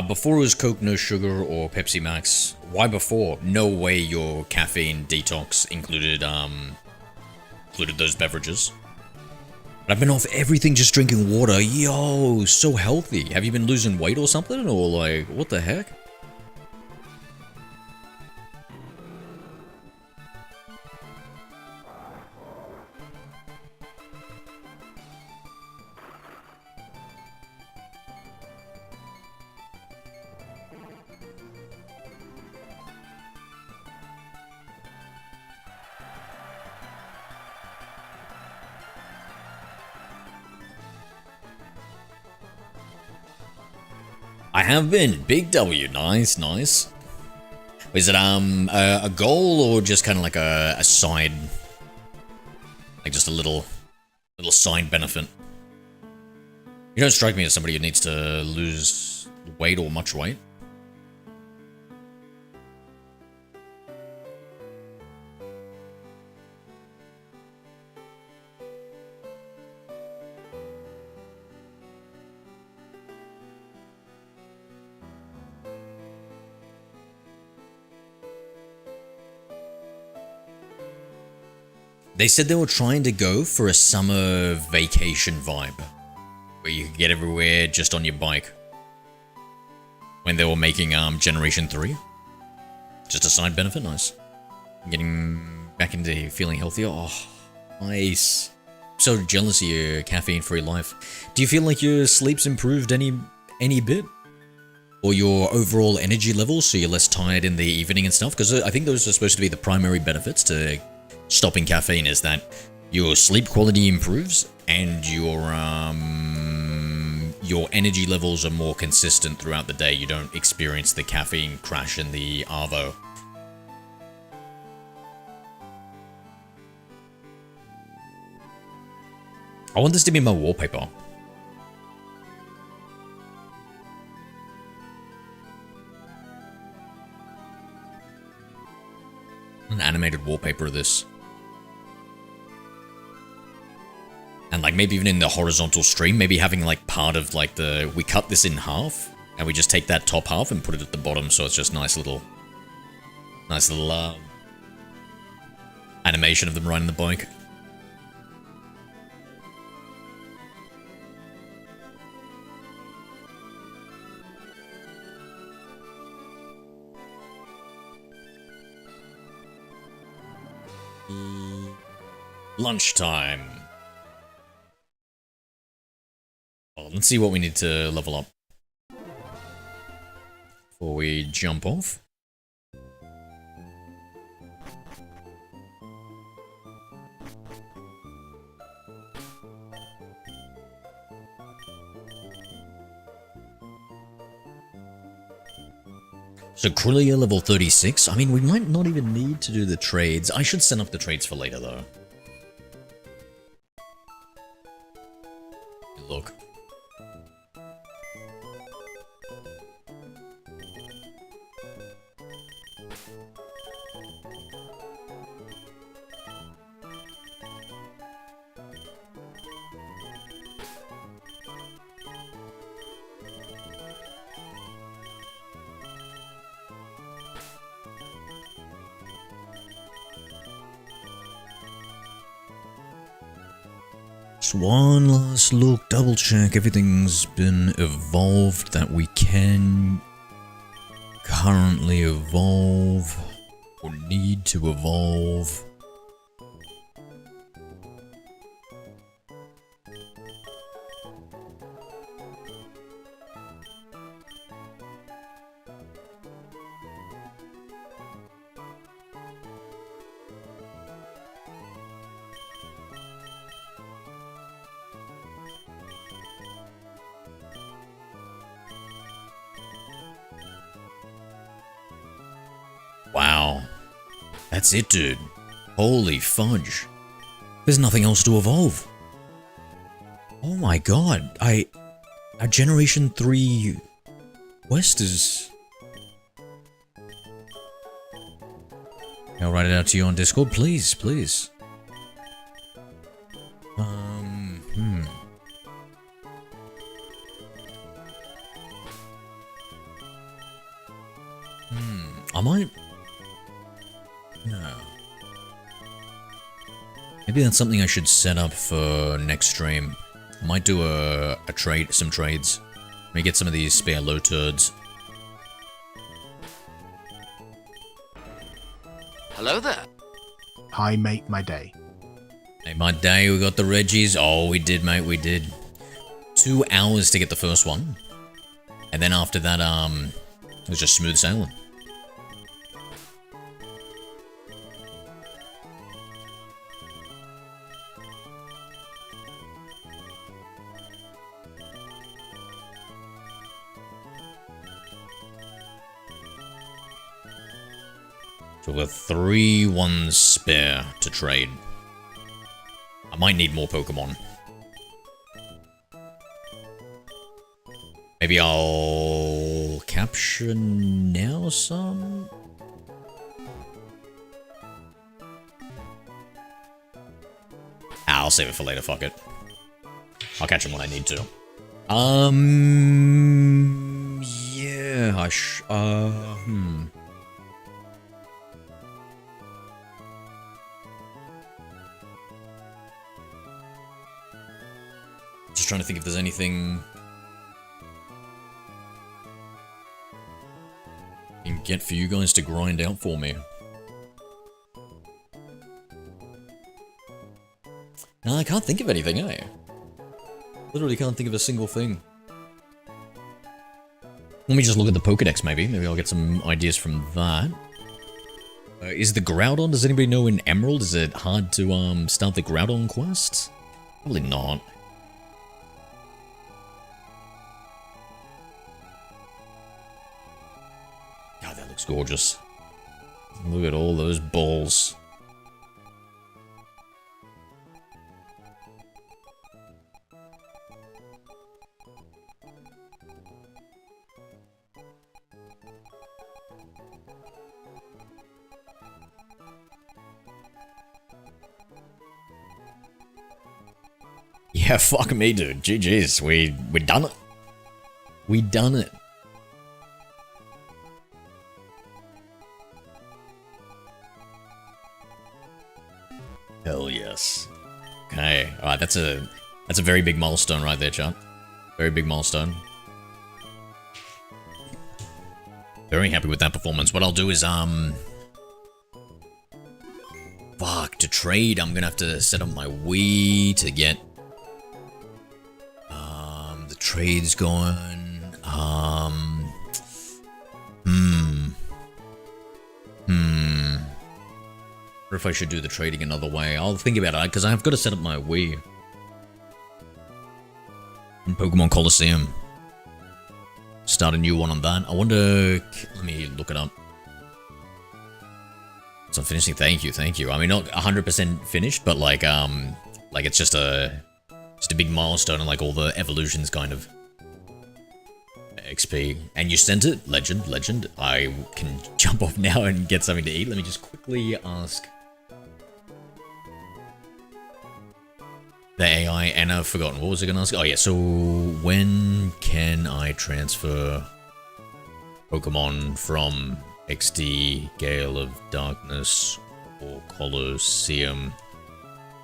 [SPEAKER 1] Before it was Coke No Sugar or Pepsi Max. Why before? No way your caffeine detox included those beverages. But I've been off everything just drinking water. Yo, so healthy. Have you been losing weight or something? Or like, what the heck? I have been. Big W. Nice, nice. Is it a goal or just kind of like a side, like just a little side benefit? You don't strike me as somebody who needs to lose weight or much weight. They said they were trying to go for a summer vacation vibe, where you could get everywhere just on your bike. When they were making Generation 3. Just a side benefit, nice. Getting back into feeling healthier, oh, nice. So jealous of your caffeine-free life. Do you feel like your sleep's improved any bit? Or your overall energy levels, so you're less tired in the evening and stuff? Because I think those are supposed to be the primary benefits to stopping caffeine, is that your sleep quality improves and your energy levels are more consistent throughout the day. You don't experience the caffeine crash in the Arvo. I want this to be my wallpaper. An animated wallpaper of this. And like maybe even in the horizontal stream, maybe having like part of like we cut this in half and we just take that top half and put it at the bottom, so it's just nice little animation of them riding the bike. Lunchtime. Well, let's see what we need to level up before we jump off. So Krillia level 36? I mean, we might not even need to do the trades. I should set up the trades for later, though. Look. Just one last look, double check everything's been evolved that we can currently evolve or need to evolve. Wow. That's it, dude. Holy fudge. There's nothing else to evolve. Oh my god. Our Generation 3 quest is... I'll write it out to you on Discord, please, please. I might... No. Maybe that's something I should set up for next stream. I might do a trade, some trades. Maybe get some of these spare low turds.
[SPEAKER 2] Hello there.
[SPEAKER 3] Hi, mate, my day.
[SPEAKER 1] Hey, my day, we got the Reggies. Oh, we did, mate, we did. 2 hours to get the first one. And then after that, it was just smooth sailing. So we've got 3 ones spare to trade. I might need more Pokemon. Maybe I'll capture now some? I'll save it for later, fuck it. I'll catch them when I need to. Yeah, Just trying to think if there's anything I can get for you guys to grind out for me. No, I can't think of anything, eh? Literally can't think of a single thing. Let me just look at the Pokedex, maybe. Maybe I'll get some ideas from that. Is the Groudon, does anybody know in Emerald, is it hard to start the Groudon quest? Probably not. God, that looks gorgeous. Look at all those balls. Yeah, fuck me, dude. GG's. We done it. We done it. Hell yes. Okay. Alright, that's a very big milestone right there, chat. Very big milestone. Very happy with that performance. What I'll do is Fuck, to trade, I'm gonna have to set up my Wii to get the trades going. Or if I should do the trading another way. I'll think about it, because I've got to set up my Wii. In Pokemon Coliseum. Start a new one on that. I wonder... Let me look it up. So I'm finishing. Thank you. I mean, not 100% finished, but like it's just a big milestone, and like all the evolutions kind of XP. And you sent it, legend. I can jump off now and get something to eat. Let me just quickly ask the AI, and I've forgotten what was I gonna ask. Oh yeah, so when can I transfer Pokemon from XD, Gale of Darkness, or Colosseum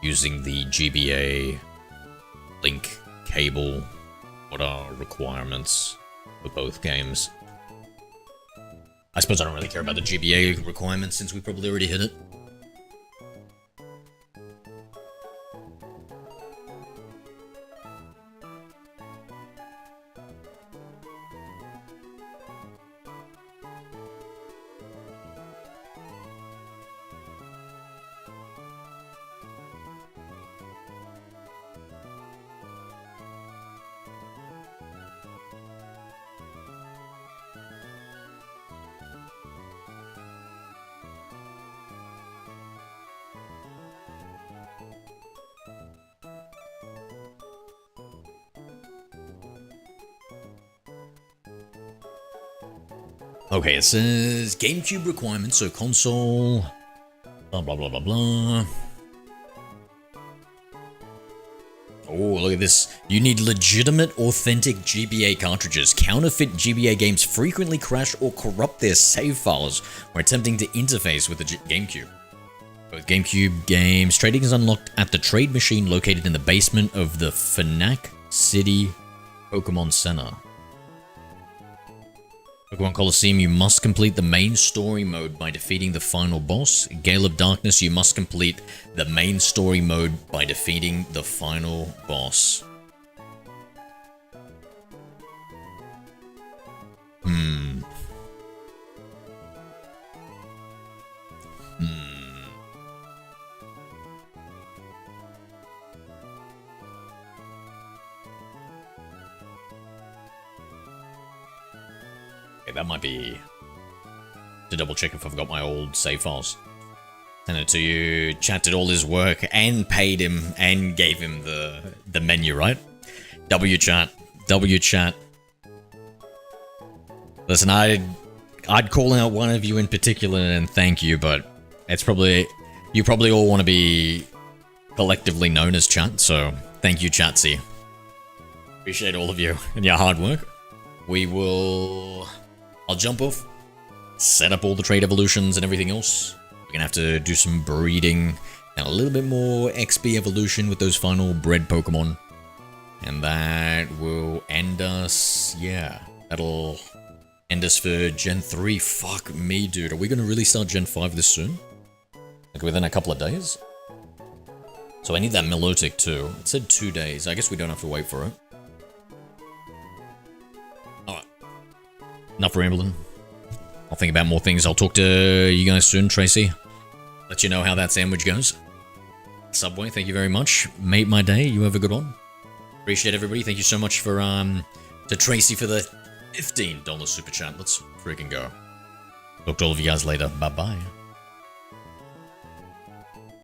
[SPEAKER 1] using the GBA link cable? What are requirements for both games? I suppose I don't really care about the GBA requirements since we probably already hit it. Okay, it says GameCube requirements, so console, blah, blah, blah, blah, blah. Oh, look at this. You need legitimate, authentic GBA cartridges. Counterfeit GBA games frequently crash or corrupt their save files when attempting to interface with the GameCube. Both GameCube games. Trading is unlocked at the trade machine located in the basement of the Fnac City Pokemon Center. Pokemon Coliseum, you must complete the main story mode by defeating the final boss. Gale of Darkness, you must complete the main story mode by defeating the final boss. That might be to double check if I've got my old save files. Send it to you. Chat did all his work and paid him and gave him the menu, right? W chat. Listen, I'd call out one of you in particular and thank you, but it's probably you probably all want to be collectively known as chat, so thank you, Chatsy. Appreciate all of you and your hard work. I'll jump off, set up all the trade evolutions and everything else. We're gonna have to do some breeding and a little bit more XP evolution with those final bred Pokemon. And that will end us, yeah, that'll end us for Gen 3. Fuck me, dude. Are we gonna really start Gen 5 this soon? Like within a couple of days? So I need that Milotic too. It said 2 days. I guess we don't have to wait for it. Enough rambling. I'll think about more things. I'll talk to you guys soon, Tracy. Let you know how that sandwich goes. Subway, thank you very much. Made my day. You have a good one. Appreciate everybody. Thank you so much for, to Tracy for the $15 super chat. Let's freaking go. Talk to all of you guys later. Bye-bye.